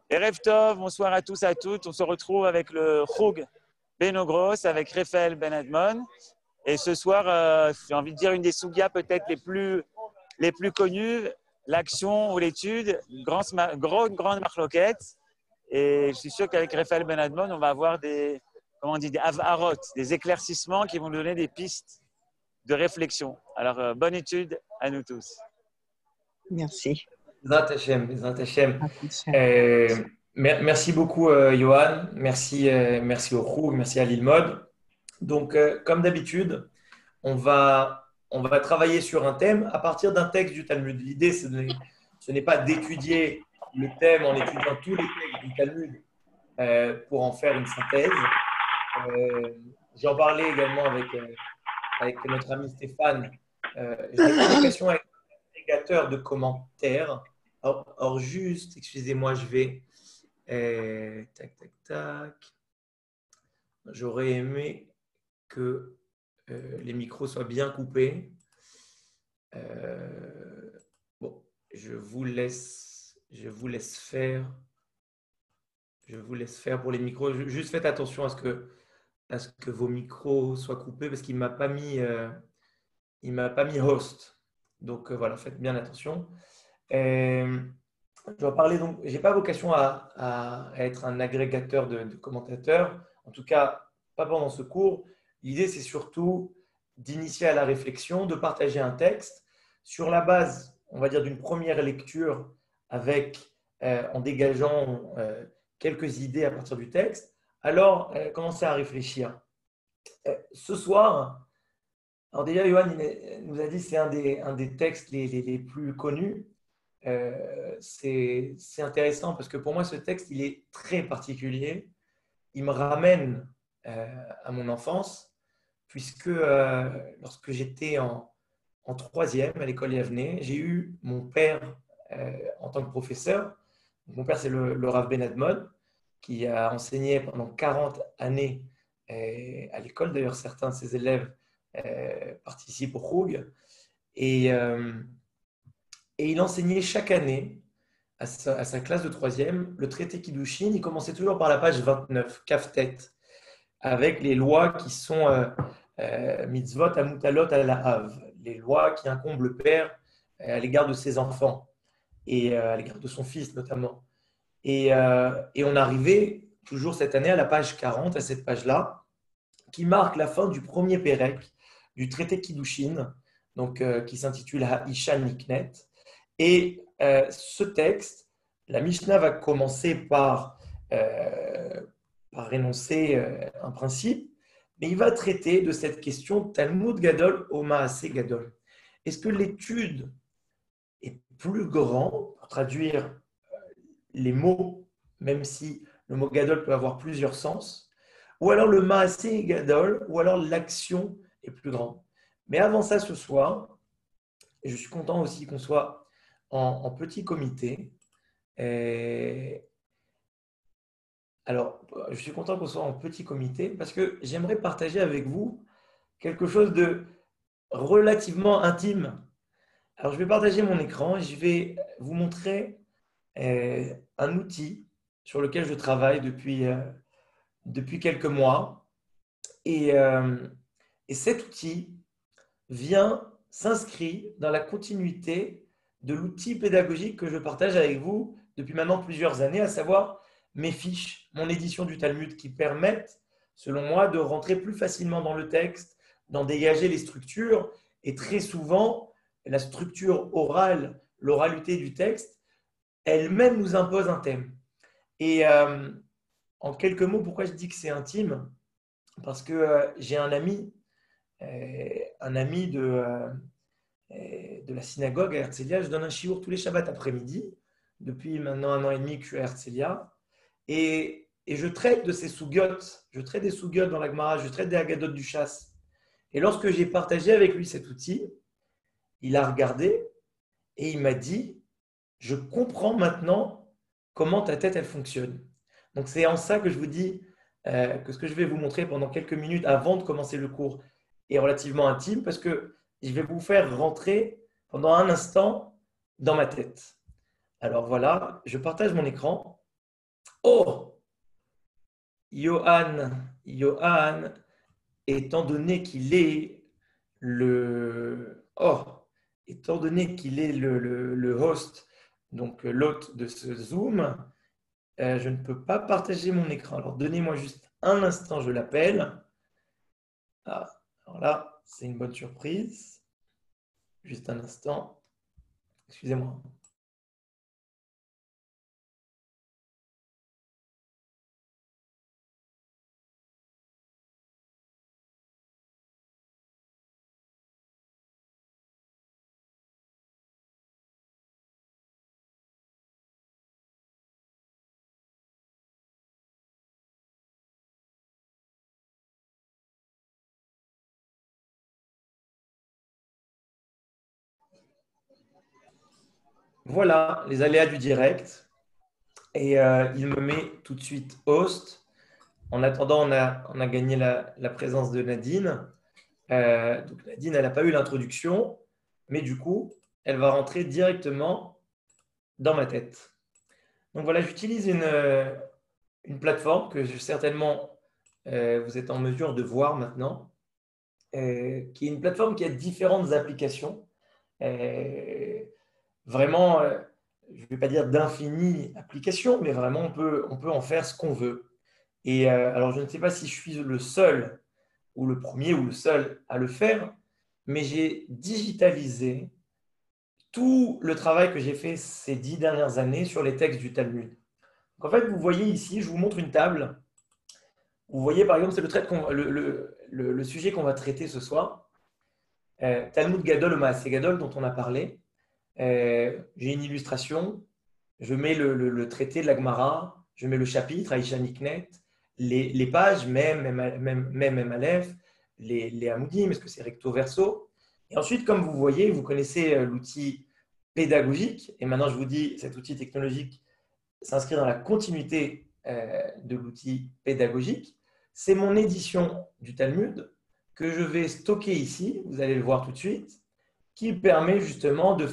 Erev Tov, bonsoir à tous et à toutes. On se retrouve avec le Chug Benogros, avec Raphaël Ben Admon. Et ce soir, j'ai envie de dire une des sugyas peut-être les plus connues, l'action ou l'étude, grande marloquette. Et je suis sûr qu'avec Raphaël Ben Admon, on va avoir des avarot, des éclaircissements qui vont nous donner des pistes de réflexion. Alors, bonne étude à nous tous. Merci. Bezrat Hashem, Bezrat Hashem. Merci beaucoup, Johan. Merci au Khouv, merci à l'Ilmod. Donc, comme d'habitude, on va travailler sur un thème à partir d'un texte du Talmud. L'idée, ce n'est pas d'étudier le thème en étudiant tous les textes du Talmud pour en faire une synthèse. J'en parlais également avec notre ami Stéphane. Je n'ai pas vocation à être un agrégateur de commentaires. Or, juste, excusez-moi, je vais. Tac. J'aurais aimé que les micros soient bien coupés. Bon, je vous laisse faire. Je vous laisse faire pour les micros. Juste faites attention à ce que vos micros soient coupés parce qu'il m'a pas mis host. Donc voilà, faites bien attention. Je vais parler donc. J'ai pas vocation à être un agrégateur de commentateurs. En tout cas, pas pendant ce cours. L'idée, c'est surtout d'initier à la réflexion, de partager un texte sur la base, on va dire, d'une première lecture en dégageant quelques idées à partir du texte. Alors, commencer à réfléchir. Ce soir, alors déjà, Johan nous a dit que c'est un des textes les plus connus. C'est intéressant parce que pour moi, ce texte, il est très particulier. Il me ramène à mon enfance, puisque lorsque j'étais en troisième à l'école Yavneh, j'ai eu mon père en tant que professeur. Mon père, c'est le Rav Ben Admon, qui a enseigné pendant 40 années à l'école. D'ailleurs, certains de ses élèves participent au Chug. Et il enseignait chaque année à sa classe de troisième le traité Kiddushin. Il commençait toujours par la page 29, Kaftet, avec les lois qui sont mitzvot amutalot à la Hav, les lois qui incombent le père à l'égard de ses enfants et à l'égard de son fils notamment. Et on arrivait toujours cette année à la page 40, à cette page-là, qui marque la fin du premier pérec du traité Kiddushin, donc, qui s'intitule Ha'isha Niknet. Et ce texte, la Mishnah va commencer par énoncer un principe, mais il va traiter de cette question Talmud Gadol o Maaseh Gadol. Est-ce que l'étude est plus grand, pour traduire les mots, même si le mot Gadol peut avoir plusieurs sens, ou alors le Maaseh Gadol, ou alors l'action est plus grande. Mais avant ça, ce soir, et je suis content aussi qu'on soit en petit comité. Alors, je suis content qu'on soit en petit comité parce que j'aimerais partager avec vous quelque chose de relativement intime. Alors, je vais partager mon écran et je vais vous montrer un outil sur lequel je travaille depuis quelques mois. Et cet outil s'inscrit dans la continuité de l'outil pédagogique que je partage avec vous depuis maintenant plusieurs années, à savoir mes fiches, mon édition du Talmud, qui permettent, selon moi, de rentrer plus facilement dans le texte, d'en dégager les structures. Et très souvent, la structure orale, l'oralité du texte, elle-même nous impose un thème. Et en quelques mots, pourquoi je dis que c'est intime? Parce que j'ai un ami de la synagogue à Herzliya. Je donne un shiur tous les Shabbats après-midi, depuis maintenant 1 an et demi que je suis à Herzliya. Et je traite de ces sougiotes, je traite des sougiotes dans la Gemara, je traite des Haggadot du Chasse. Et lorsque j'ai partagé avec lui cet outil, il a regardé et il m'a dit « Je comprends maintenant comment ta tête, elle fonctionne. » Donc, c'est en ça que je vous dis que ce que je vais vous montrer pendant quelques minutes avant de commencer le cours est relativement intime parce que je vais vous faire rentrer pendant un instant dans ma tête. Alors voilà, je partage mon écran. Oh, Johan, étant donné qu'il est étant donné qu'il est le host, donc l'hôte de ce Zoom, je ne peux pas partager mon écran. Alors donnez-moi juste un instant, je l'appelle. Ah, alors là, c'est une bonne surprise. Juste un instant. Excusez-moi. Voilà, les aléas du direct. Et il me met tout de suite host. En attendant, on a gagné la présence de Nadine. Donc Nadine, elle n'a pas eu l'introduction, mais du coup, elle va rentrer directement dans ma tête. Donc voilà, j'utilise une plateforme que certainement vous êtes en mesure de voir maintenant, qui est une plateforme qui a différentes applications. Vraiment, je ne vais pas dire d'infinies applications, mais vraiment, on peut en faire ce qu'on veut. Et alors, je ne sais pas si je suis le seul ou le premier ou le seul à le faire, mais j'ai digitalisé tout le travail que j'ai fait ces 10 dernières années sur les textes du Talmud. Donc, en fait, vous voyez ici, je vous montre une table. Vous voyez, par exemple, c'est le sujet qu'on va traiter ce soir. Talmud Gadol ou Maaseh Gadol, dont on a parlé. J'ai une illustration. Je mets le traité de la Gemara, je mets le chapitre, Aïcha Niknet, les pages, même Aleph, les Hamoudim, est-ce que c'est recto verso. Et ensuite, comme vous voyez, vous connaissez l'outil pédagogique. Et maintenant, je vous dis, cet outil technologique s'inscrit dans la continuité de l'outil pédagogique. C'est mon édition du Talmud que je vais stocker ici, vous allez le voir tout de suite, qui permet justement de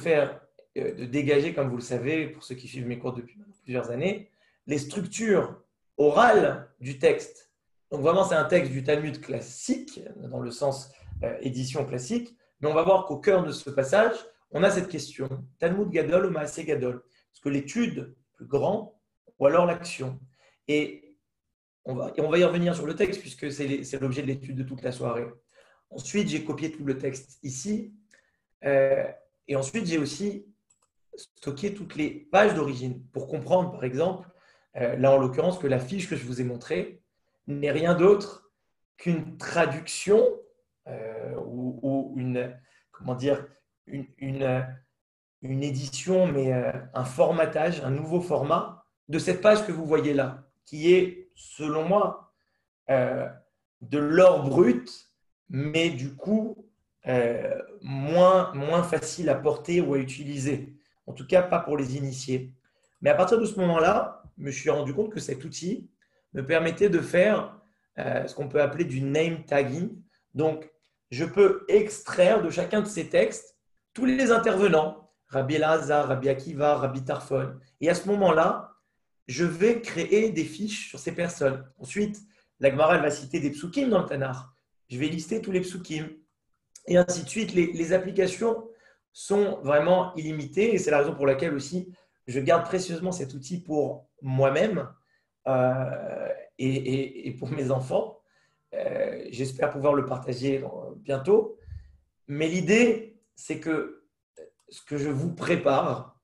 dégager, comme vous le savez, pour ceux qui suivent mes cours depuis plusieurs années, les structures orales du texte. Donc vraiment, c'est un texte du Talmud classique, dans le sens édition classique, mais on va voir qu'au cœur de ce passage, on a cette question, Talmud Gadol ou Maaseh Gadol. Est-ce que l'étude plus grand ou alors l'action? Et on va y revenir sur le texte, puisque c'est l'objet de l'étude de toute la soirée. Ensuite, j'ai copié tout le texte ici. Et ensuite, j'ai aussi stocké toutes les pages d'origine pour comprendre, par exemple, là en l'occurrence, que la fiche que je vous ai montrée n'est rien d'autre qu'une traduction ou comment dire, une édition, mais un formatage, un nouveau format de cette page que vous voyez là, qui est, selon moi, de l'or brut, mais du coup, moins facile à porter ou à utiliser. En tout cas, pas pour les initiés. Mais à partir de ce moment-là, je me suis rendu compte que cet outil me permettait de faire ce qu'on peut appeler du name tagging. Donc, je peux extraire de chacun de ces textes tous les intervenants, Rabbi Elazar, Rabbi Akiva, Rabbi Tarfon. Et à ce moment-là, je vais créer des fiches sur ces personnes. Ensuite, la Gemara va citer des psukim dans le Tanar. Je vais lister tous les psukim. Et ainsi de suite. Les applications sont vraiment illimitées et c'est la raison pour laquelle aussi je garde précieusement cet outil pour moi-même et pour mes enfants. J'espère pouvoir le partager bientôt. Mais l'idée, c'est que ce que je vous prépare,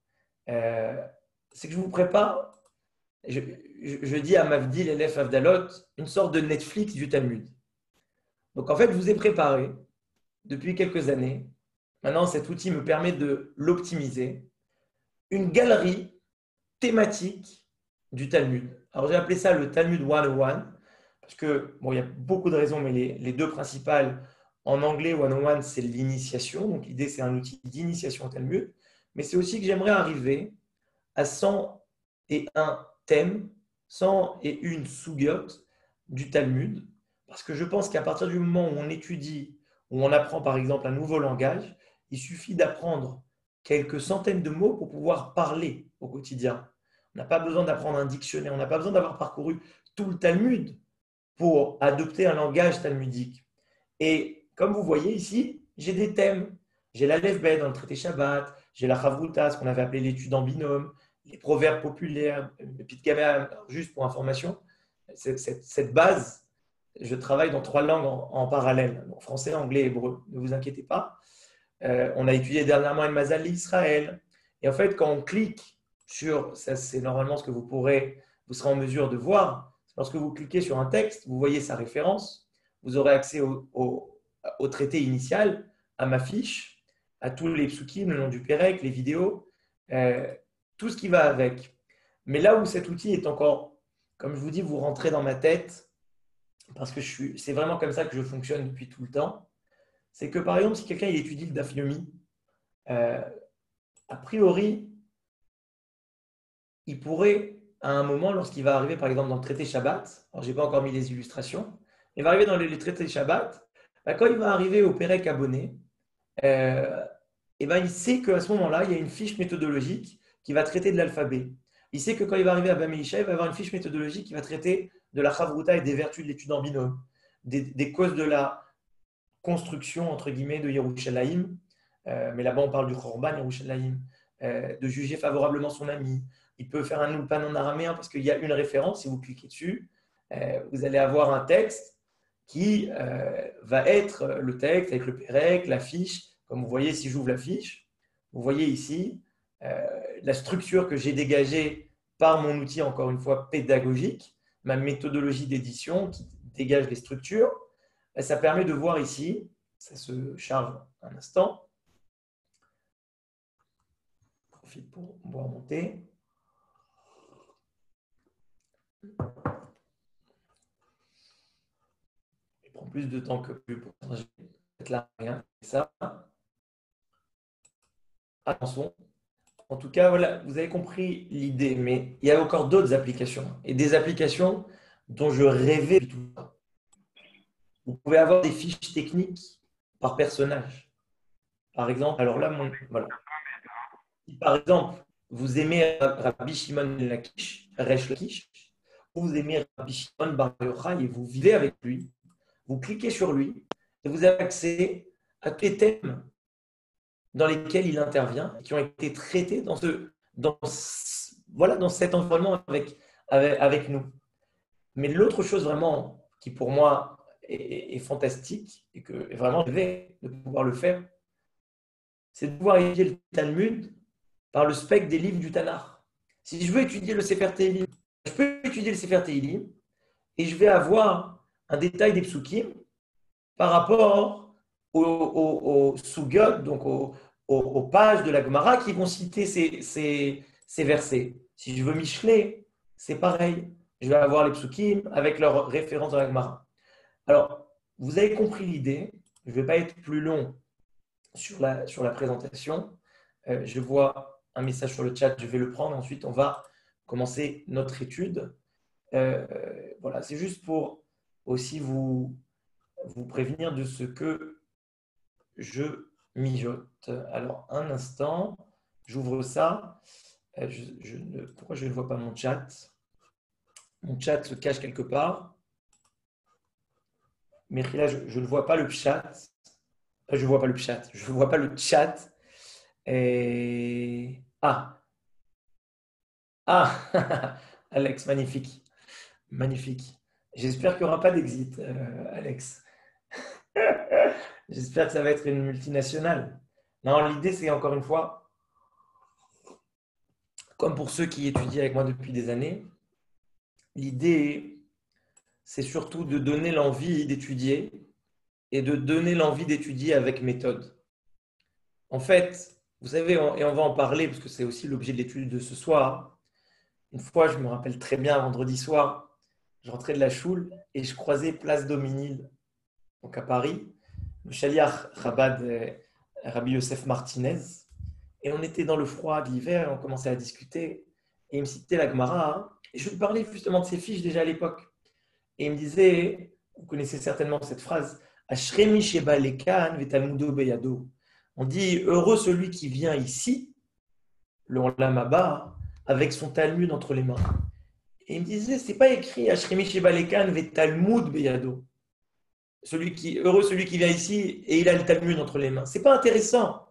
c'est que je vous prépare, je dis à Mavdil, Elef Avdalot, une sorte de Netflix du Talmud. Donc en fait, je vous ai préparé depuis quelques années. Maintenant, cet outil me permet de l'optimiser. Une galerie thématique du Talmud. Alors, j'ai appelé ça le Talmud 101 parce que, bon, il y a beaucoup de raisons, mais les deux principales, en anglais, 101, c'est l'initiation. Donc, l'idée, c'est un outil d'initiation au Talmud. Mais c'est aussi que j'aimerais arriver à 101 thèmes, 101 sugyot du Talmud, parce que je pense qu'à partir du moment où on étudie, où on apprend par exemple un nouveau langage, il suffit d'apprendre quelques centaines de mots pour pouvoir parler au quotidien. On n'a pas besoin d'apprendre un dictionnaire, on n'a pas besoin d'avoir parcouru tout le Talmud pour adopter un langage talmudique. Et comme vous voyez ici, j'ai des thèmes. J'ai la Lef-Bet dans le traité Shabbat, j'ai la Chavruta, ce qu'on avait appelé l'étude en binôme, les proverbes populaires, le Pitgameam, juste pour information. Cette base, je travaille dans 3 langues en parallèle, donc français, anglais, hébreu. Ne vous inquiétez pas. On a étudié dernièrement une Mazal Israël. Et en fait, quand on clique sur, ça c'est normalement ce que vous serez en mesure de voir, lorsque vous cliquez sur un texte, vous voyez sa référence, vous aurez accès au traité initial, à ma fiche, à tous les psukim, le nom du Pérec, les vidéos, tout ce qui va avec. Mais là où cet outil est encore, comme je vous dis, vous rentrez dans ma tête, parce que c'est vraiment comme ça que je fonctionne depuis tout le temps, c'est que par exemple, si quelqu'un étudie le Daf Yomi, a priori, il pourrait, à un moment, lorsqu'il va arriver, par exemple, dans le traité Shabbat, alors je n'ai pas encore mis les illustrations, il va arriver dans les traités Shabbat, quand il va arriver au Pérec abonné, et ben, il sait qu'à ce moment-là, il y a une fiche méthodologique qui va traiter de l'alphabet. Il sait que quand il va arriver à Bamei-Isha, il va avoir une fiche méthodologique qui va traiter de la Chavruta et des vertus de l'étude en binôme, des causes de la construction, entre guillemets, de Yerushalayim, mais là-bas on parle du Chorban Yerushalayim, de juger favorablement son ami. Il peut faire un ulpan en araméen parce qu'il y a une référence, si vous cliquez dessus, vous allez avoir un texte qui va être le texte avec le Pérec, la fiche. Comme vous voyez, si j'ouvre la fiche, vous voyez ici la structure que j'ai dégagée par mon outil, encore une fois, pédagogique, ma méthodologie d'édition qui dégage les structures. Ça permet de voir ici, ça se charge un instant. Je profite pour pouvoir monter. Il prend plus de temps que plus pour être là, rien. Ça. Attention. En tout cas, voilà, vous avez compris l'idée, mais il y a encore d'autres applications et des applications dont je rêvais tout le temps. Vous pouvez avoir des fiches techniques par personnage. Par exemple, alors là, voilà. Si par exemple, vous aimez Rabbi Shimon Lakish, Resh Lakish, ou vous aimez Rabbi Shimon Bar Yochai et vous vivez avec lui, vous cliquez sur lui et vous avez accès à tous les thèmes dans lesquels il intervient, qui ont été traités dans cet environnement avec nous. Mais l'autre chose vraiment qui pour moi est fantastique et que vraiment je rêvais de pouvoir le faire, c'est de pouvoir étudier le Talmud par le spectre des livres du Tanakh. Si je veux étudier le Sefer Tehillim, je peux étudier le Sefer Tehillim et je vais avoir un détail des psukim par rapport aux sugyot, donc aux pages de la Gemara qui vont citer ces versets. Si je veux Michelet, c'est pareil. Je vais avoir les psukim avec leurs références dans la Gemara. Alors, vous avez compris l'idée. Je ne vais pas être plus long sur la présentation. Je vois un message sur le chat, je vais le prendre. Ensuite, on va commencer notre étude. Voilà, c'est juste pour aussi vous prévenir de ce que je mijote. Alors, un instant, j'ouvre ça. Pourquoi je ne vois pas mon chat? Mon chat se cache quelque part. Mais là, je ne vois pas le chat. Je ne vois pas le chat. Je ne vois pas le chat. Et... Ah, Alex, magnifique. Magnifique. J'espère qu'il n'y aura pas d'exit, Alex. J'espère que ça va être une multinationale. Non, l'idée, c'est encore une fois, comme pour ceux qui étudient avec moi depuis des années, l'idée, c'est surtout de donner l'envie d'étudier et de donner l'envie d'étudier avec méthode. En fait, vous savez, et on va en parler parce que c'est aussi l'objet de l'étude de ce soir. Une fois, je me rappelle très bien, vendredi soir, je rentrais de la choule et je croisais Place Dominil, donc à Paris, le Shaliach Chabad Rabbi Yosef Martinez. Et on était dans le froid de l'hiver, on commençait à discuter. Et il me citait la Gemara. Et je lui parlais justement de ses fiches déjà à l'époque. Et il me disait, vous connaissez certainement cette phrase, Ashremi Sheba Lekan Vetalmudo Beyado. On dit, heureux celui qui vient ici, le Olam Haba, avec son Talmud entre les mains. Et il me disait, c'est pas écrit Ashremi Shebalekan ve Talmud beyado. Heureux celui qui vient ici et il a le Talmud entre les mains. C'est pas intéressant.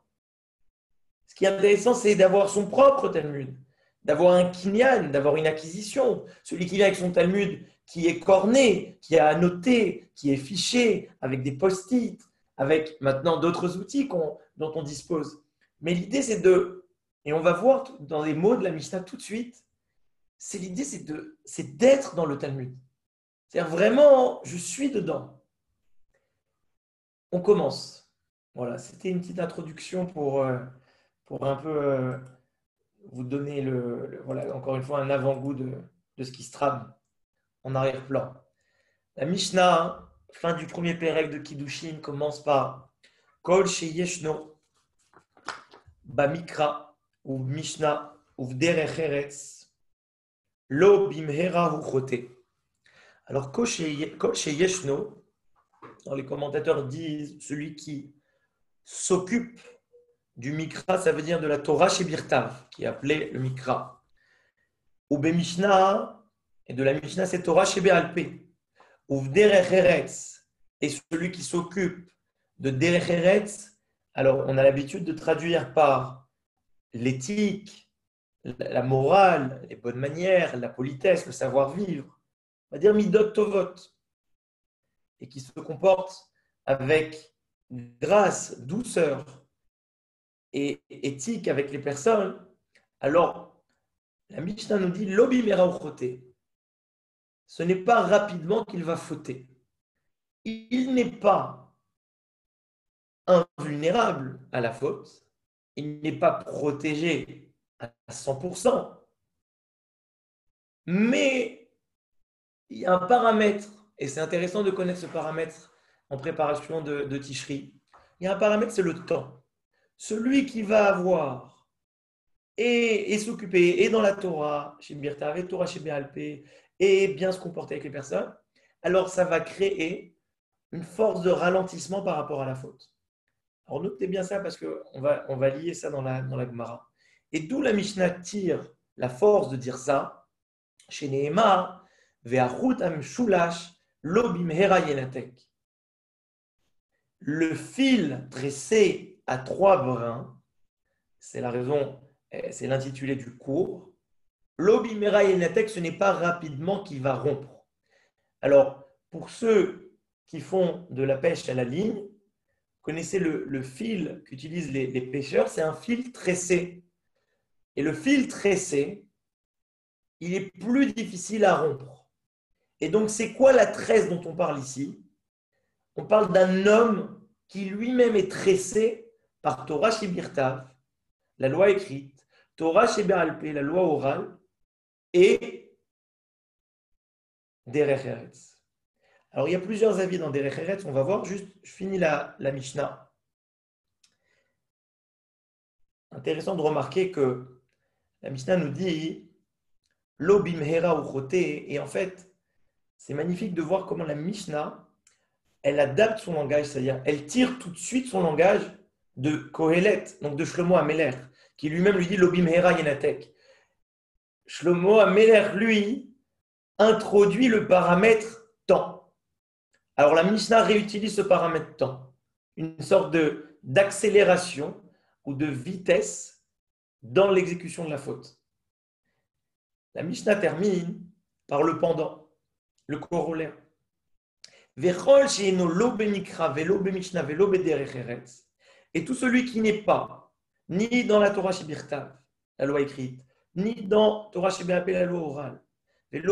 Ce qui est intéressant, c'est d'avoir son propre Talmud, d'avoir un kinyan, d'avoir une acquisition. Celui qui vient avec son Talmud qui est corné, qui a annoté, qui est fiché, avec des post-it, avec maintenant d'autres outils dont on dispose. Mais l'idée, c'est et on va voir dans les mots de la Mishnah tout de suite, l'idée, c'est d'être dans le Talmud. C'est-à-dire vraiment, je suis dedans. On commence. Voilà, c'était une petite introduction pour un peu vous donner voilà, encore une fois un avant-goût de ce qui se trame en arrière-plan. La Mishnah, fin du premier pérec de Kiddushin, commence par Kol sheyeshno bamikra ou Mishnah ou derech eretz lo bimhera hu chote. Alors Kol sheyeshno, les commentateurs disent celui qui s'occupe du Mikra, ça veut dire de la Torah chez Birtav, qui est appelé le Mikra. Ou Mishnah, et de la Mishnah, c'est Torah chez Be'alpé. Ou Derech Eretz, et celui qui s'occupe de Derech Eretz, alors on a l'habitude de traduire par l'éthique, la morale, les bonnes manières, la politesse, le savoir-vivre. On va dire Midot Tovot, et qui se comporte avec grâce, douceur et éthique avec les personnes. Alors, la Mishnah nous dit Lobi meraouchoté. Ce n'est pas rapidement qu'il va fauter. Il n'est pas invulnérable à la faute. Il n'est pas protégé à 100%. Mais il y a un paramètre, et c'est intéressant de connaître ce paramètre en préparation de Tishri. Il y a un paramètre, c'est le temps. Celui qui va avoir et s'occuper et dans la Torah, chez Birtav, et Torah chez Be'alpé, et bien se comporter avec les personnes, alors ça va créer une force de ralentissement par rapport à la faute. Alors notez bien ça parce qu'on va lier ça dans la Gemara. Et d'où la Mishnah tire la force de dire ça, chez Nehemar, Ve'achut am shulash lo bimhera yenatek. Le fil tressé à 3 brins, c'est la raison, c'est l'intitulé du cours. L'obimera yenatek, ce n'est pas rapidement qu'il va rompre. Alors, pour ceux qui font de la pêche à la ligne, connaissez le fil qu'utilisent les pêcheurs, c'est un fil tressé. Et le fil tressé, il est plus difficile à rompre. Et donc, c'est quoi la tresse dont on parle ici? On parle d'un homme qui lui-même est tressé par Torah chez Birtav, la loi écrite, Torah chez Be'alpé, la loi orale, et Derech Eretz. Alors, il y a plusieurs avis dans Derech Eretz. On va voir, juste, je finis la Mishnah. Intéressant de remarquer que la Mishnah nous dit Lo bimhera uchote, et en fait, c'est magnifique de voir comment la Mishnah, elle adapte son langage, c'est-à-dire elle tire tout de suite son langage de Kohelet, donc de Shlomo Améler, qui lui-même lui dit Lo bimhera yenatek. Shlomo Améler, lui, introduit le paramètre temps. Alors la Mishnah réutilise ce paramètre temps, une sorte d'accélération ou de vitesse dans l'exécution de la faute. La Mishnah termine par le pendant, le corollaire. Et tout celui qui n'est pas ni dans la Torah chez Birtav, la loi écrite, ni dans Torah chez Be'alpé, la loi orale, et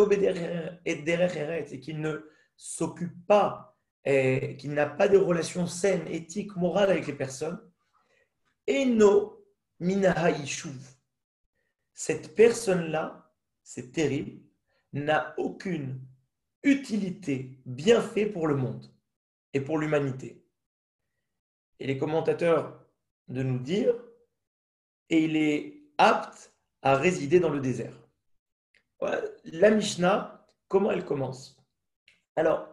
qui ne s'occupe pas, et qui n'a pas de relations saines, éthiques, morales avec les personnes, eno minaha yishuv. Cette personne-là, c'est terrible, n'a aucune utilité, bienfait pour le monde et pour l'humanité. Et les commentateurs de nous dire, et il est apte à résider dans le désert. Voilà, la Mishnah, comment elle commence? Alors,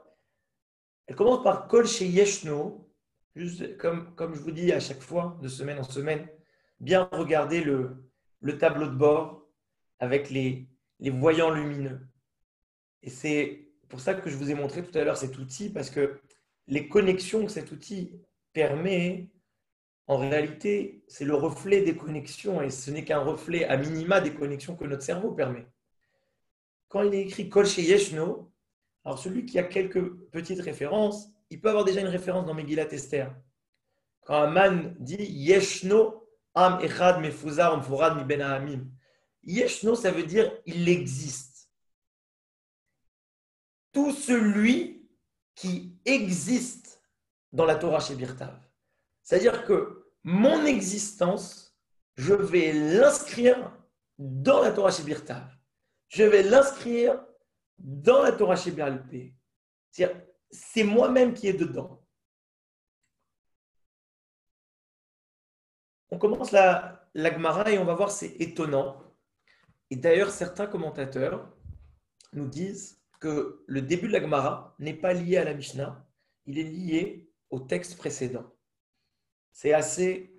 elle commence par Kol sheyeshno, juste comme je vous dis à chaque fois, de semaine en semaine, bien regarder le tableau de bord avec les voyants lumineux. Et c'est pour ça que je vous ai montré tout à l'heure cet outil, parce que les connexions que cet outil permet, en réalité, c'est le reflet des connexions, et ce n'est qu'un reflet à minima des connexions que notre cerveau permet. Quand il est écrit Kol Sheyeshno, alors celui qui a quelques petites références, il peut avoir déjà une référence dans Megillat Esther. Quand Aman dit Yeshno Am Echad Mefuzar Mfurad Mi Ben Ha'amim, Yeshno, ça veut dire il existe. Tout celui qui existe dans la Torah Shebirtav. C'est-à-dire que mon existence, je vais l'inscrire dans la Torah Shebirtav. Je vais l'inscrire dans la Torah Sheba'al Peh. C'est-à-dire, c'est moi-même qui est dedans. On commence la Gemara et on va voir, c'est étonnant. Et d'ailleurs, certains commentateurs nous disent que le début de la Gemara n'est pas lié à la Mishnah, il est lié au texte précédent. C'est assez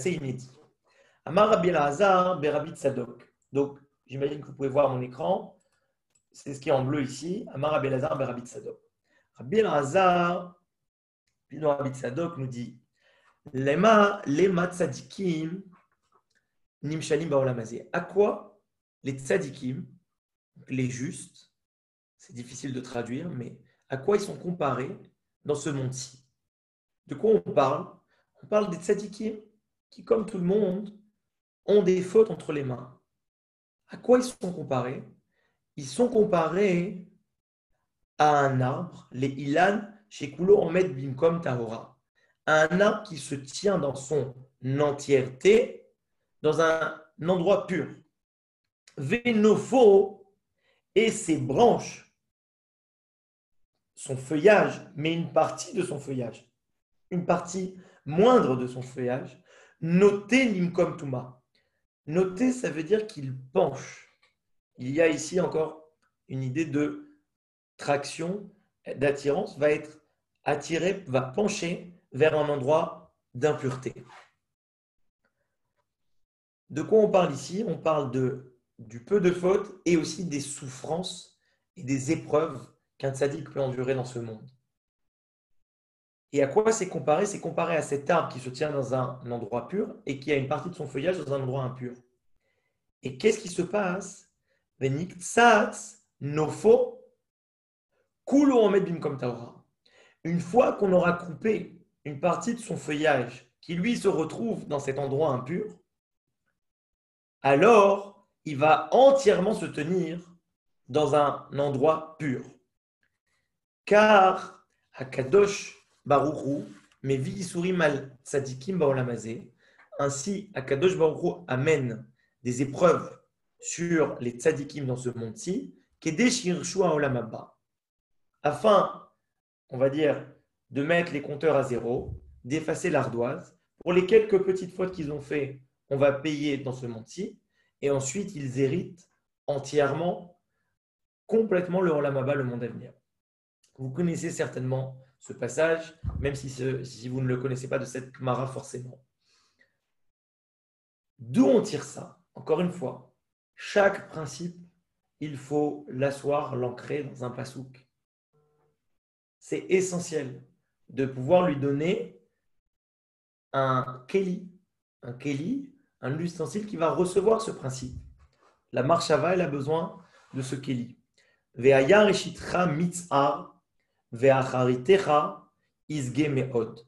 inédit. Amar Rabbi Elazar Berabbi Tzadok. Donc, j'imagine que vous pouvez voir mon écran. C'est ce qui est en bleu ici. Amar Rabbi Elazar Berabbi Tzadok. Rabbi Elazar, Rabbi Tzadok nous dit Lema tzadikim nimshalim ba'olam hazeh. À quoi les tzadikim, les justes, c'est difficile de traduire, mais à quoi ils sont comparés dans ce monde-ci? De quoi on parle? On parle des tzadikim qui, comme tout le monde, ont des fautes entre les mains. À quoi ils sont comparés? Ils sont comparés à un arbre, les ilan shekulo omed bimkom tahora, un arbre qui se tient dans son entièreté dans un endroit pur. Venofo et ses branches, son feuillage, mais une partie de son feuillage, une partie moindre de son feuillage, noté limkom tuma. Noté, ça veut dire qu'il penche. Il y a ici encore une idée de traction, d'attirance, va être attiré, va pencher vers un endroit d'impureté. De quoi on parle ici? On parle du peu de fautes et aussi des souffrances et des épreuves qu'un tzaddik peut endurer dans ce monde. Et à quoi c'est comparé? C'est comparé à cet arbre qui se tient dans un endroit pur et qui a une partie de son feuillage dans un endroit impur. Et qu'est-ce qui se passe? Nofo, une fois qu'on aura coupé une partie de son feuillage qui lui se retrouve dans cet endroit impur, alors il va entièrement se tenir dans un endroit pur. Car Akadosh Baruch Hu mevi isurim al tzadikim ba'olam hazeh, ainsi Akadosh Baruch Hu amène des épreuves sur les tzadikim dans ce monde-ci, kedei shirshu ha'olam haba, afin, on va dire, de mettre les compteurs à zéro, d'effacer l'ardoise. Pour les quelques petites fautes qu'ils ont fait, on va payer dans ce monde-ci, et ensuite ils héritent entièrement, complètement le Olam Haba, le monde à venir. Vous connaissez certainement ce passage, même si vous ne le connaissez pas de cette Gemara forcément. D'où on tire ça? Encore une fois, chaque principe, il faut l'asseoir, l'ancrer dans un pasouk. C'est essentiel de pouvoir lui donner un keli, un ustensile qui va recevoir ce principe. La marshava, elle a besoin de ce keli. Ve'aya reshitra mitzar ve'acharitecha isge me'od.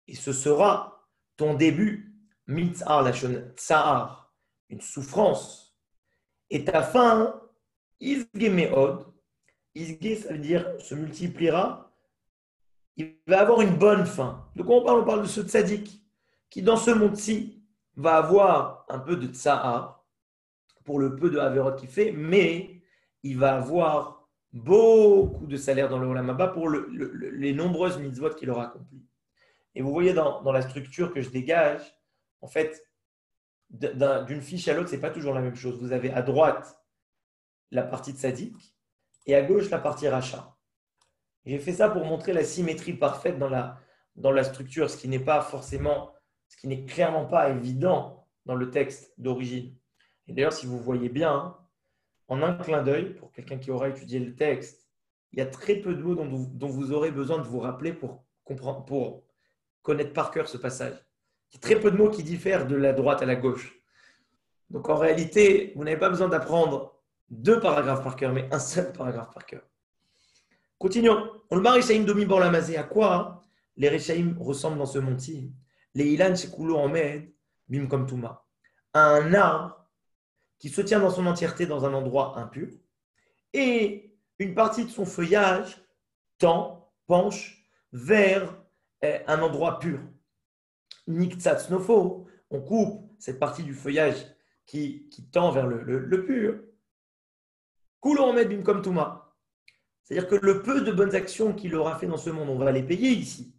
Et ce sera ton début, mitzar lachon tsar, une souffrance, et ta fin, isge me'od. Isge, ça veut dire se multipliera. Il va avoir une bonne fin. De quoi on parle? On parle de ce tzaddik qui, dans ce monde-ci, va avoir un peu de tsahar pour le peu de averot qu'il fait, mais il va avoir beaucoup de salaire dans le Olam Haba pour les nombreuses mitzvot qu'il aura accomplies. Et vous voyez dans la structure que je dégage, en fait, d'une fiche à l'autre, ce n'est pas toujours la même chose. Vous avez à droite la partie tzaddik et à gauche la partie rachat. J'ai fait ça pour montrer la symétrie parfaite dans la structure, ce qui n'est clairement pas évident dans le texte d'origine. Et d'ailleurs, si vous voyez bien, en un clin d'œil, pour quelqu'un qui aura étudié le texte, il y a très peu de mots dont vous aurez besoin de vous rappeler pour comprendre, pour connaître par cœur ce passage. Il y a très peu de mots qui diffèrent de la droite à la gauche. Donc en réalité, vous n'avez pas besoin d'apprendre 2 paragraphes par cœur, mais un seul paragraphe par cœur. Continuons. On le Rechaim domi bor lamazé. À quoi les Rechaim ressemblent dans ce monti? Les Ilan shekulo omed bim kom tuma. Un arbre qui se tient dans son entièreté dans un endroit impur et une partie de son feuillage penche vers un endroit pur. Niktsat snofo, on coupe cette partie du feuillage qui tend vers le pur. Kulo omed bim kom tuma. C'est-à-dire que le peu de bonnes actions qu'il aura fait dans ce monde, on va les payer ici.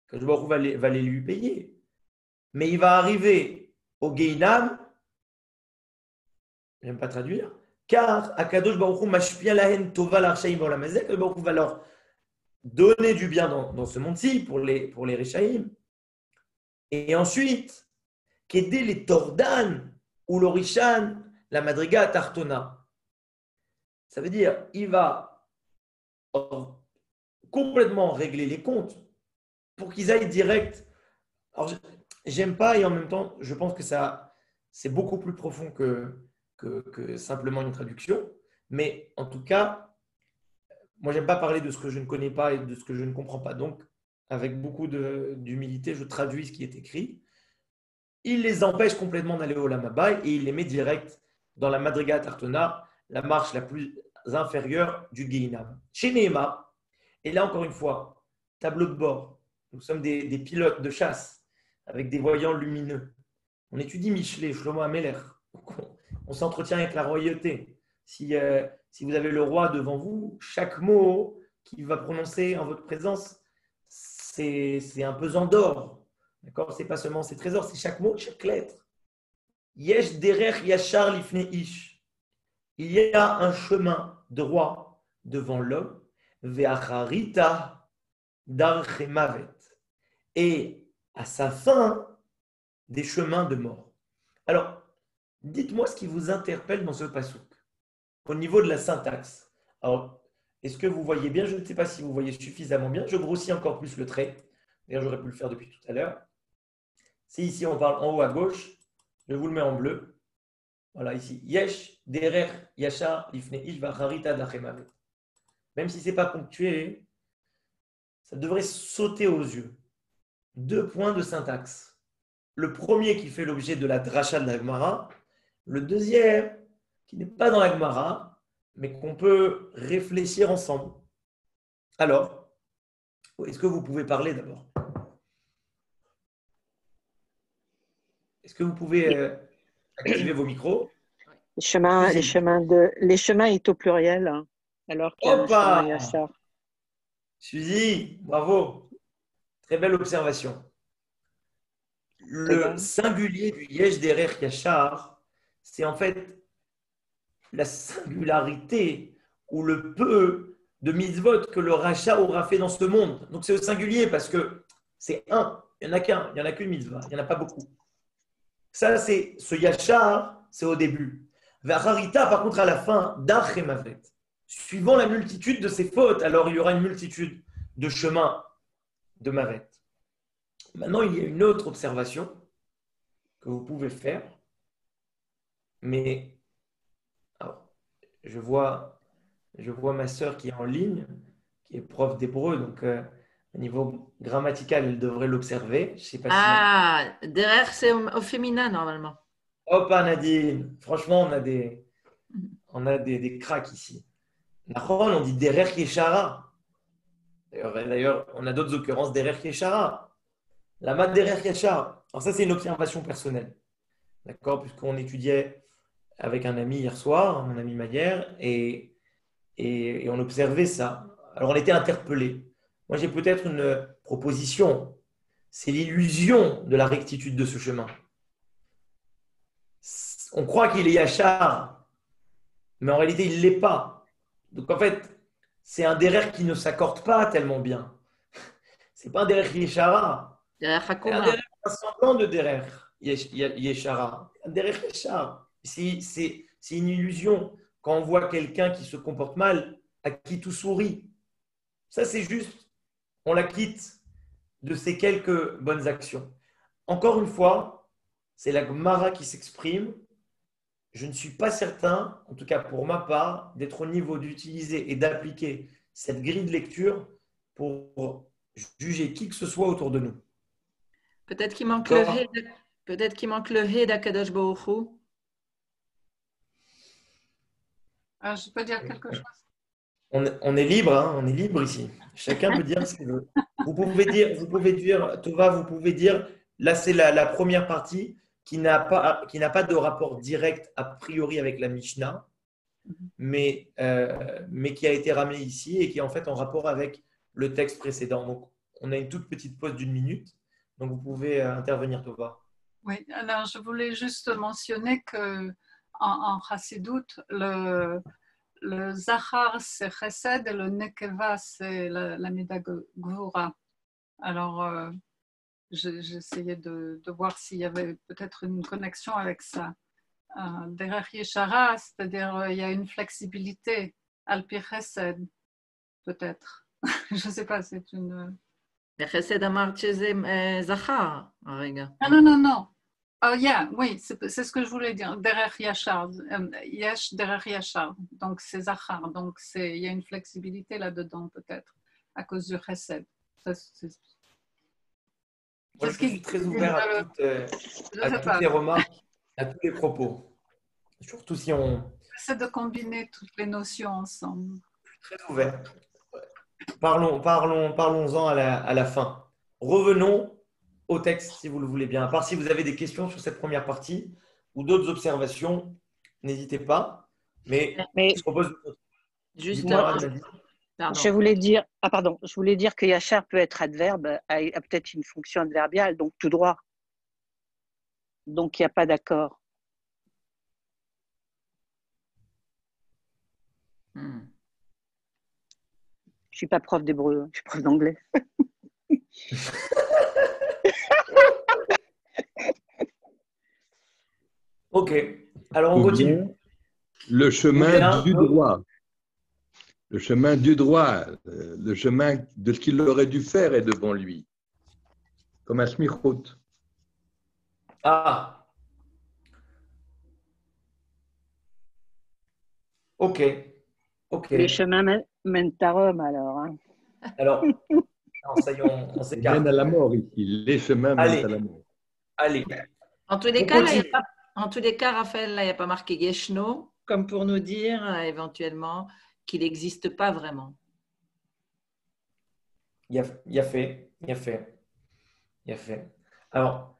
Kadosh Baruch Hu va les lui payer. Mais il va arriver au Gehinam, j'aime pas traduire, car Akadosh Baruch Hu mashpia lahen tova l'archaim b'olamazeh, Akadosh Baruch Hu va leur donner du bien dans ce monde-ci pour les Rechaim. Et ensuite, qu'aider les Tordan ou l'Orishan, la Madriga Tartona. Ça veut dire, il va complètement régler les comptes pour qu'ils aillent direct. Alors, j'aime pas et en même temps, je pense que ça, c'est beaucoup plus profond que simplement une traduction. Mais en tout cas, moi, j'aime pas parler de ce que je ne connais pas et de ce que je ne comprends pas. Donc, avec beaucoup d'humilité, je traduis ce qui est écrit. Il les empêche complètement d'aller au Lamaba et il les met direct dans la Madriga Tartona, la marche la plus inférieure du Gehinam. Chez Nehema, et là encore une fois, tableau de bord. Nous sommes des pilotes de chasse avec des voyants lumineux. On étudie Michelet, Shlomo Ameler. On s'entretient avec la royauté. Si vous avez le roi devant vous, chaque mot qu'il va prononcer en votre présence, c'est un pesant d'or. D'accord? C'est pas seulement ses trésors, c'est chaque mot, chaque lettre. Yesh derer yachar lifne ish. Il y a un chemin droit devant l'homme, ve'acharita darchemavet, et à sa fin, des chemins de mort. Alors, dites-moi ce qui vous interpelle dans ce passouk, au niveau de la syntaxe. Alors, est-ce que vous voyez bien? Je ne sais pas si vous voyez suffisamment bien. Je grossis encore plus le trait. D'ailleurs, j'aurais pu le faire depuis tout à l'heure. Si ici, on parle en haut à gauche, je vous le mets en bleu. Voilà, ici. Yesh, derer, yachar, lifne ish, vacharita dachemavet. Même si ce n'est pas ponctué, ça devrait sauter aux yeux. 2 points de syntaxe. Le premier qui fait l'objet de la dracha de la Gemara, le deuxième qui n'est pas dans la Gemara, mais qu'on peut réfléchir ensemble. Alors, est-ce que vous pouvez parler d'abord? Est-ce que vous pouvez activer vos micros? Les chemins est au pluriel, hein, alors qu'il y a un chemin Hoppa! Yachar. Suzy, bravo. Très belle observation. Le singulier du Yesh Derer Yachar, c'est en fait la singularité ou le peu de mitzvot que le rachat aura fait dans ce monde. Donc c'est au singulier parce que c'est un, il n'y en a qu'un, il n'y en a qu'une mitzvah, il n'y en a pas beaucoup. Ça, c'est ce Yachar, c'est au début. Vacharita, par contre, à la fin, d'Achemavet. Suivant la multitude de ses fautes, alors il y aura une multitude de chemins de Mavet. Maintenant, il y a une autre observation que vous pouvez faire. Mais alors, je vois ma sœur qui est en ligne, qui est prof d'hébreu, donc au niveau grammatical, elle devrait l'observer. Je sais pas derrière, c'est au féminin normalement. Hop, Nadine. Franchement, on a des cracks ici. On dit derer yeshara. D'ailleurs, on a d'autres occurrences derer yeshara. La mat derer yeshara. Alors ça, c'est une observation personnelle. D'accord? Puisqu'on étudiait avec un ami hier soir, mon ami Maillère, et on observait ça. Alors, on était interpellés. Moi, j'ai peut-être une proposition. C'est l'illusion de la rectitude de ce chemin. On croit qu'il est yachar, mais en réalité, il ne l'est pas. Donc, en fait, c'est un derer qui ne s'accorde pas tellement bien. Ce n'est pas un derer yeshara. C'est un semblant de derer yeshara. Un derer yeshar. C'est une illusion. Quand on voit quelqu'un qui se comporte mal, à qui tout sourit, ça c'est juste. On la quitte de ces quelques bonnes actions. Encore une fois, c'est la Gemara qui s'exprime. Je ne suis pas certain, en tout cas pour ma part, d'être au niveau d'utiliser et d'appliquer cette grille de lecture pour juger qui que ce soit autour de nous. Peut-être qu'il manque le He, peut-être qu'il manque le He d'Akadosh Baruch Hu. Je peux dire quelque chose? On est libre, hein, on est libre ici. Chacun peut dire ce qu'il veut. Vous pouvez dire, Tova, vous pouvez dire, là c'est la première partie qui n'a pas de rapport direct a priori avec la Mishnah, mais qui a été ramenée ici et qui est en fait en rapport avec le texte précédent. Donc, on a une toute petite pause d'1 minute, donc vous pouvez intervenir, Tova. Oui, alors je voulais juste mentionner que en Chassidut, le Zachar c'est Chesed et le Nekeva c'est la Mida Gvura. Alors, j'essayais de voir s'il y avait peut-être une connexion avec ça. Derech Yeshara, c'est-à-dire il y a une flexibilité, Al-Pi Chesed, peut-être. Je ne sais pas, c'est une... Chesed amar שזה זכר, הרגע. Non. Oui, c'est ce que je voulais dire. Derech Yashar, Yesh Derech Yashar. Donc c'est Zachar. Donc il y a une flexibilité là-dedans, peut-être, à cause du Chesed. Moi, je suis très ouvert à toutes les remarques, à tous les propos. Surtout si on... J'essaie de combiner toutes les notions ensemble. Je suis très ouvert. Parlons-en à la fin. Revenons au texte, si vous le voulez bien. À part si vous avez des questions sur cette première partie ou d'autres observations, n'hésitez pas. Mais je propose... Justement, je voulais dire que Yachar peut être adverbe, a peut-être une fonction adverbiale, donc tout droit. Donc il n'y a pas d'accord. Je ne suis pas prof d'hébreu, je suis prof d'anglais. Ok, alors on continue. Le chemin du droit. Le chemin du droit, le chemin de ce qu'il aurait dû faire est devant lui, comme un smichot. Ah, ok. Les chemins mènent à Rome, alors. Hein. Alors, non, ça y est, on s'écarte. Mènent à la mort ici. Les chemins mènent à la mort. Allez. En tous les cas, Raphaël, là, il n'y a pas marqué Yeshno, comme pour nous dire éventuellement qu'il n'existe pas vraiment. Il y a fait. Alors,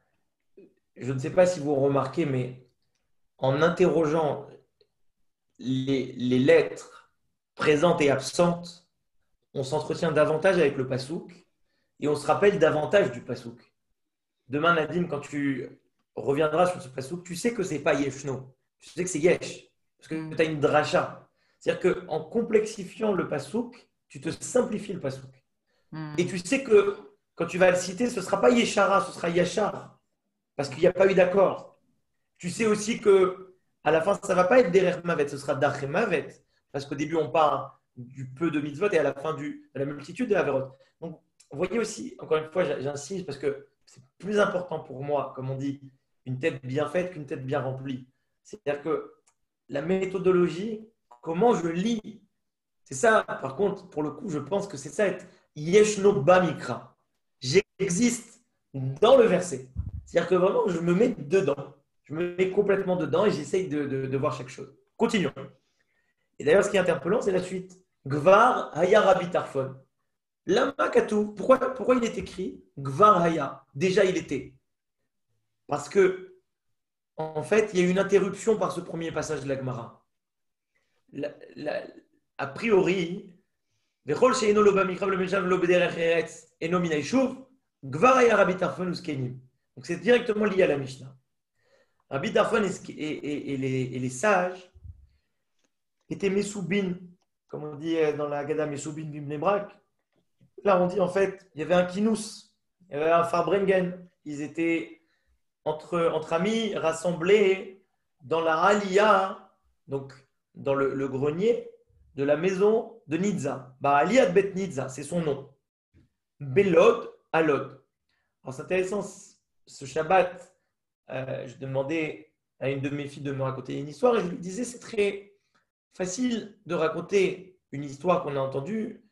je ne sais pas si vous remarquez, mais en interrogeant les lettres présentes et absentes, on s'entretient davantage avec le pasouk et on se rappelle davantage du pasouk. Demain, Nadine, quand tu reviendras sur ce pasouk, tu sais que ce n'est pas Yeshno, tu sais que c'est Yesh, parce que tu as une dracha. C'est-à-dire qu'en complexifiant le pasouk, tu te simplifies le pasouk. Et tu sais que quand tu vas le citer, ce ne sera pas Yeshara, ce sera Yachar, parce qu'il n'y a pas eu d'accord. Tu sais aussi que à la fin, ça ne va pas être Derer Mavet, ce sera Dacher Mavet, parce qu'au début, on parle du peu de mitzvot et à la fin de la multitude de Averot. Donc, vous voyez aussi, encore une fois, j'insiste parce que c'est plus important pour moi, comme on dit, une tête bien faite qu'une tête bien remplie. C'est-à-dire que la méthodologie, comment je lis, c'est ça, par contre, pour le coup, je pense que c'est ça être Yeshno Bamikra. J'existe dans le verset. C'est-à-dire que vraiment, je me mets dedans. Je me mets complètement dedans et j'essaye de voir chaque chose. Continuons. Et d'ailleurs, ce qui est interpellant, c'est la suite. Gvar Haya Rabbi Tarfon. Lama Katou. Pourquoi il est écrit Gvar Haya? Déjà, il était. Parce que, en fait, il y a eu une interruption par ce premier passage de la Gemara. A priori, Vechol she'eno lo bamikra v'lo meshav lo b'derech eretz eno min ha'ishuv, Gvar Haya Rabbi Tarfon uskenim. Donc, c'est directement lié à la Mishnah. Rabbi Tarfon et les sages étaient Mesoubin, comme on dit dans la Haggadah Mesoubin Bibnei Brak. Là, on dit en fait, il y avait un kinous, il y avait un farbrengen. Ils étaient entre amis, rassemblés dans la Aliyah, donc dans le grenier de la maison de Nidza. Aliyah de Bet Nidza, c'est son nom. Belod à Lod. Alors c'est intéressant, ce Shabbat, je demandais à une de mes filles de me raconter une histoire et je lui disais c'est très facile de raconter une histoire qu'on a entendue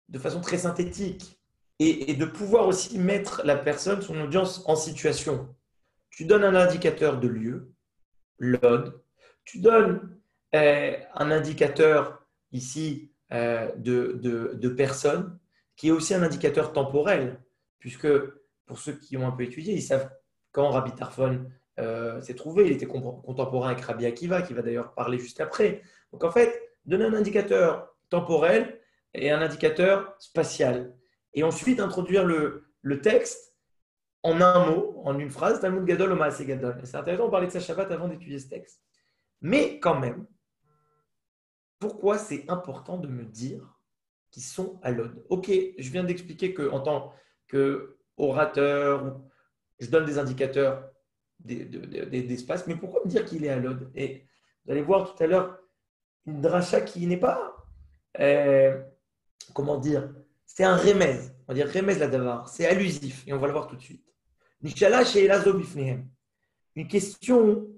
de façon très synthétique et de pouvoir aussi mettre la personne, son audience en situation. Tu donnes un indicateur de lieu, Lod, tu donnes un indicateur ici de personne qui est aussi un indicateur temporel, puisque pour ceux qui ont un peu étudié, ils savent quand Rabbi Tarfon s'est trouvé. Il était contemporain avec Rabbi Akiva, qui va d'ailleurs parler juste après. Donc en fait, donner un indicateur temporel et un indicateur spatial. Et ensuite, introduire le texte en un mot, en une phrase, Talmud Gadol, Maaseh Gadol. C'est intéressant de parler de ça Shabbat avant d'étudier ce texte. Mais quand même, pourquoi c'est important de me dire qu'ils sont à l'ode? Ok, je viens d'expliquer qu'en tant qu'orateur, je donne des indicateurs d'espace, mais pourquoi me dire qu'il est à l'ode? Et vous allez voir tout à l'heure une dracha qui n'est pas, comment dire, c'est un remez, on va dire remez la davar, c'est allusif, et on va le voir tout de suite. Nishala she'elazo bifnehem. Une question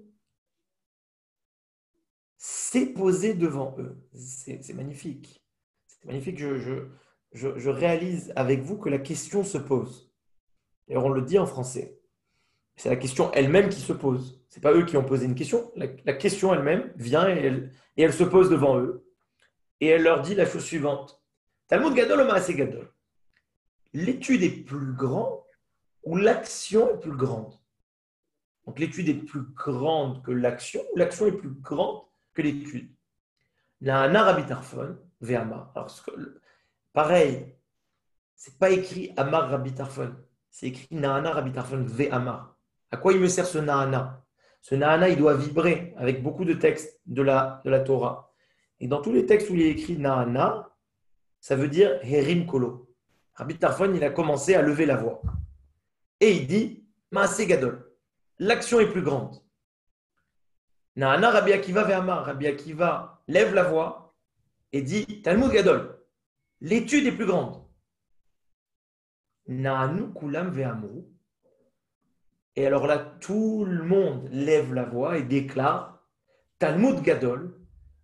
s'est posée devant eux. C'est magnifique. C'est magnifique. Je réalise avec vous que la question se pose. D'ailleurs, on le dit en français. C'est la question elle-même qui se pose. Ce n'est pas eux qui ont posé une question. La question elle-même vient et elle se pose devant eux. Et elle leur dit la chose suivante. Talmud Gadol ou Maaseh Gadol. L'étude est plus grande ou l'action est plus grande? Donc l'étude est plus grande que l'action ou l'action est plus grande que l'étude? Nahana Rabbi Tarfon, Ve'amar. Alors, pareil, c'est pas écrit Amar Rabbi Tarfon, c'est écrit Nahana Rabbi Tarfon, Ve'amar. À quoi il me sert ce Nahana? Ce Nahana, il doit vibrer avec beaucoup de textes de la Torah. Et dans tous les textes où il est écrit Nahana, ça veut dire Herim Kolo. Rabbi Tarfon, il a commencé à lever la voix. Et il dit Maaseh Gadol. L'action est plus grande. Nahana Rabbi Akiva ve'amar. Rabbi Akiva lève la voix et dit Talmud Gadol. L'étude est plus grande. Nahanu kulam ve'amru. Et alors là, tout le monde lève la voix et déclare Talmud Gadol,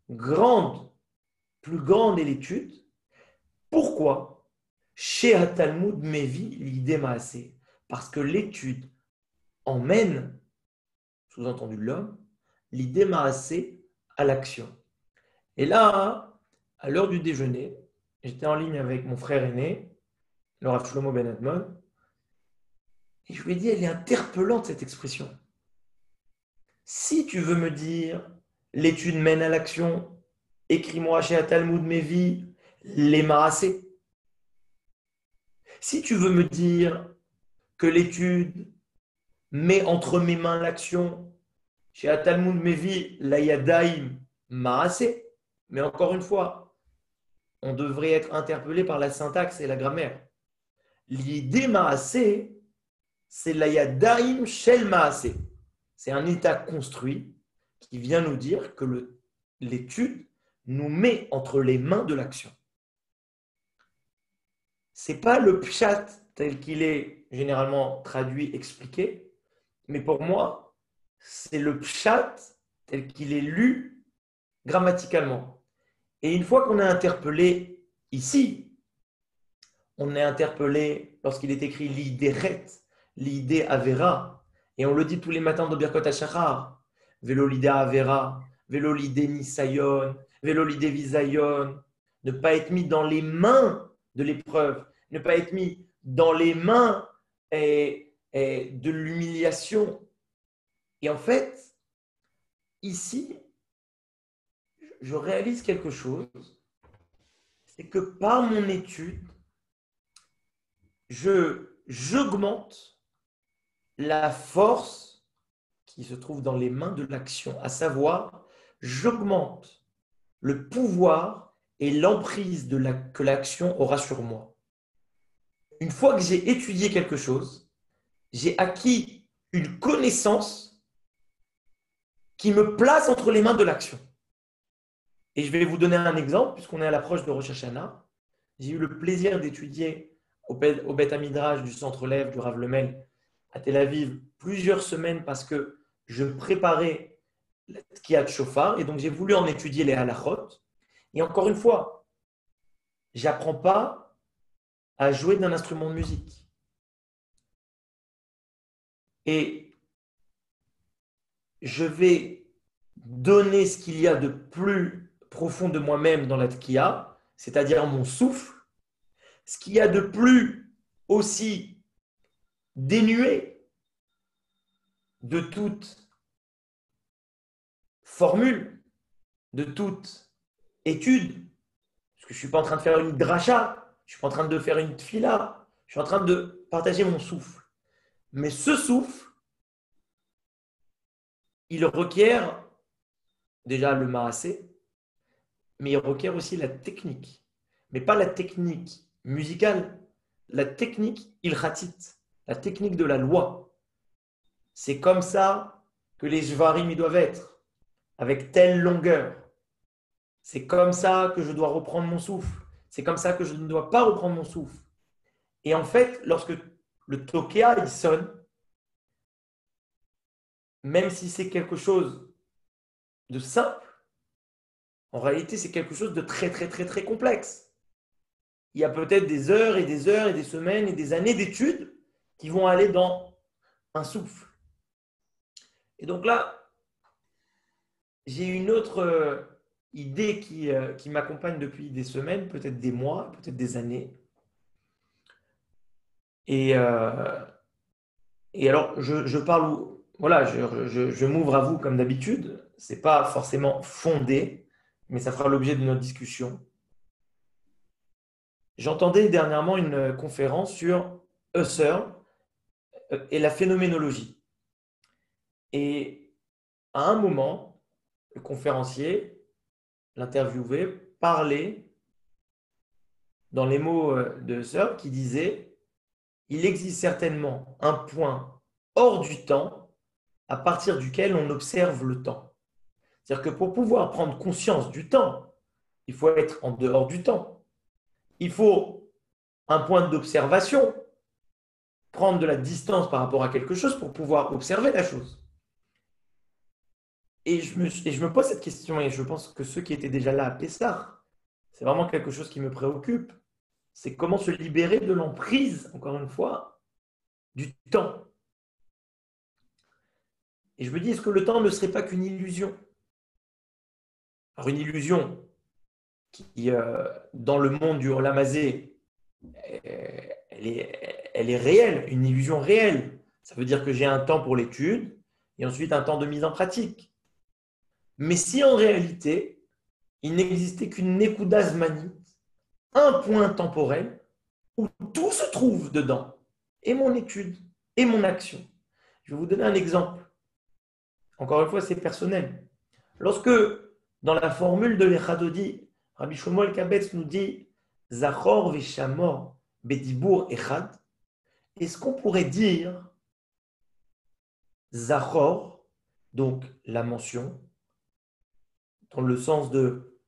grande, plus grande est l'étude. Pourquoi? Chez Talmud Mevi l'idée maaseh. Parce que l'étude emmène, sous-entendu l'homme, l'idée maaseh à l'action. Et là, à l'heure du déjeuner, j'étais en ligne avec mon frère aîné, le Rav Shlomo Ben Admon, et je lui ai dit, elle est interpellante cette expression. Si tu veux me dire, l'étude mène à l'action, écris-moi chez Talmud Mevi les maaseh. Si tu veux me dire que l'étude met entre mes mains l'action, chez Talmud Mevi la yadaim maaseh, mais encore une fois, on devrait être interpellé par la syntaxe et la grammaire. L'idée maaseh, c'est la yadaim shel maaseh. C'est un état construit qui vient nous dire que l'étude nous met entre les mains de l'action. Ce n'est pas le pshat tel qu'il est généralement traduit, expliqué, mais pour moi, c'est le pshat tel qu'il est lu grammaticalement. Et une fois qu'on est interpellé ici, on est interpellé lorsqu'il est écrit l'idéret, l'idée avera, et on le dit tous les matins dans Birkot HaShachar, Velo l'idée avera, Velo l'idée nisayon, Velo l'idée visayon, ne pas être mis dans les mains de l'épreuve, ne pas être mis dans les mains de l'humiliation. Et en fait, ici, je réalise quelque chose, c'est que par mon étude, j'augmente la force qui se trouve dans les mains de l'action, à savoir, j'augmente le pouvoir et l'emprise que l'action aura sur moi. Une fois que j'ai étudié quelque chose, j'ai acquis une connaissance qui me place entre les mains de l'action. Et je vais vous donner un exemple, puisqu'on est à l'approche de Rosh Hashanah. J'ai eu le plaisir d'étudier au Beth Hamidrash du Centre Lev du Rav Lemel à Tel Aviv plusieurs semaines parce que je préparais la Tkiyat Shofar et donc j'ai voulu en étudier les halachot. Et encore une fois, j'apprends pas à jouer d'un instrument de musique. Et je vais donner ce qu'il y a de plus profond de moi-même dans la Tkiya, c'est-à-dire mon souffle, ce qu'il y a de plus aussi dénué de toute formule, de toute étude, parce que je ne suis pas en train de faire une dracha, je ne suis pas en train de faire une tfila, je suis en train de partager mon souffle. Mais ce souffle, il requiert déjà le maasé, mais il requiert aussi la technique. Mais pas la technique musicale, la technique ilchatit, la technique de la loi. C'est comme ça que les jvarim doivent être, avec telle longueur. C'est comme ça que je dois reprendre mon souffle. C'est comme ça que je ne dois pas reprendre mon souffle. Et en fait, lorsque le tokea il sonne, même si c'est quelque chose de simple, en réalité, c'est quelque chose de très, très, très, très complexe. Il y a peut-être des heures et des heures et des semaines et des années d'études qui vont aller dans un souffle. Et donc là, j'ai une autre idée qui m'accompagne depuis des semaines, peut-être des mois, peut-être des années. Et alors, je parle, voilà, je m'ouvre à vous comme d'habitude. Ce n'est pas forcément fondé, mais ça fera l'objet de notre discussion. J'entendais dernièrement une conférence sur Husserl et la phénoménologie. Et à un moment, le conférencier, l'interviewé, parlait dans les mots de Husserl qui disait « Il existe certainement un point hors du temps à partir duquel on observe le temps. » C'est-à-dire que pour pouvoir prendre conscience du temps, il faut être en dehors du temps. Il faut un point d'observation, prendre de la distance par rapport à quelque chose pour pouvoir observer la chose. Et je me pose cette question, et je pense que ceux qui étaient déjà là à Pessah, c'est vraiment quelque chose qui me préoccupe. C'est comment se libérer de l'emprise, encore une fois, du temps. Et je me dis, est-ce que le temps ne serait pas qu'une illusion? Alors une illusion qui, dans le monde du Olam Hazé, elle est réelle, une illusion réelle. Ça veut dire que j'ai un temps pour l'étude et ensuite un temps de mise en pratique. Mais si en réalité, il n'existait qu'une Nekuda Zmanit, un point temporel où tout se trouve dedans, et mon étude, et mon action. Je vais vous donner un exemple. Encore une fois, c'est personnel. Lorsque, dans la formule de l'Echadodi, Rabbi Shlomo Kabetz nous dit « Zachor veshamor bedibur echad », est-ce qu'on pourrait dire Zachor, donc la mention, dans le sens de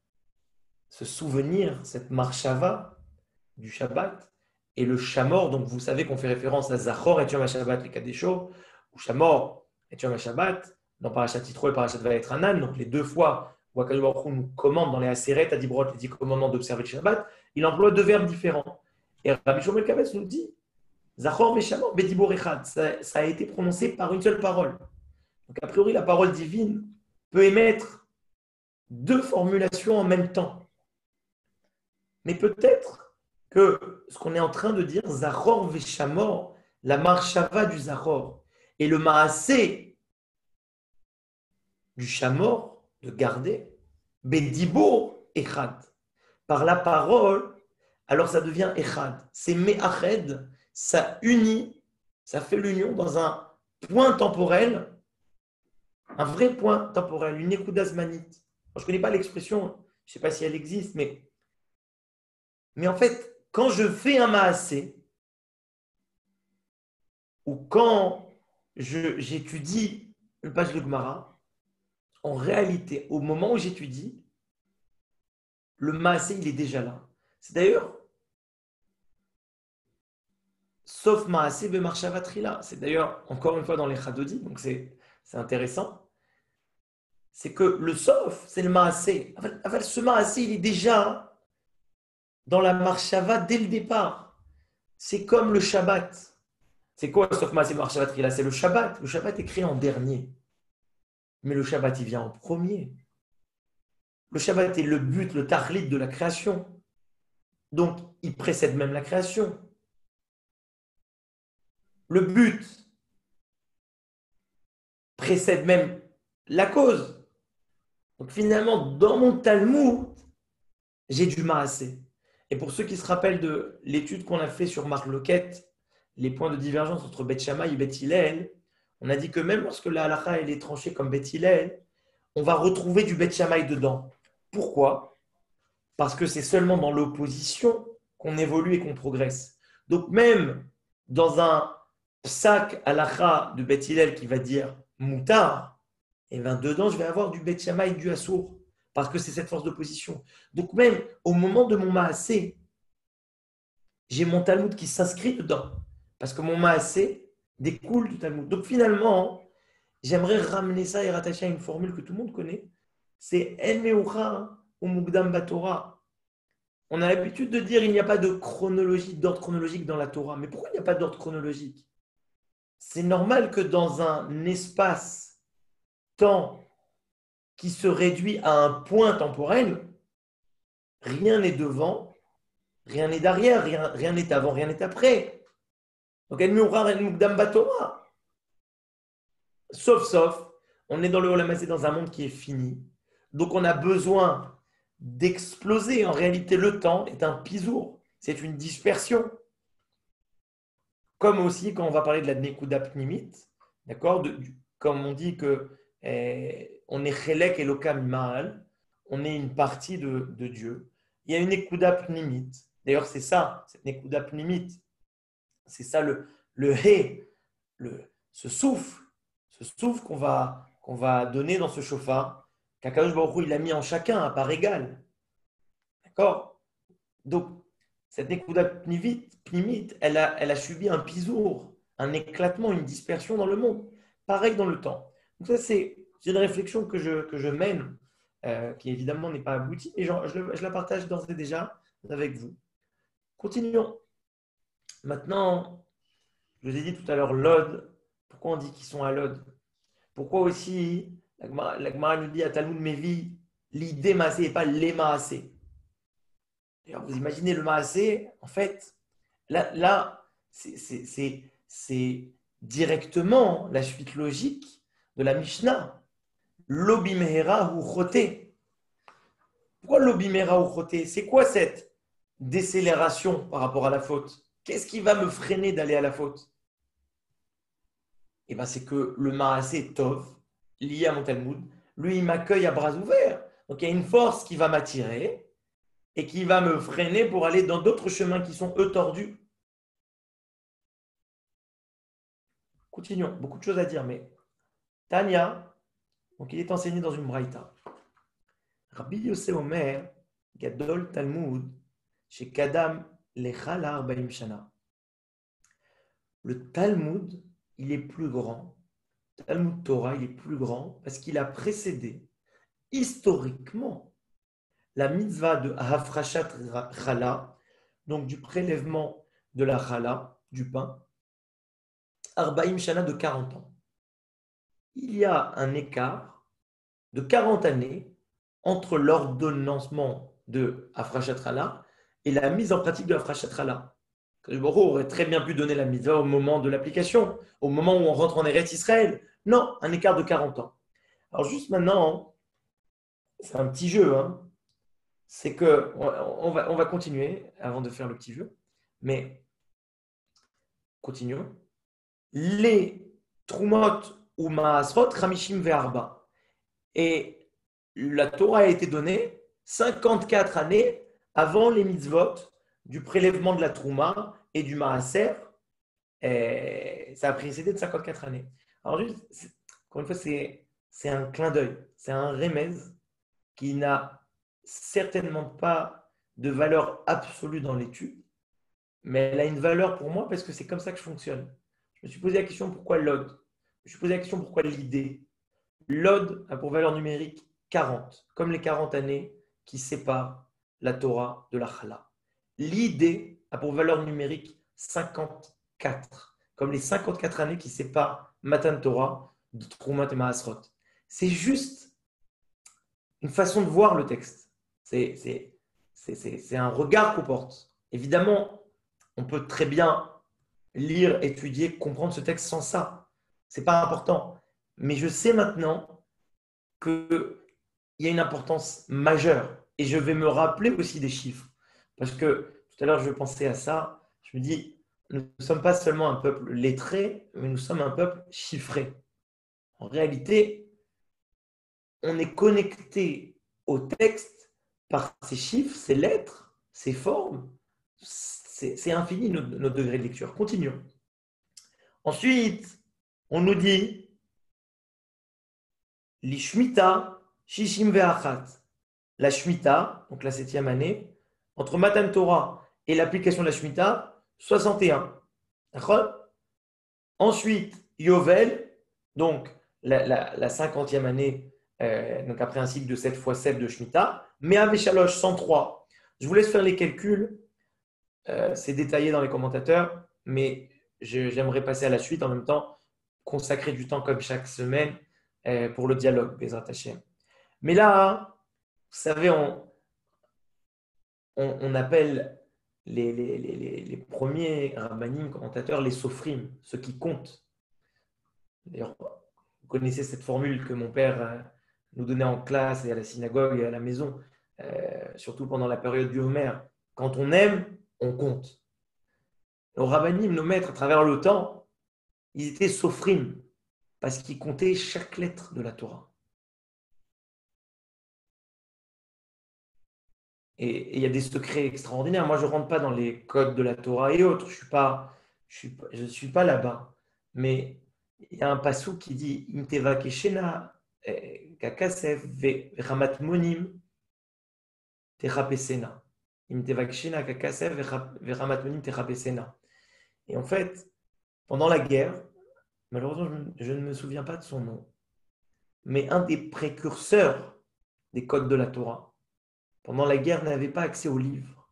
se souvenir, cette marshava du Shabbat, et le Shamor, donc vous savez qu'on fait référence à Zachor et Yom HaShabbat le Kadesho, ou Shamor et Yom HaShabbat, dans Parashat Yitro et Parashat Vayetranan, donc les deux fois où Akadosh Baruch Hu nous commande dans les Aseret, Adibrot, les 10 commandements d'observer le Shabbat, il emploie deux verbes différents. Et Rabbi Shlomo Kabetz nous dit Zachor veshamor bedibur echad, ça a été prononcé par une seule parole. Donc a priori, la parole divine peut émettre deux formulations en même temps. Mais peut-être que ce qu'on est en train de dire, Zachor veshamor, la marshava du Zachor, et le maasé du Shamor, de garder, bedibur echad, par la parole, alors ça devient echad. C'est me'ached, ça unit, ça fait l'union dans un point temporel, un vrai point temporel, une nekuda zmanit. Je ne connais pas l'expression, je ne sais pas si elle existe, mais en fait, quand je fais un maasé, ou quand j'étudie une page de Gemara, en réalité, au moment où j'étudie, le maasé, il est déjà là. C'est d'ailleurs, sauf maasé bemarshava trila. C'est d'ailleurs, encore une fois, dans les chadodi, donc c'est intéressant. C'est que le sauf, c'est le maasé. Ce maasé, il est déjà dans la marshava dès le départ. C'est comme le Shabbat. C'est quoi sauf maasé bemarshava trila? C'est le Shabbat. Le Shabbat est créé en dernier. Mais le Shabbat, il vient en premier. Le Shabbat est le but, le tahlit de la création. Donc, il précède même la création. Le but précède même la cause. Donc, finalement, dans mon Talmud, j'ai du maasé. Et pour ceux qui se rappellent de l'étude qu'on a fait sur Marloquette, les points de divergence entre Beth Shammai et Beth Hillel, on a dit que même lorsque la halakha elle est tranchée comme Beth Hillel, on va retrouver du Beth Shammai dedans. Pourquoi? Parce que c'est seulement dans l'opposition qu'on évolue et qu'on progresse. Donc même dans un psak halakha de Beth Hillel qui va dire moutar, et bien dedans je vais avoir du Beth Shammai et du Assour, parce que c'est cette force d'opposition. Donc même au moment de mon maasé, j'ai mon Talmud qui s'inscrit dedans, parce que mon maasé découle du Talmud. Donc finalement, j'aimerais ramener ça et rattacher à une formule que tout le monde connaît, c'est En Meucha ou Mukdam Batorah. On a l'habitude de dire qu'il n'y a pas de chronologie, d'ordre chronologique dans la Torah. Mais pourquoi il n'y a pas d'ordre chronologique? C'est normal que dans un espace-temps qui se réduit à un point temporel, rien n'est devant, rien n'est derrière, rien n'est avant, rien n'est après. Donc, En Meucha, En Mukdam Batorah. Sauf, on est dans le Olam Hazé, dans un monde qui est fini. Donc, on a besoin d'exploser. En réalité, le temps est un pisour. C'est une dispersion. Comme aussi, quand on va parler de la Nekuda Pnimit, d'accord, comme on dit que on est Chelek Elokam Ma'al, on est une partie de Dieu. Il y a une Nekuda Pnimit. D'ailleurs, c'est ça, cette Nekuda Pnimit. C'est ça le He, ce souffle qu'on va donner dans ce chauffard, qu'Akadosh Baruch Hu, il a mis en chacun à part égale. D'accord? Donc, cette Nekuda Pnimit, elle a subi un pisour, un éclatement, une dispersion dans le monde. Pareil dans le temps. Donc ça, c'est une réflexion que je mène, qui évidemment n'est pas aboutie, mais je la partage d'ores et déjà avec vous. Continuons. Maintenant, je vous ai dit tout à l'heure, Lod. Pourquoi on dit qu'ils sont à Lod? Pourquoi aussi, la Gemara nous dit à Talmud Mevi, l'idée maasé et pas les maasé. D'ailleurs, vous imaginez le maasé, en fait, là c'est directement la suite logique de la Mishnah. L'obimehera ou choté. Pourquoi l'obimehera ou choté? C'est quoi cette décélération par rapport à la faute? Qu'est-ce qui va me freiner d'aller à la faute? Eh bien, c'est que le maasé tov, lié à mon Talmud, lui, il m'accueille à bras ouverts. Donc, il y a une force qui va m'attirer et qui va me freiner pour aller dans d'autres chemins qui sont, eux, tordus. Continuons. Beaucoup de choses à dire, mais Tanya, donc il est enseigné dans une braïta. Rabbi Yosef Omer, Gadol Talmud, chez Kadam Lechala Arbaim Shana. Le Talmud, il est plus grand. Talmud Torah, il est plus grand parce qu'il a précédé historiquement la mitzvah de Hafrashat Chala, donc du prélèvement de la Chala, du pain, Arbaim Shana de 40 ans. Il y a un écart de 40 années entre l'ordonnancement de Hafrashat Chala et la mise en pratique de Hafrashat Chala. Le Borou aurait très bien pu donner la mitzvah au moment de l'application, au moment où on rentre en Eretz Israël. Non, un écart de 40 ans. Alors juste maintenant, c'est un petit jeu, hein. C'est que on va continuer avant de faire le petit jeu, mais continuons. Les Trumot ou Maasrot, Ramishim Ve'arba. Et la Torah a été donnée 54 années avant les mitzvot du prélèvement de la Trouma et du Maaser. Ça a précédé de 54 années. Alors, juste, encore une fois, c'est c'est un clin d'œil, c'est un remez qui n'a certainement pas de valeur absolue dans l'étude, mais elle a une valeur pour moi parce que c'est comme ça que je fonctionne. Je me suis posé la question pourquoi l'ode. Je me suis posé la question pourquoi l'idée. L'ode a pour valeur numérique 40, comme les 40 années qui séparent la Torah de la Chala. L'idée a pour valeur numérique 54, comme les 54 années qui séparent Matan Torah de Troumat et Maasrot. C'est juste une façon de voir le texte. C'est un regard qu'on porte. Évidemment, on peut très bien lire, étudier, comprendre ce texte sans ça. Ce n'est pas important. Mais je sais maintenant qu'il y a une importance majeure. Et je vais me rappeler aussi des chiffres. Parce que tout à l'heure, je pensais à ça. Je me dis, nous ne sommes pas seulement un peuple lettré, mais nous sommes un peuple chiffré. En réalité, on est connecté au texte par ses chiffres, ses lettres, ses formes. C'est infini notre degré de lecture. Continuons. Ensuite, on nous dit l'Ishmita Shishim Ve'achat. La Shemitah, donc la 7e année, entre Matan Torah et l'application de la Shemitah, 61. D'accord ? Ensuite, Yovel, donc la 50e année, donc après un cycle de 7 x 7 de Shemitah, Mea Veshalosh, 103. Je vous laisse faire les calculs, c'est détaillé dans les commentateurs, mais j'aimerais passer à la suite en même temps, consacrer du temps comme chaque semaine pour le dialogue, Bezrat Hashem. Mais là, vous savez, on appelle les premiers rabbanim, commentateurs, les sofrim, ceux qui comptent. D'ailleurs, vous connaissez cette formule que mon père nous donnait en classe et à la synagogue et à la maison, surtout pendant la période du Homer. Quand on aime, on compte. Nos rabbanim, nos maîtres, à travers le temps, ils étaient sofrim, parce qu'ils comptaient chaque lettre de la Torah. Et il y a des secrets extraordinaires. Moi, je ne rentre pas dans les codes de la Torah et autres. Je suis pas là-bas. Mais il y a un passou qui dit « Imteva keshena kakasef vechamat monim techapesena » Imteva keshena kakasef vechamat monim techapesena. Et en fait, pendant la guerre, malheureusement, je ne me souviens pas de son nom, mais un des précurseurs des codes de la Torah, pendant la guerre, n'avait pas accès aux livres.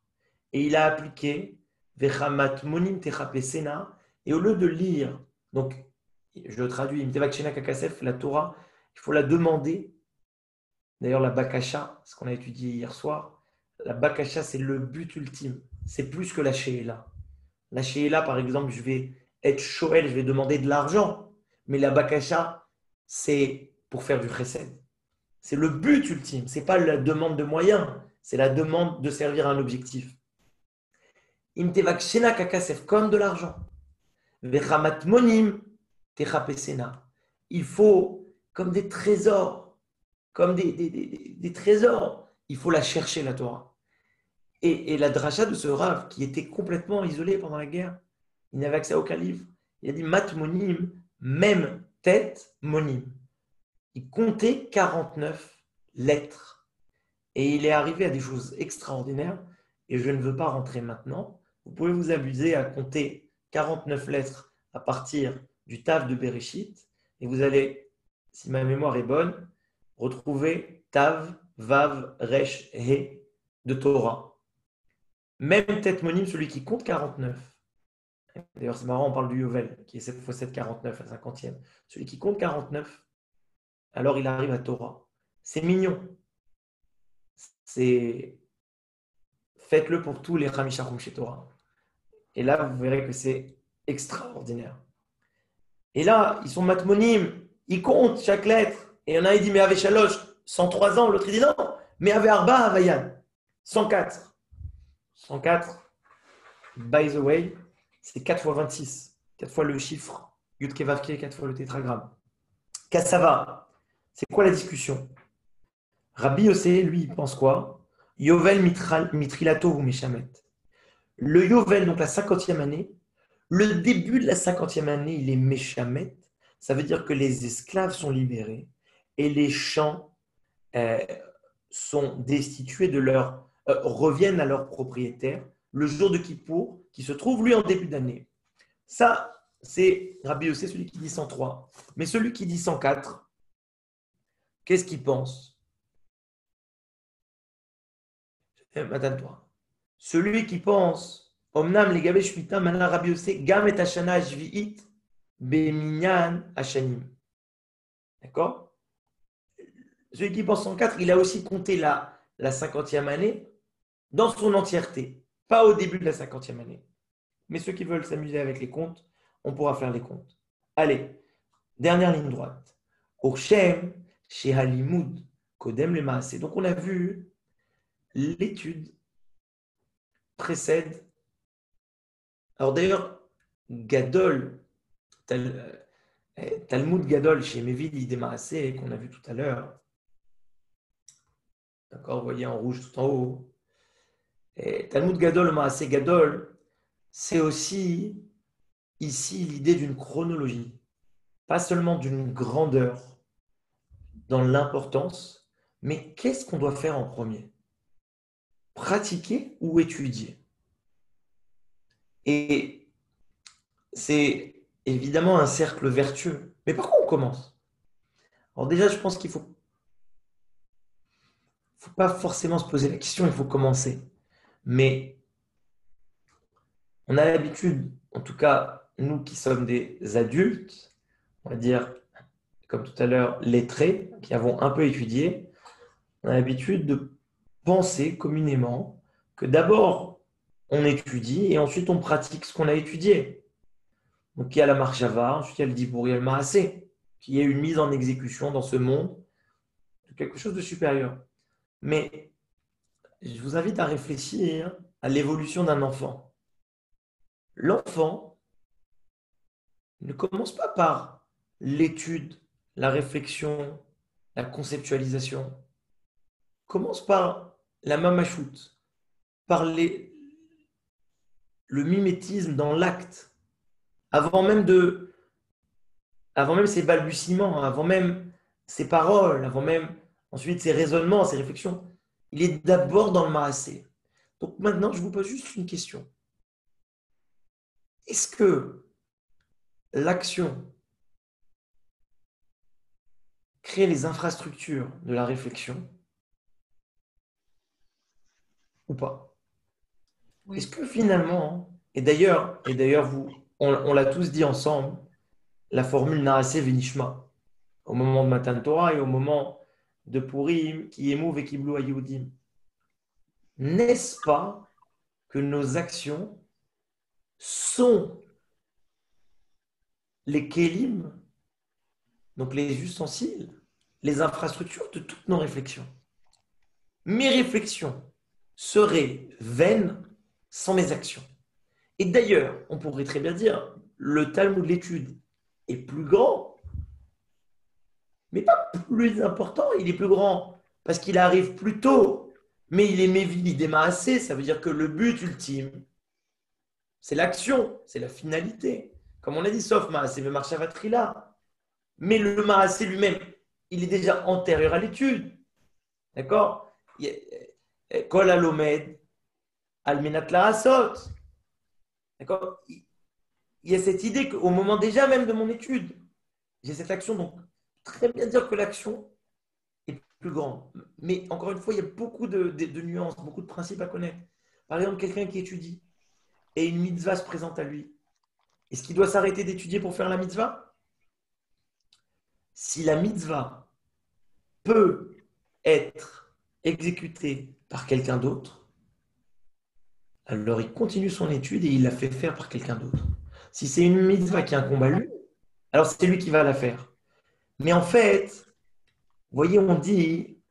Et il a appliqué Vechamat Monim Techapesena. Et au lieu de lire, donc je le traduis, Imtevakshena Kakasef, la Torah, il faut la demander. D'ailleurs, la Bakasha, ce qu'on a étudié hier soir, la Bakasha, c'est le but ultime. C'est plus que la Sheila. La Sheila, par exemple, je vais être Shoel, je vais demander de l'argent. Mais la Bakasha, c'est pour faire du chesed. C'est le but ultime, ce n'est pas la demande de moyens, c'est la demande de servir un objectif. Imtevakshena kakasef, comme de l'argent. Vechamat monim techapesena. Il faut, comme des trésors, comme des trésors, il faut la chercher, la Torah. Et la dracha de ce Rav, qui était complètement isolé pendant la guerre, il n'avait accès à aucun livre. Il a dit mat monim, même tête monim. Il comptait 49 lettres. Et il est arrivé à des choses extraordinaires. Et je ne veux pas rentrer maintenant. Vous pouvez vous amuser à compter 49 lettres à partir du Tav de Bereshit. Et vous allez, si ma mémoire est bonne, retrouver Tav, Vav, Resh, He de Torah. Même tête monim, celui qui compte 49. D'ailleurs, c'est marrant, on parle du Yovel, qui est 7 x 7, 49, la 50e. Celui qui compte 49, alors il arrive à Torah. C'est mignon. Faites-le pour tous les Chamisharum chez Torah. Et là, vous verrez que c'est extraordinaire. Et là, ils sont matmonim, ils comptent chaque lettre. Et il y en a un qui dit, mais avec Shalosh, 103 ans. L'autre, il dit non, mais avec Arba, Avayan, 104. 104, by the way, c'est 4 x 26. 4 fois le chiffre, Yud Kevavke, 4 fois le tétragramme. Kassava. C'est quoi la discussion? Rabbi Yossé, lui, il pense quoi? Yovel mitrilato ou meshamet. Le Yovel, donc la 50e année, le début de la 50e année, il est meshamet. Ça veut dire que les esclaves sont libérés. et les champs sont destitués de leur reviennent à leur propriétaire le jour de Kippour, qui se trouve lui en début d'année. Ça, c'est Rabbi Yossé, celui qui dit 103. Mais celui qui dit 104, qu'est-ce qu'il pense? Attends-toi. Celui qui pense, Omnam les Gavé Shmita, maintenant Rabbi Yossé, Gam et Hashana Shvi'it, Beminyan Hashanim. D'accord? Celui qui pense 104, il a aussi compté la 50e année dans son entièreté, pas au début de la 50e année. Mais ceux qui veulent s'amuser avec les comptes, on pourra faire les comptes. Allez, dernière ligne droite. Ochem, chez Halimud, Kodem le Maasé. Donc on a vu l'étude précède. Alors d'ailleurs, Gadol, Talmud Gadol chez Mevid Idemaasé, qu'on a vu tout à l'heure. D'accord, vous voyez en rouge tout en haut. Et Talmud Gadol, Maasé Gadol, c'est aussi ici l'idée d'une chronologie, pas seulement d'une grandeur dans l'importance, mais qu'est-ce qu'on doit faire en premier? Pratiquer ou étudier? Et c'est évidemment un cercle vertueux. Mais par quoi on commence? Alors déjà, je pense qu'il faut pas forcément se poser la question, il faut commencer. Mais on a l'habitude, en tout cas, nous qui sommes des adultes, on va dire, comme tout à l'heure, lettrés, qui avons un peu étudié, on a l'habitude de penser communément que d'abord, on étudie et ensuite on pratique ce qu'on a étudié. Donc, il y a la marshava, ensuite il y a le dibour, il y a le maasé, qui est une mise en exécution dans ce monde de quelque chose de supérieur. Mais je vous invite à réfléchir à l'évolution d'un enfant. L'enfant ne commence pas par l'étude, la réflexion, la conceptualisation. Commence par la mamachout, par le mimétisme dans l'acte, avant même ses balbutiements, avant même ses paroles, avant même ensuite ses raisonnements, ses réflexions. Il est d'abord dans le maasé. Donc maintenant, je vous pose juste une question. Est-ce que l'action crée les infrastructures de la réflexion ou pas? Oui. Est-ce que finalement, et d'ailleurs on l'a tous dit ensemble, la formule Naaseh Venishma, au moment de Matan Torah et au moment de Purim, qui émouve et qui blou à Yehudim. N'est-ce pas que nos actions sont les kélim, donc les ustensiles, les infrastructures de toutes nos réflexions? Mes réflexions seraient vaines sans mes actions. Et d'ailleurs, on pourrait très bien dire, le Talmud de l'étude est plus grand, mais pas plus important, il est plus grand parce qu'il arrive plus tôt, mais il est mévili démassé, ça veut dire que le but ultime, c'est l'action, c'est la finalité. Comme on a dit, sauf Maasé, le Marshavatrila. Mais le Maasé lui-même, il est déjà antérieur à l'étude. D'accord? Kol alomed, almenat larasot. D'accord? Il y a cette idée qu'au moment déjà même de mon étude, j'ai cette action, donc très bien dire que l'action est plus grande. Mais encore une fois, il y a beaucoup de nuances, beaucoup de principes à connaître. Par exemple, quelqu'un qui étudie et une mitzvah se présente à lui. Est-ce qu'il doit s'arrêter d'étudier pour faire la mitzvah? Si la mitzvah peut être exécutée par quelqu'un d'autre, alors il continue son étude et il la fait faire par quelqu'un d'autre. Si c'est une mitzvah qui incombe à lui, alors c'est lui qui va la faire. Mais en fait, vous voyez, on dit,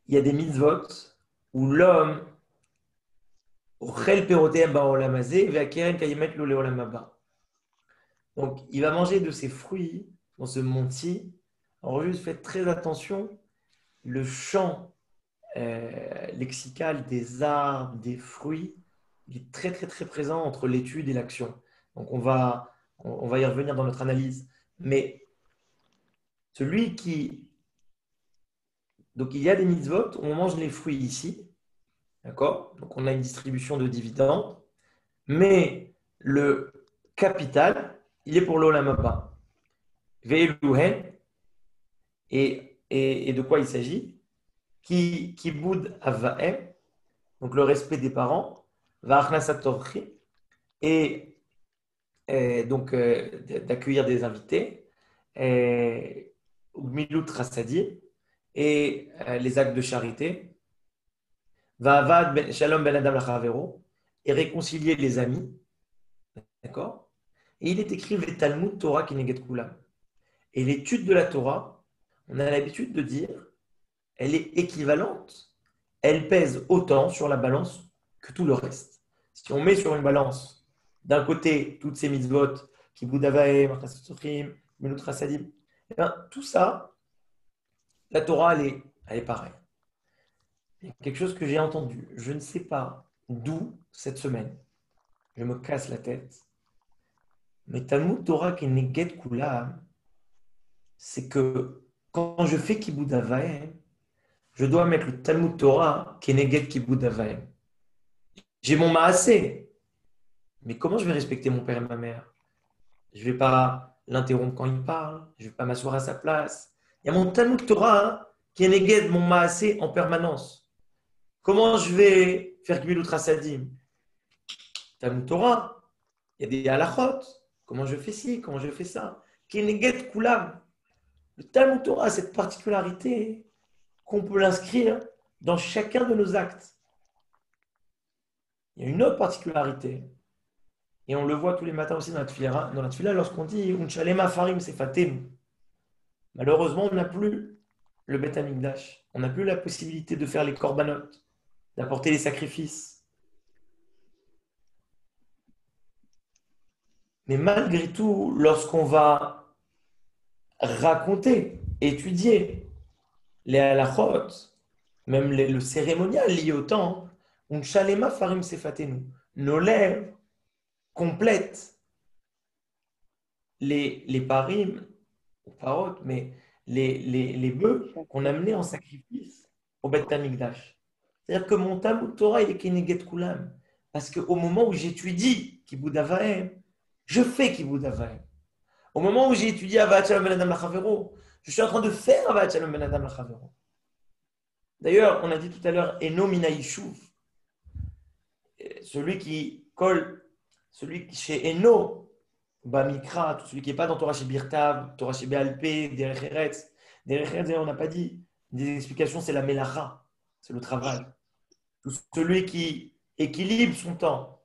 il y a des mitzvot où l'homme, donc il va manger de ses fruits dans ce monde-ci. Alors juste faites très attention, le champ lexical des arbres, des fruits, il est très, très, très présent entre l'étude et l'action. Donc, on va y revenir dans notre analyse. Mais celui qui... Donc, il y a des mitzvot, on mange les fruits ici. D'accord? Donc, on a une distribution de dividendes. Mais le capital, il est pour l'Olam Haba. Ve'eluhen. Et de quoi il s'agit? Qui boud avaem, donc le respect des parents, va'achnasat orchim, et donc d'accueillir des invités, ou milut rasadim, et les actes de charité, va'avad shalom ben adam lachavero, et réconcilier les amis, d'accord? Et il est écrit Talmud Torah Keneget Kulam. Et l'étude de la Torah, on a l'habitude de dire, elle est équivalente, elle pèse autant sur la balance que tout le reste. Si on met sur une balance, d'un côté, toutes ces mitzvot, Kibud Avaim, Achas Tzochim, Milut Rasadim, tout ça, la Torah, elle est pareille. Il y a quelque chose que j'ai entendu, je ne sais pas d'où cette semaine, je me casse la tête, mais Talmud Torah Keneget Kulam, c'est que quand je fais Kibud Avaim, je dois mettre le Talmud Torah Keneget Kibud Avaim. J'ai mon maasé, mais comment je vais respecter mon père et ma mère? Je ne vais pas l'interrompre quand il parle, je ne vais pas m'asseoir à sa place. Il y a mon Talmud Torah Keneget mon maasé en permanence. Comment je vais faire Gmilut Rasadim? Talmud Torah, il y a des halachot. Comment je fais ci, comment je fais ça? Keneget Kulam. Le Talmud Torah a cette particularité qu'on peut l'inscrire dans chacun de nos actes. Il y a une autre particularité, et on le voit tous les matins aussi dans la tefila, lorsqu'on dit Unchalema farim sefatem. Malheureusement, on n'a plus le Beth Amikdash. On n'a plus la possibilité de faire les korbanot, d'apporter les sacrifices. Mais malgré tout, lorsqu'on va raconter, étudier les halachot, même le cérémonial lié au temps, Unchalema farim sefatenu. Nos lèvres complètent les parim, ou parot, mais les bœufs qu'on amenait en sacrifice au Beth Amikdash. C'est-à-dire que mon Talmud Torah, il est Keneget Kulam. Parce qu'au moment où j'étudie Kibud Avaim, je fais Kibud Avaim. Au moment où j'ai étudié Avat Shalom Ben Adam Lachavero, je suis en train de faire Avat Shalom Ben Adam Lachavero. D'ailleurs, on a dit tout à l'heure, Eno Mina Yishuv, celui qui colle, celui qui chez Eno, Bamikra, celui qui n'est pas dans Torah chez Birtav, Torah chez Be'alpé, Derech Eretz. Derech Eretz, on n'a pas dit des explications, c'est la Melacha, c'est le travail. Celui qui équilibre son temps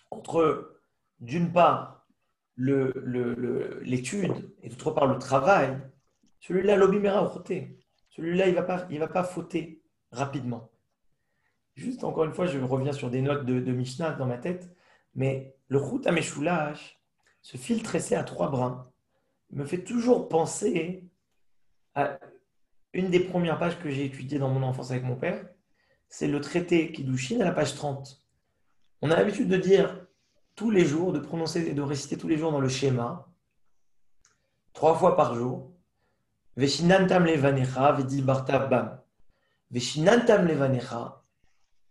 entre, d'une part, l'étude et d'autre part, le travail, celui-là, l'obimera au côté. Celui-là, il ne va pas fauter rapidement. Juste, encore une fois, je reviens sur des notes de Mishnah dans ma tête, mais le Chut HaMeshulash, ce fil tressé à 3 brins, me fait toujours penser à une des premières pages que j'ai étudiées dans mon enfance avec mon père. C'est le traité Kiddushin à la page 30. On a l'habitude de dire tous les jours, de prononcer et de réciter tous les jours dans le schéma, 3 fois par jour. Veshinantam levanecha, vedibarta bam. Veshinantam levanecha,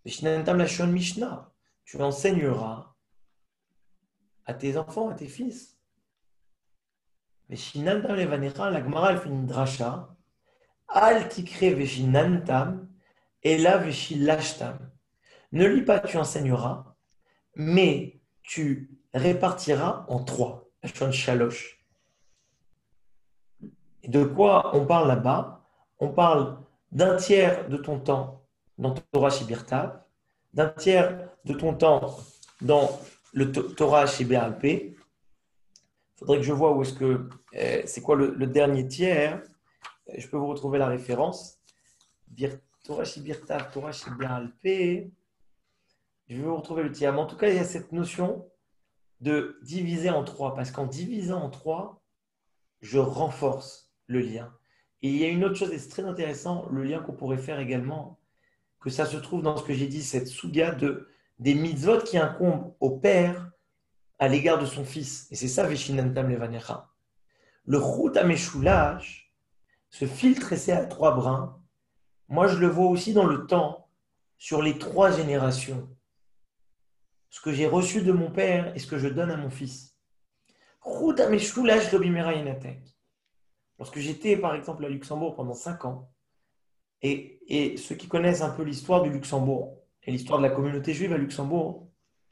veshinantam lashon Mishnah. Tu enseigneras à tes enfants, à tes fils. Veshinantam levanecha, la Gemara elle fait une dracha. Al tikre veshinantam, ela veshilashtam. Ne lis pas, tu enseigneras, mais tu répartiras en 3. Lashon shalosh. Et de quoi on parle là-bas? On parle d'un tiers de ton temps dans Torah chez Birtav, d'un tiers de ton temps dans le Torah chez Be'alpé. Il faudrait que je vois où est-ce que c'est quoi le dernier tiers. Je peux vous retrouver la référence. Torah chez Birtav, Torah chez Be'alpé. Je vais vous retrouver le tiers. Mais en tout cas, il y a cette notion de diviser en 3. Parce qu'en divisant en 3, je renforce le lien. Et il y a une autre chose, et c'est très intéressant, le lien qu'on pourrait faire également, que ça se trouve dans ce que j'ai dit, cette souga de des mitzvot qui incombent au père à l'égard de son fils. Et c'est ça, Veshinantam Levanecha. Le Chut HaMeshulash, ce fil tressé à 3 brins, moi je le vois aussi dans le temps, sur les 3 générations. Ce que j'ai reçu de mon père et ce que je donne à mon fils. Chut HaMeshulash Lobimera Yenatek. Lorsque j'étais par exemple à Luxembourg pendant 5 ans, et ceux qui connaissent un peu l'histoire du Luxembourg et l'histoire de la communauté juive à Luxembourg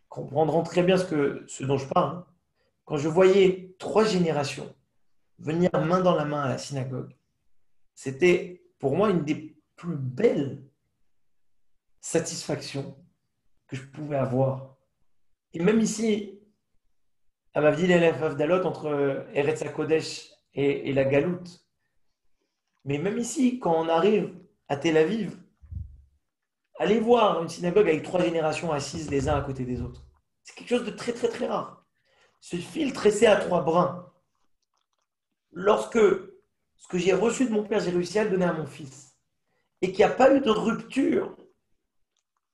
comprendront très bien ce dont je parle. Quand je voyais 3 générations venir main dans la main à la synagogue, c'était pour moi une des plus belles satisfactions que je pouvais avoir. Et même ici, à ma ville Elef Avdalot, entre Eretz HaKodesh et la Galoute, mais même ici, quand on arrive à Tel Aviv, allez voir une synagogue avec 3 générations assises les uns à côté des autres. C'est quelque chose de très très très rare. Ce fil tressé à 3 brins, lorsque ce que j'ai reçu de mon père, j'ai réussi à le donner à mon fils, et qu'il n'y a pas eu de rupture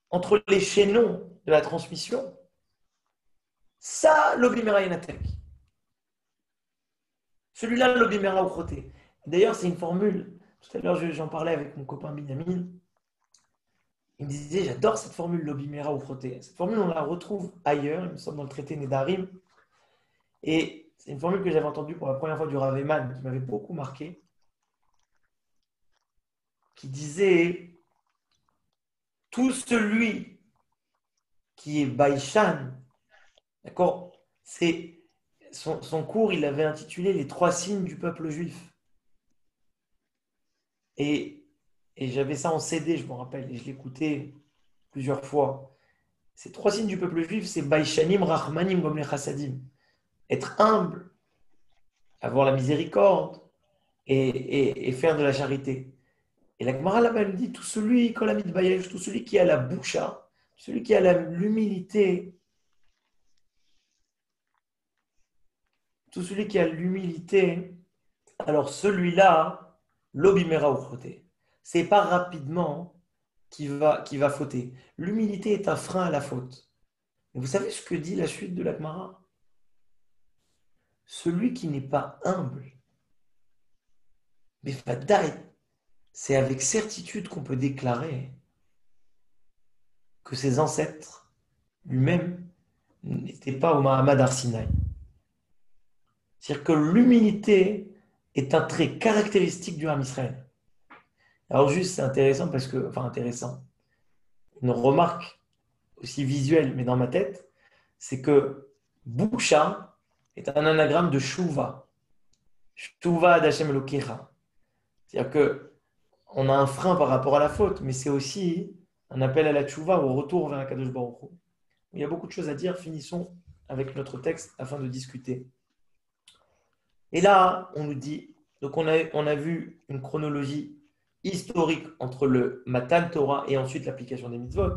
entre les chaînons de la transmission, ça, l'obimera yenatek. Celui-là, l'obimera uchroté. D'ailleurs, c'est une formule. Tout à l'heure, j'en parlais avec mon copain Binyamin. Il me disait, j'adore cette formule, l'obimera uchroté. Cette formule, on la retrouve ailleurs, il me semble dans le traité Nedarim. Et c'est une formule que j'avais entendue pour la première fois du Rav Eman, qui m'avait beaucoup marqué, qui disait, tout celui qui est Baïchan, d'accord, c'est son cours, il avait intitulé Les 3 signes du peuple juif. Et j'avais ça en CD, je me rappelle, et je l'écoutais plusieurs fois. Ces 3 signes du peuple juif, c'est Baïchanim, Rahmanim, Gomle Chassadim. Être humble, avoir la miséricorde et faire de la charité. Et la Gemara là-bas, elle dit, tout celui, tout celui qui a la boucha, celui qui a l'humilité, tout celui qui a l'humilité, alors celui-là, l'obimera uchroté. C'est pas rapidement qui va fauter. L'humilité est un frein à la faute. Et vous savez ce que dit la suite de la Gemara? Celui qui n'est pas humble, mais fadaï, c'est avec certitude qu'on peut déclarer que ses ancêtres, lui-même, n'étaient pas au Mahamad Arsinaï. C'est-à-dire que l'humilité est un trait caractéristique du Ham Israël. Alors juste, c'est intéressant parce que, enfin intéressant, une remarque aussi visuelle, mais dans ma tête, c'est que Boucha est un anagramme de Shuva. Shuva d'Hashem Elokecha. C'est-à-dire qu'on a un frein par rapport à la faute, mais c'est aussi un appel à la Shuva, au retour vers Akadosh Baruch Hu. Il y a beaucoup de choses à dire, finissons avec notre texte afin de discuter. Et là, on nous dit, donc on a vu une chronologie historique entre le Matan Torah et ensuite l'application des mitzvot.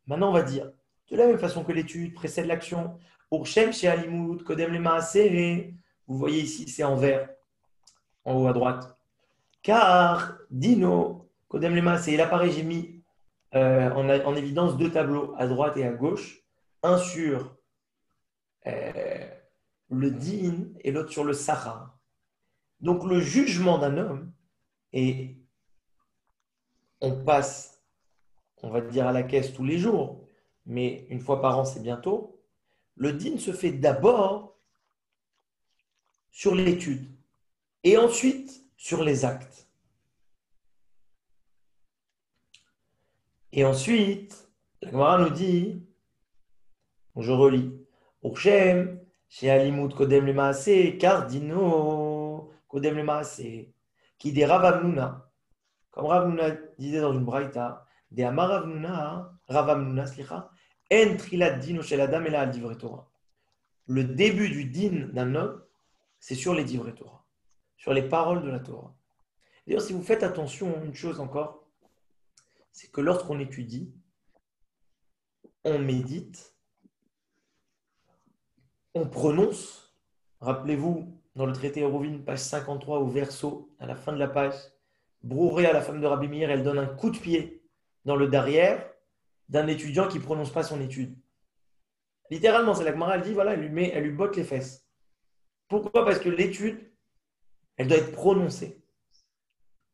Maintenant, on va dire, de la même façon que l'étude précède l'action, pour Shem chez Alimut, Kodem le Maaseh, vous voyez ici, c'est en vert, en haut à droite. Car Dino, Kodem le Maaseh, et là pareil, j'ai mis en évidence 2 tableaux, à droite et à gauche, un sur le din et l'autre sur le sachar. Donc le jugement d'un homme, et on passe, on va dire à la caisse tous les jours, mais une fois par an c'est bientôt, le din se fait d'abord sur l'étude et ensuite sur les actes. Et ensuite, la Gemara nous dit, je relis, Urchem, chez Alimut Kodem le Maaseh, car Dino Kodem le Maaseh, qui des Rav Hamnuna, comme Rav Hamnuna disait dans une braïta, des Amar Rav Hamnuna, en trilat dino shel adam ela al divrei Torah. Le début du din d'un homme, c'est sur les divrei Torah, sur les paroles de la Torah. D'ailleurs, si vous faites attention à une chose encore, c'est que lorsqu'on étudie, on médite, on prononce. Rappelez-vous, dans le traité Hérovin, page 53, au verso, à la fin de la page, Brouré à la femme de Rabbi Meir, elle donne un coup de pied dans le derrière d'un étudiant qui ne prononce pas son étude. Littéralement, c'est la Gemara, elle dit, voilà, elle lui botte les fesses. Pourquoi? Parce que l'étude, elle doit être prononcée.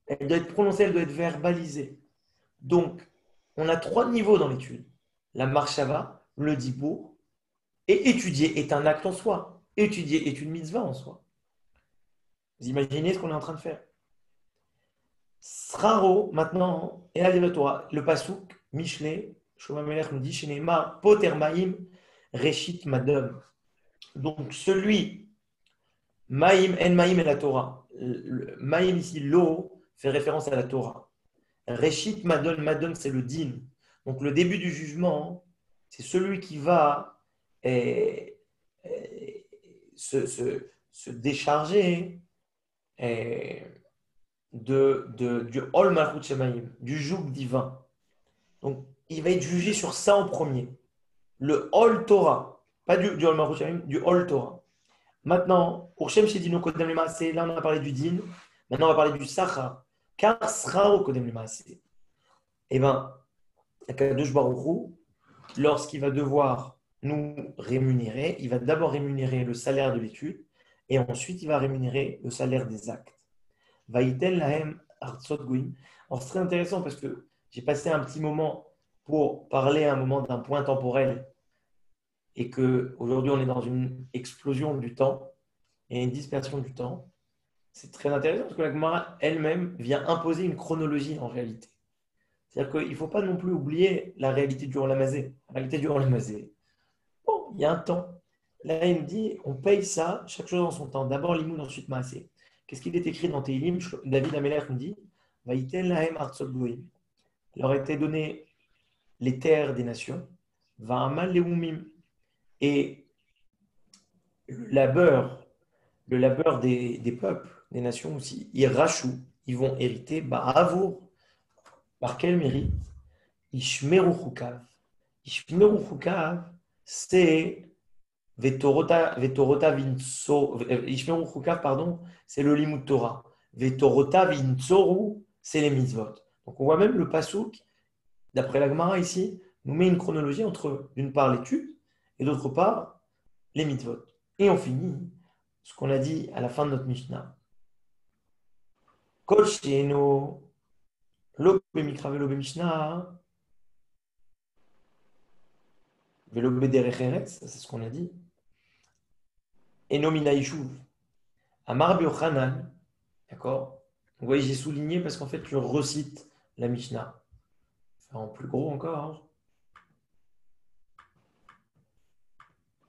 Elle doit être prononcée, elle doit être verbalisée. Donc, on a 3 niveaux dans l'étude. La marshava, le dibour, et étudier est un acte en soi. Étudier est une mitzvah en soi. Vous imaginez ce qu'on est en train de faire. Sraro, maintenant, et la Torah, le pasouk, Mishle, Shlomo Melech nous dit, Shenema, Poter Maim, Reshit Madom. Donc, celui, Maim, En Maim et la Torah. Maim ici, l'eau, fait référence à la Torah. Reshit Madon, Madon, c'est le din. Donc, le début du jugement, c'est celui qui va se décharger du Ol Malchut Shemaim, du joug divin. Donc, il va être jugé sur ça en premier. Le Ol Torah, pas du Ol Malchut Shemaim, du Ol Torah. Maintenant, Urshem Shedino Kodem Lemaaseh, là on a parlé du din. Maintenant, on va parler du Sachar. Car Srao Kodem Lemaaseh. Eh bien, Akadosh Baruch Hu, lorsqu'il va devoir nous rémunérer, il va d'abord rémunérer le salaire de l'étude et ensuite il va rémunérer le salaire des actes. Vaïtel lahem artsot goïm. Alors c'est très intéressant parce que j'ai passé un petit moment pour parler un moment d'un point temporel et qu'aujourd'hui on est dans une explosion du temps et une dispersion du temps. C'est très intéressant parce que la Gemara elle-même vient imposer une chronologie en réalité. C'est-à-dire qu'il ne faut pas non plus oublier la réalité du Olamazé. La réalité du Olamazé. Bon, il y a un temps. Là, il nous dit, on paye ça, chaque chose en son temps. D'abord l'imoun, ensuite Maasé. Qu'est-ce qu'il est écrit dans Teilim? David Amelech nous dit, Vaïtel lahem artsot goïm. Il leur a été donné les terres des nations, Va'amal leumim. Et le labeur des peuples, des nations aussi, ils rachou, ils vont hériter, Ba'avour. Par quel mérite? Ishmeru Chukav. Ishmeru Chukav, c'est Vetorota Vinso. Ishmeru Chukav, pardon, c'est le Limud Torah. Vetorota Vinsoru, c'est les mitzvot. Donc on voit même le pasouk, d'après la Gemara ici, nous met une chronologie entre d'une part l'étude et d'autre part les mitzvot. Et on finit ce qu'on a dit à la fin de notre Mishnah. Kol she'eno lo b'mikra velo b'mishnah velo b'derech eretz, c'est ce qu'on a dit. Eno mina yishuv amar b'yochanan, d'accord. Vous voyez, j'ai souligné parce qu'en fait, je recite la Mishnah. Enfin, en plus gros encore.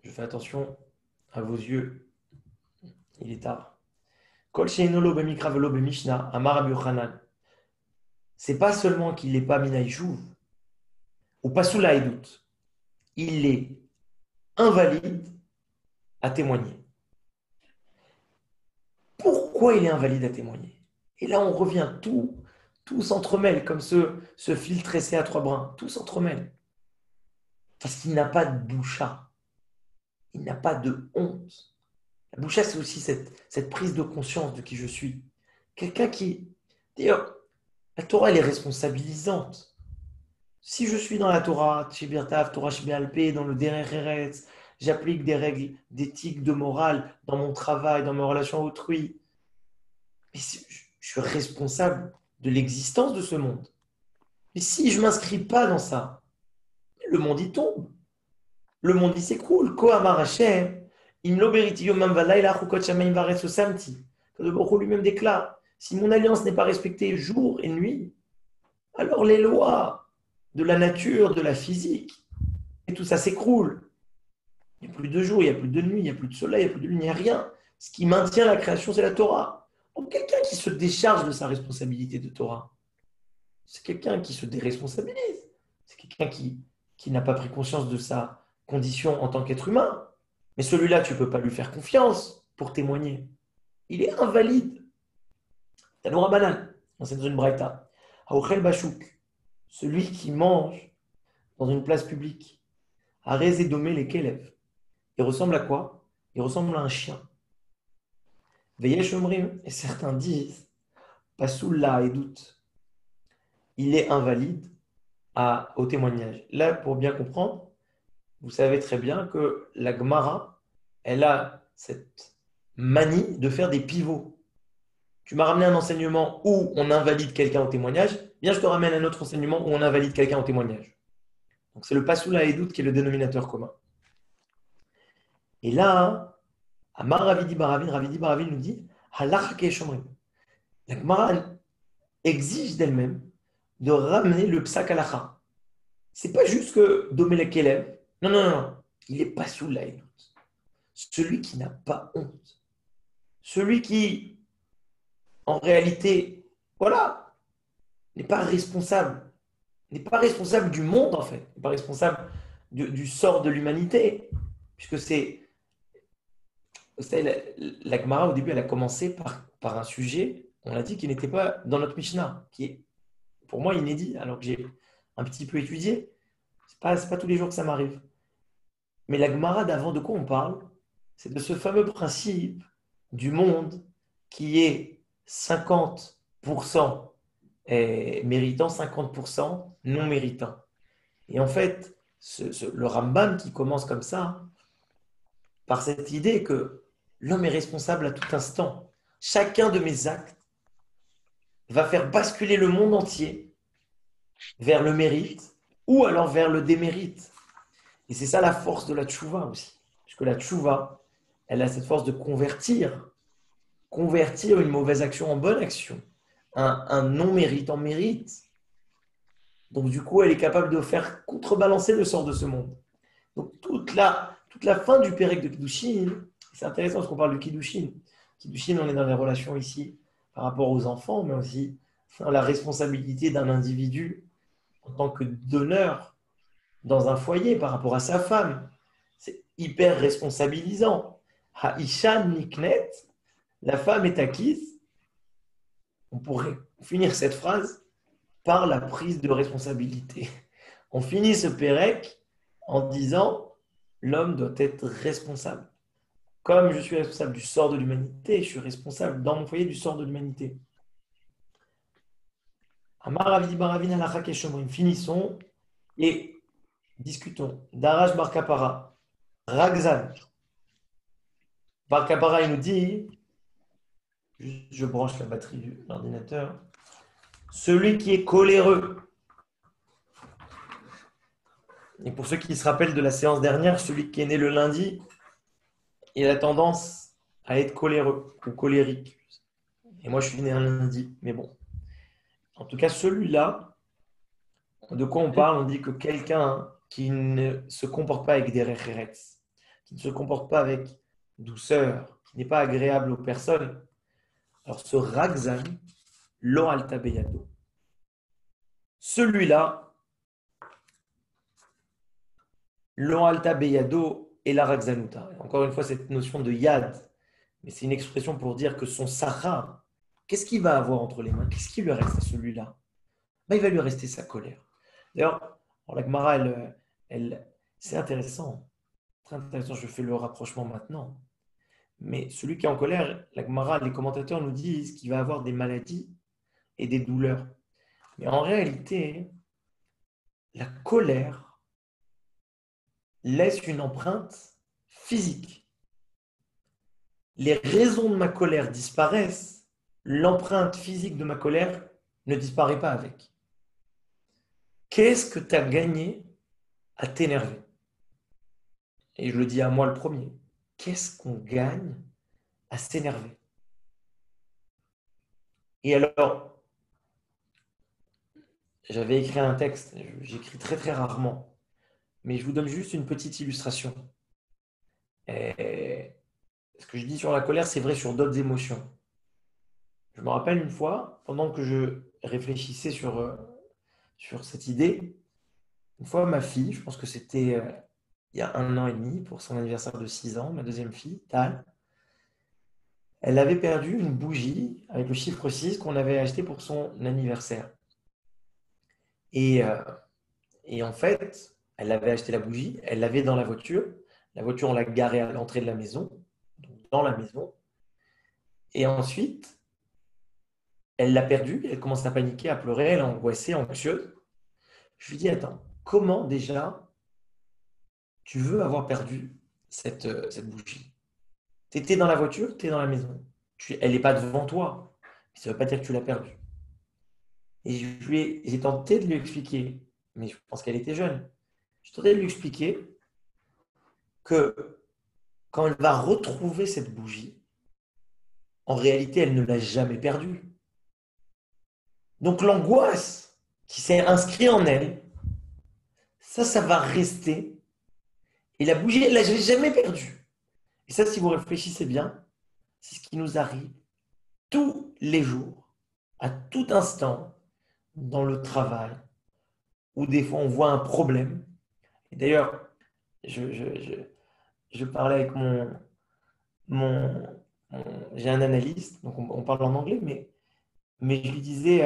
Je fais attention à vos yeux. Il est tard. Kol she'eno lo b'mikra velo b'mishnah amar b'yochanan. C'est pas seulement qu'il n'est pas minaïchouv, ou pas sous la doute, il est invalide à témoigner. Pourquoi il est invalide à témoigner? Et là, on revient, tout s'entremêle, comme ce fil tressé à 3 brins, tout s'entremêle. Parce qu'il n'a pas de boucha, il n'a pas de honte. La boucha, c'est aussi cette prise de conscience de qui je suis. Quelqu'un qui, d'ailleurs, la Torah, elle est responsabilisante. Si je suis dans la Torah, Torah Shbe'alpé, dans le Derech Eretz, j'applique des règles d'éthique, de morale dans mon travail, dans mes relations autrui, mais je suis responsable de l'existence de ce monde. Mais si je ne m'inscris pas dans ça, le monde y tombe. Le monde y s'écroule. Kohamar Hashem, Imlo Beriti Yomam Valayla Chukot Shamayim Varetz Samti. Le Baruch lui-même déclare, si mon alliance n'est pas respectée jour et nuit, alors les lois de la nature, de la physique, et tout ça s'écroule. Il n'y a plus de jour, il n'y a plus de nuit, il n'y a plus de soleil, il n'y a plus de lune, il n'y a rien. Ce qui maintient la création, c'est la Torah. Donc quelqu'un qui se décharge de sa responsabilité de Torah, c'est quelqu'un qui se déresponsabilise. C'est quelqu'un qui n'a pas pris conscience de sa condition en tant qu'être humain. Mais celui-là, tu ne peux pas lui faire confiance pour témoigner. Il est invalide. Tanoura banane, c'est dans une braïta. Aochel Bachouk, celui qui mange dans une place publique, Arez et Domé les Kelev. Il ressemble à quoi? Il ressemble à un chien. Veyesh Omrim, et certains disent, Pasoula et doute, il est invalide, au témoignage. Là, pour bien comprendre, vous savez très bien que la Gemara, elle a cette manie de faire des pivots. Tu m'as ramené un enseignement où on invalide quelqu'un au témoignage, bien je te ramène un autre enseignement où on invalide quelqu'un au témoignage. Donc c'est le Passoula et doute qui est le dénominateur commun. Et là, Amar Ravidi Baravin nous dit Halakha Keshomrim. La Gemara exige d'elle-même de ramener le psak halakha. C'est pas juste que Domelech élève. Non, non, non. Il est pas sous la honte. Celui qui n'a pas honte. Celui qui, en réalité, voilà, n'est pas responsable. N'est pas responsable du monde, en fait. N'est pas responsable du sort de l'humanité. Puisque la Gemara, au début, elle a commencé par un sujet, on l'a dit, qui n'était pas dans notre Mishnah, qui est pour moi inédit, alors que j'ai un petit peu étudié. C'est pas tous les jours que ça m'arrive. Mais la Gemara d'avant, de quoi on parle? C'est de ce fameux principe du monde qui est 50% méritant, 50% non méritant. Et en fait, le Rambam qui commence comme ça, par cette idée que l'homme est responsable à tout instant. Chacun de mes actes va faire basculer le monde entier vers le mérite ou alors vers le démérite. Et c'est ça la force de la tchouva aussi. Parce que la tchouva, elle a cette force de convertir une mauvaise action en bonne action, un non-mérite en mérite. Donc du coup, elle est capable de faire contrebalancer le sort de ce monde. Donc toute la fin du Pérec de Kiddushin, c'est intéressant parce qu'on parle de Kiddushin. Kiddushin, on est dans les relations ici par rapport aux enfants, mais aussi dans la responsabilité d'un individu en tant que donneur dans un foyer par rapport à sa femme. C'est hyper responsabilisant. Ha'isha niknet, la femme est acquise. On pourrait finir cette phrase par la prise de responsabilité. On finit ce Pérec en disant l'homme doit être responsable. Comme je suis responsable du sort de l'humanité, je suis responsable dans mon foyer du sort de l'humanité. Amar Ravidi Baravin Halakha Keshomrim. Finissons et discutons. Darash Bar Kapara, Ragzan. Bar Kapara, il nous dit, je branche la batterie de l'ordinateur, celui qui est coléreux. Et pour ceux qui se rappellent de la séance dernière, celui qui est né le lundi, il a tendance à être coléreux ou colérique. Et moi, je suis né un lundi, mais bon. En tout cas, celui-là, de quoi on parle? On dit que quelqu'un qui ne se comporte pas avec des recheretz, qui ne se comporte pas avec douceur, qui n'est pas agréable aux personnes, alors ce ragzan, lo alta beyado. Celui-là, lo alta beyado et la ragzanuta. Encore une fois, cette notion de yad, mais c'est une expression pour dire que son sahara, qu'est-ce qu'il va avoir entre les mains? Qu'est-ce qui lui reste à celui-là? Il va lui rester sa colère. D'ailleurs, la Gemara, c'est intéressant. Très intéressant, je fais le rapprochement maintenant. Mais celui qui est en colère, la Gemara, les commentateurs nous disent qu'il va avoir des maladies et des douleurs. Mais en réalité, la colère laisse une empreinte physique. Les raisons de ma colère disparaissent, l'empreinte physique de ma colère ne disparaît pas avec. Qu'est-ce que tu as gagné à t'énerver? Et je le dis à moi le premier. Qu'est-ce qu'on gagne à s'énerver? Et alors, j'avais écrit un texte, j'écris très très rarement, mais je vous donne juste une petite illustration. Et ce que je dis sur la colère, c'est vrai sur d'autres émotions. Je me rappelle une fois, pendant que je réfléchissais sur cette idée, une fois ma fille, je pense que c'était il y a 1 an et demi, pour son anniversaire de 6 ans, ma deuxième fille, Tal, elle avait perdu une bougie avec le chiffre 6 qu'on avait acheté pour son anniversaire. Et en fait, elle avait acheté la bougie, elle l'avait dans la voiture. La voiture, on l'a garée à l'entrée de la maison, donc dans la maison. Et ensuite, elle l'a perdue, elle commence à paniquer, à pleurer, elle est angoissée, anxieuse. Je lui dis, attends, comment déjà tu veux avoir perdu cette bougie? Tu étais dans la voiture, tu es dans la maison. Elle n'est pas devant toi. Ça ne veut pas dire que tu l'as perdue. Et j'ai tenté de lui expliquer, mais je pense qu'elle était jeune. Je tentais de lui expliquer que quand elle va retrouver cette bougie, en réalité, elle ne l'a jamais perdue. Donc l'angoisse qui s'est inscrite en elle, ça va rester. Et la bougie, elle ne l'a jamais perdue. Et ça, si vous réfléchissez bien, c'est ce qui nous arrive tous les jours, à tout instant, dans le travail, où des fois on voit un problème. Et d'ailleurs, je parlais avec j'ai un analyste, donc on parle en anglais, mais je lui disais,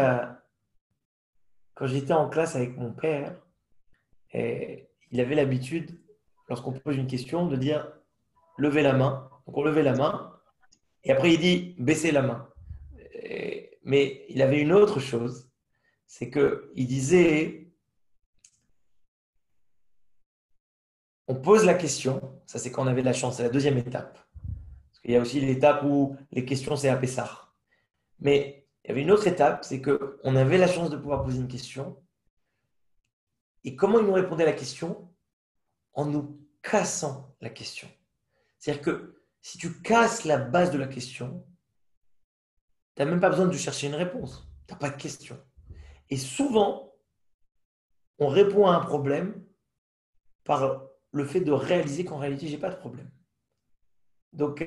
quand j'étais en classe avec mon père, il avait l'habitude, lorsqu'on pose une question, de dire levez la main. Donc on levait la main, et après il dit baissez la main. Mais il avait une autre chose, c'est qu'il disait on pose la question, ça c'est quand on avait de la chance, c'est la deuxième étape. Parce qu'il y a aussi l'étape où les questions c'est à Pessah. Mais il y avait une autre étape, c'est qu'on avait la chance de pouvoir poser une question. Et comment il nous répondait à la question? En nous cassant la question. C'est-à-dire que si tu casses la base de la question, tu n'as même pas besoin de chercher une réponse. Tu n'as pas de question. Et souvent, on répond à un problème par le fait de réaliser qu'en réalité, je n'ai pas de problème. Donc,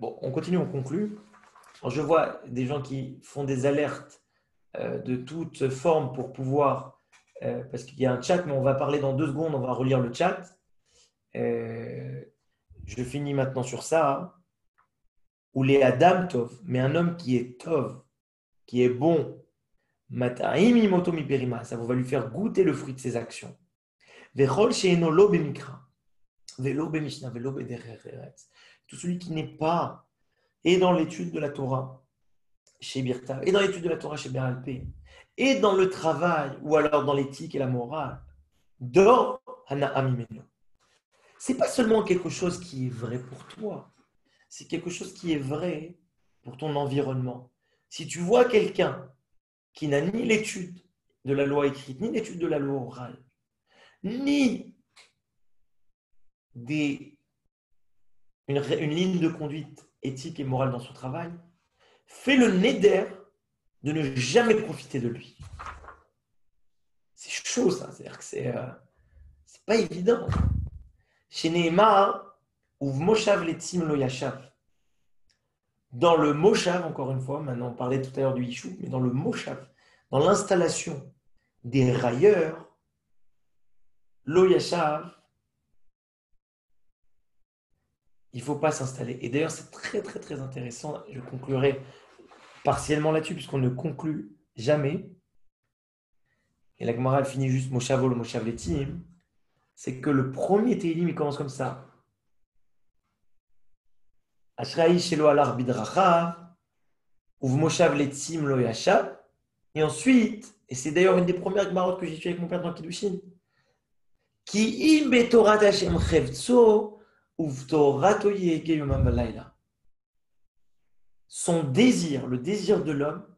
on continue, on conclut. Alors, je vois des gens qui font des alertes de toute forme pour pouvoir, parce qu'il y a un chat, mais on va parler dans 2 secondes, on va relire le chat. Je finis maintenant sur ça. Ou les Adam Tov, mais un homme qui est Tov, qui est bon, Mata'im imoto mi perima, ça va lui faire goûter le fruit de ses actions. Vechol she'eno lo b'mikra, velo b'mishna, velo b'derech eretz. Tout celui qui n'est pas et dans l'étude de la Torah chez Birta, et dans l'étude de la Torah chez Beralpé, et dans le travail, ou alors dans l'éthique et la morale, dor hana'am imeno. C'est pas seulement quelque chose qui est vrai pour toi, c'est quelque chose qui est vrai pour ton environnement. Si tu vois quelqu'un qui n'a ni l'étude de la loi écrite, ni l'étude de la loi orale, ni une ligne de conduite éthique et morale dans son travail, fais le néder de ne jamais profiter de lui. C'est chaud ça, c'est-à-dire que c'est pas évident. Chez Nehemar, ou Moshav letzim lo yashav. Dans le Moshav, encore une fois, maintenant on parlait tout à l'heure du Yishuv, mais dans le Moshav, dans l'installation des railleurs, lo yashav, il ne faut pas s'installer. Et d'ailleurs, c'est très très très intéressant, je conclurai partiellement là-dessus, puisqu'on ne conclut jamais. Et la Gemara finit juste Moshav le Moshav letzim, c'est que le premier Tehillim, il commence comme ça. Ashraï shelo alar bidrachav, uv moshav letzim lo yashav. Et ensuite, et c'est d'ailleurs une des premières Gemarotes que j'ai fait avec mon père dans Kiddushin, ki im betorat Hashem chevtso, uv torato yehege yomam v'layla. Son désir, le désir de l'homme,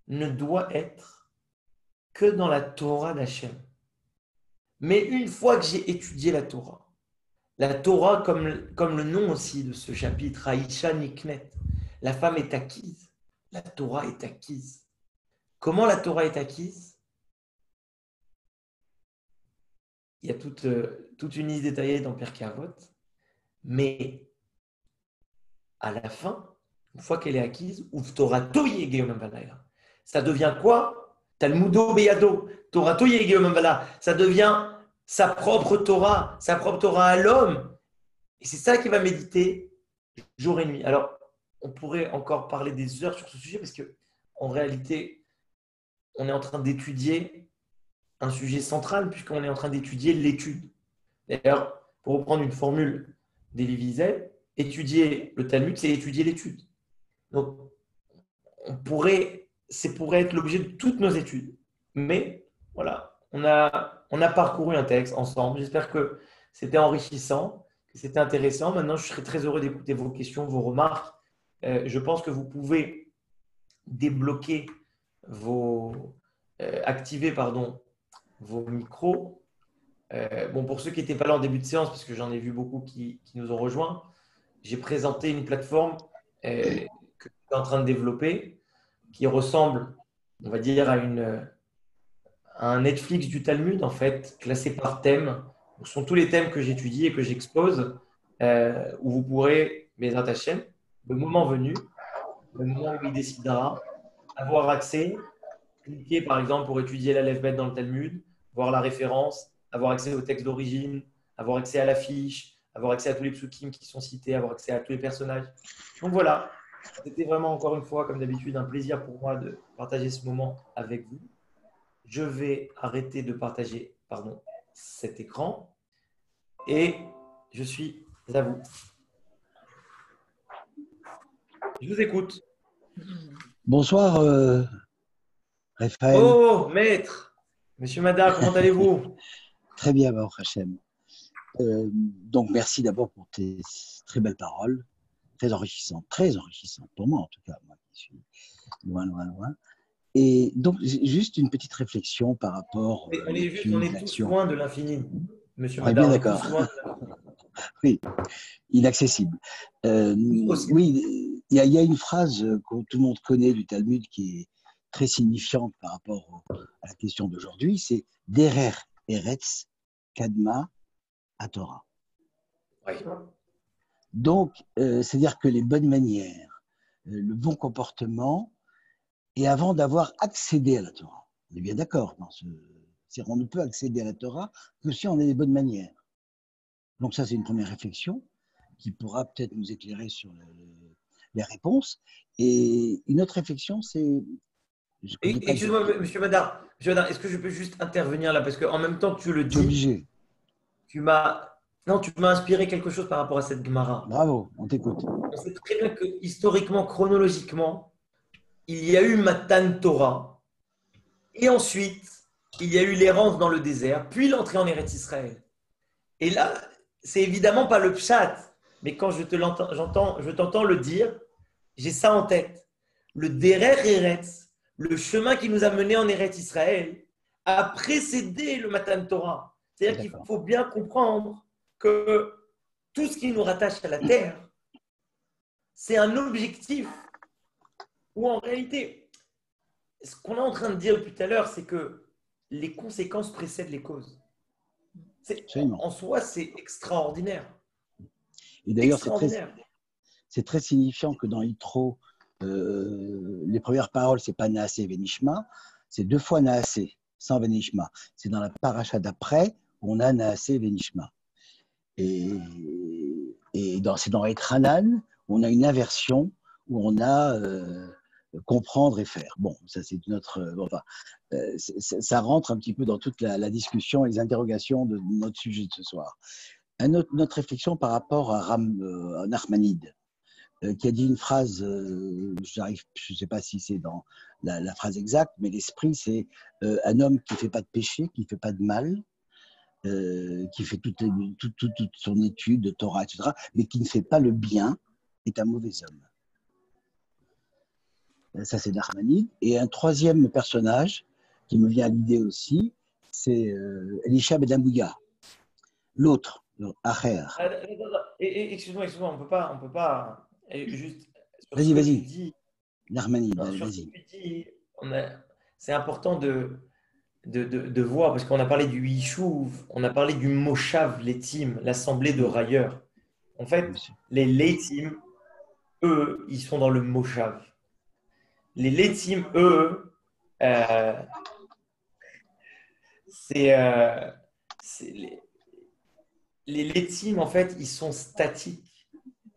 ne doit être que dans la Torah d'Hachem. Mais une fois que j'ai étudié la Torah, comme le nom aussi de ce chapitre, Aïcha Niknet, la femme est acquise, la Torah est acquise. Comment la Torah est acquise? Il y a toute une liste détaillée dans Pirkei Avot, mais à la fin, une fois qu'elle est acquise, Uvtorato yehege yomam v'layla. Ça devient quoi? Talmudo beyado, Torato yehege yomam v'layla. Ça devient sa propre Torah à l'homme. Et c'est ça qu'il va méditer jour et nuit. Alors, on pourrait encore parler des heures sur ce sujet parce qu'en réalité, on est en train d'étudier un sujet central puisqu'on est en train d'étudier l'étude. D'ailleurs, pour reprendre une formule d'Elie Wiesel, étudier le Talmud, c'est étudier l'étude. Donc, c'est pourrait être l'objet de toutes nos études. Mais, voilà, on a parcouru un texte ensemble. J'espère que c'était enrichissant, que c'était intéressant. Maintenant, je serais très heureux d'écouter vos questions, vos remarques. Je pense que vous pouvez débloquer activer vos micros. Pour ceux qui n'étaient pas là en début de séance, parce que j'en ai vu beaucoup qui nous ont rejoints, j'ai présenté une plateforme que je suis en train de développer qui ressemble, on va dire, à un Netflix du Talmud, en fait, classé par thème. Ce sont tous les thèmes que j'étudie et que j'expose, où vous pourrez, Bezrat Hashem, le moment venu, le moment où il décidera, avoir accès, cliquer par exemple pour étudier l'Aleph Bet dans le Talmud, voir la référence, avoir accès au texte d'origine, avoir accès à l'affiche, avoir accès à tous les psukim qui sont cités, avoir accès à tous les personnages. Donc voilà, c'était vraiment encore une fois, comme d'habitude, un plaisir pour moi de partager ce moment avec vous. Je vais arrêter de partager cet écran et je suis à vous. Je vous écoute. Bonsoir, Raphaël. Oh, maître, monsieur Madar, comment allez-vous? Très bien, Baruch Hashem. Donc, merci d'abord pour tes très belles paroles, très enrichissantes pour moi en tout cas, moi qui suis loin. Et donc, juste une petite réflexion par rapport on est tous loin de l'infini, monsieur Madar. Bien d'accord. Oui, inaccessible. Oui, il y a une phrase que tout le monde connaît du Talmud qui est très signifiante par rapport à la question d'aujourd'hui, c'est Derer Eretz Kadma Torah. Oui. Donc, c'est-à-dire que les bonnes manières, le bon comportement, et avant d'avoir accédé à la Torah. On est bien d'accord dans c'est-à-dire on ne peut accéder à la Torah que si on a des bonnes manières. Donc ça, c'est une première réflexion qui pourra peut-être nous éclairer sur les réponses. Et une autre réflexion, c'est... Excuse-moi, monsieur Madar, est-ce que je peux juste intervenir là? Parce qu'en même temps, tu le dis... obligé. Tu m'as inspiré quelque chose par rapport à cette Gemara. Bravo, on t'écoute. On sait très bien que historiquement, chronologiquement, il y a eu Matan Torah. Et ensuite, il y a eu l'errance dans le désert, puis l'entrée en Eretz Israël. Et là, c'est évidemment pas le pshat, mais quand je t'entends le dire, j'ai ça en tête. Le Derer Eretz, le chemin qui nous a menés en Eretz Israël, a précédé le Matan Torah. C'est-à-dire qu'il faut bien comprendre que tout ce qui nous rattache à la terre, c'est un objectif où en réalité, ce qu'on est en train de dire depuis tout à l'heure, c'est que les conséquences précèdent les causes. En soi, c'est extraordinaire. Et d'ailleurs, c'est très signifiant que dans Yitro, les premières paroles, c'est pas Naasé Venishma, c'est 2 fois Naasé, sans Venishma. C'est dans la paracha d'après où on a Naasé Venishma. Et c'est dans Etranan où on a une inversion, où on a comprendre et faire. Bon, ça c'est ça rentre un petit peu dans toute la discussion et les interrogations de notre sujet de ce soir. Notre réflexion par rapport à Nachmanide, qui a dit une phrase, je ne sais pas si c'est dans la phrase exacte, mais l'esprit c'est un homme qui ne fait pas de péché, qui ne fait pas de mal, qui fait toute son étude de Torah, etc., mais qui ne fait pas le bien, est un mauvais homme. Ça, c'est Nachmanide. Et un troisième personnage qui me vient à l'idée aussi, c'est Elisha Ben Amouya, l'autre, Acher. Excuse-moi, on peut pas juste. Vas-y. Nachmanide, vas-y. C'est important de voir, parce qu'on a parlé du Yishuv, on a parlé du Moshav Letim, l'assemblée de railleurs. En fait, les Letim, eux, ils sont dans le Moshav. Les Letim, eux, les Letim, en fait, ils sont statiques.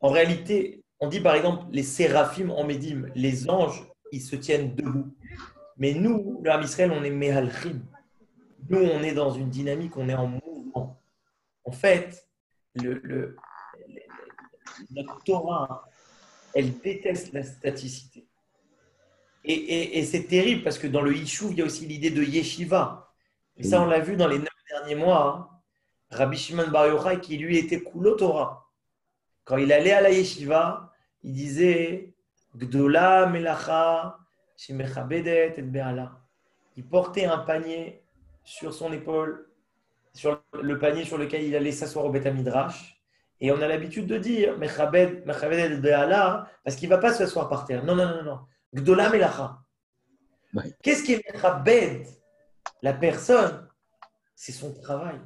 En réalité, on dit par exemple les Séraphim en Médim, les anges, ils se tiennent debout. Mais nous, le Ham Israël, on est Mehalchim. Nous, on est dans une dynamique, on est en mouvement. En fait, notre Torah, elle déteste la staticité. Et c'est terrible parce que dans le Yishuv, il y a aussi l'idée de Yeshiva. Et ça, on l'a vu dans les 9 derniers mois. Hein. Rabbi Shimon Bar Yochai, qui lui était Kulo Torah. Quand il allait à la yeshiva, il disait Gdola Melacha Shemechabedet et Be'ala. Il portait un panier sur son épaule, sur le panier sur lequel il allait s'asseoir au Beth Midrash. Et on a l'habitude de dire Mechabedet et Be'ala parce qu'il ne va pas s'asseoir par terre. Non, non, non, non. Gdola Melacha. Oui. Qu'est-ce qui est Mechabed? La personne, c'est son travail.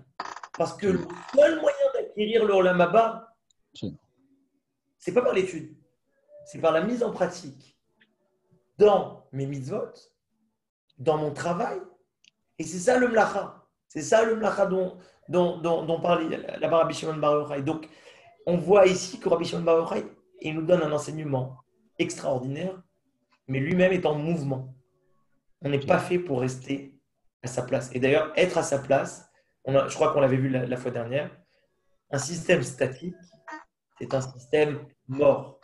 Parce que le seul moyen d'acquérir le Olam Haba, c'est pas par l'étude, c'est par la mise en pratique dans mes mitzvot, dans mon travail. Et c'est ça le mlacha. C'est ça le mlacha dont parlait là-bas Rabbi Shimon Bar Yochai. Donc, on voit ici que Rabbi Shimon Bar Yochai, il nous donne un enseignement extraordinaire, mais lui-même est en mouvement. On n'est pas fait pour rester à sa place. Et d'ailleurs, être à sa place, je crois qu'on l'avait vu la fois dernière, un système statique, c'est un système mort.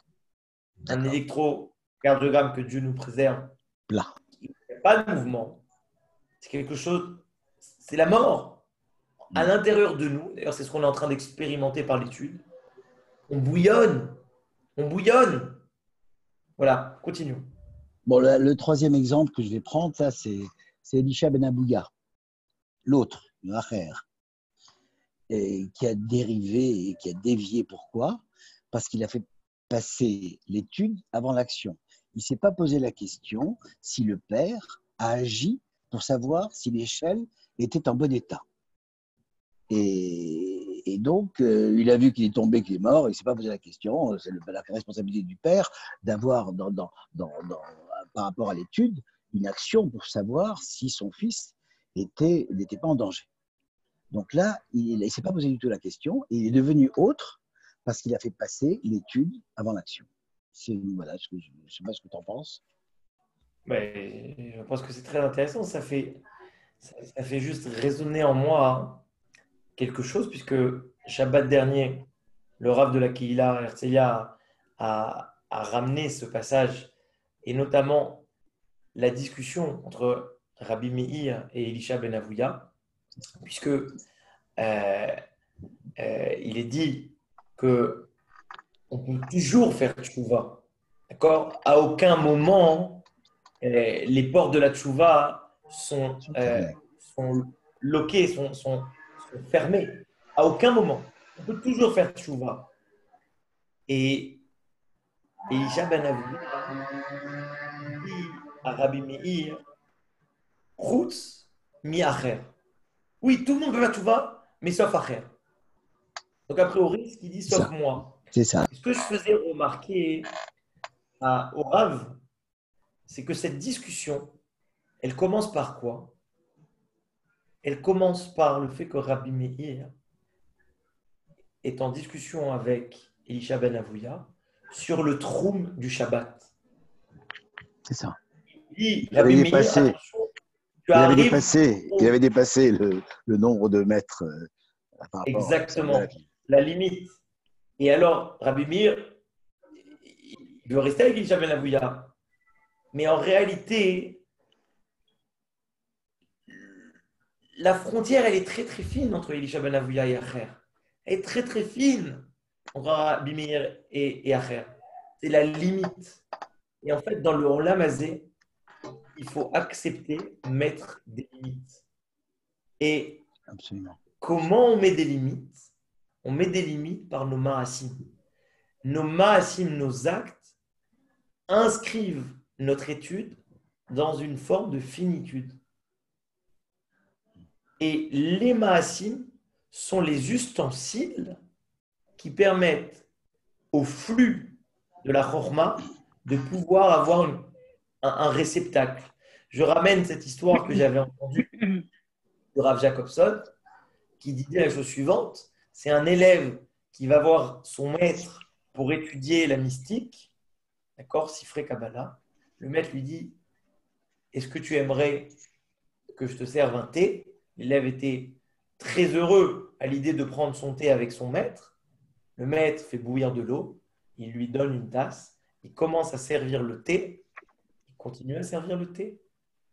Un électrocardiogramme que Dieu nous préserve, Là. il n'y a pas de mouvement. C'est quelque chose, c'est la mort. À l'intérieur de nous, d'ailleurs, c'est ce qu'on est en train d'expérimenter par l'étude. On bouillonne. On bouillonne. Voilà, continuons. Bon, le troisième exemple que je vais prendre, ça, c'est Elisha Ben Abouya, l'autre, le Acher, et qui a dérivé et qui a dévié. Pourquoi? Parce qu'il a fait passer l'étude avant l'action. Il ne s'est pas posé la question si le père a agi pour savoir si l'échelle était en bon état. Et donc, il a vu qu'il est tombé, qu'il est mort, il ne s'est pas posé la question. C'est la responsabilité du père d'avoir, par rapport à l'étude, une action pour savoir si son fils n'était pas en danger. Donc là, il ne s'est pas posé du tout la question et il est devenu autre parce qu'il a fait passer l'étude avant l'action. Voilà, je ne sais pas ce que tu en penses. Mais je pense que c'est très intéressant. Ça fait juste résonner en moi quelque chose, puisque Shabbat dernier, le Rav de la Kehila Herzliya a ramené ce passage, et notamment la discussion entre Rabbi Meir et Elisha Ben Avouya, puisque il est dit que on peut toujours faire tchouva. D'accord? À aucun moment, les portes de la tchouva sont loquées, sont fermées. À aucun moment. On peut toujours faire tchouva. Et Elisha Ben Avouya dit à Rabbi Meir, Chutz mi acher. Oui, tout le monde peut faire tchouva, mais sauf acher. Donc, a priori, ce qu'il dit, sauf moi. C'est ça. Ce que je faisais remarquer au Rav, c'est que cette discussion, elle commence par quoi? Elle commence par le fait que Rabbi Meir est en discussion avec Elisha Ben Avouya sur le troum du Shabbat. C'est ça. Il avait dépassé le nombre de mètres. Exactement, la limite. Et alors, Rabbi Meir, il veut rester avec Elisha Ben Avouya. Mais en réalité, la frontière, elle est très très fine entre Elisha Ben Avouya et Acher. Elle est très très fine entre Rabbi Meir et Acher. C'est la limite. Et en fait, dans le Olam Hazé, il faut accepter, mettre des limites. Et absolument. Comment on met des limites? On met des limites par nos ma'asim. Nos ma'asim, nos actes, inscrivent notre étude dans une forme de finitude. Et les ma'asim sont les ustensiles qui permettent au flux de la chorma de pouvoir avoir un réceptacle. Je ramène cette histoire que j'avais entendue de Rav Jacobson, qui disait la chose suivante, c'est un élève qui va voir son maître pour étudier la mystique, d'accord, Sifrei Kabbalah. Le maître lui dit, est-ce que tu aimerais que je te serve un thé? L'élève était très heureux à l'idée de prendre son thé avec son maître. Le maître fait bouillir de l'eau, il lui donne une tasse, il commence à servir le thé, il continue à servir le thé,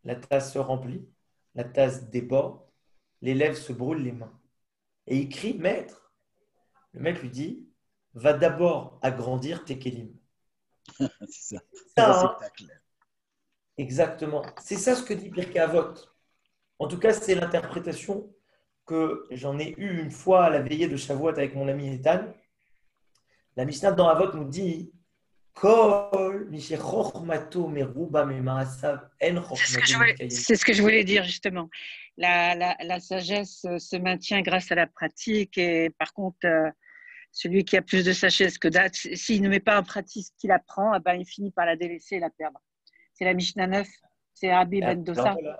la tasse se remplit, la tasse déborde, l'élève se brûle les mains. Et il crie, maître. Le maître lui dit, va d'abord agrandir tes kélim. C'est ça. Ça, Un hein, spectacle. exactement. C'est ça ce que dit Pirkei Avot. En tout cas, c'est l'interprétation que j'en ai eue une fois à la veillée de Shavuot avec mon ami Ethan. La Mishnah dans Avot nous dit Kol mishe chochmato meruba memaasav en chochmato mitkayem. C'est ce que je voulais dire justement. La sagesse se maintient grâce à la pratique et par contre, celui qui a plus de sagesse que d'autres, s'il ne met pas en pratique ce qu'il apprend, eh ben, il finit par la délaisser et la perdre. C'est la Mishnah 9, c'est Rabbi Ben Dosa, Voilà.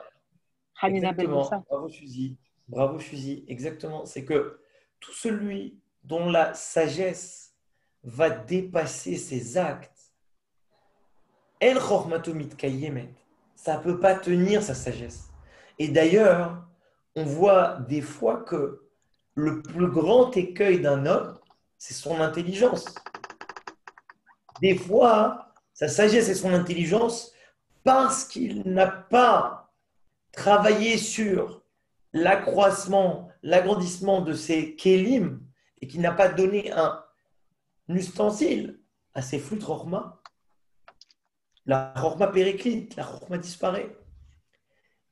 Hanina Ben Exactement. Dosa. Bravo Suzy. Bravo Suzy. Exactement. C'est que tout celui dont la sagesse va dépasser ses actes, en chochmato mitkayemet, ça ne peut pas tenir sa sagesse. Et d'ailleurs, on voit des fois que le plus grand écueil d'un homme, c'est son intelligence. Des fois, sa sagesse et son intelligence, parce qu'il n'a pas travaillé sur l'accroissement, l'agrandissement de ses kélim et qu'il n'a pas donné un ustensile à ses flûtes chorma, la chorma périclite, la chorma disparaît.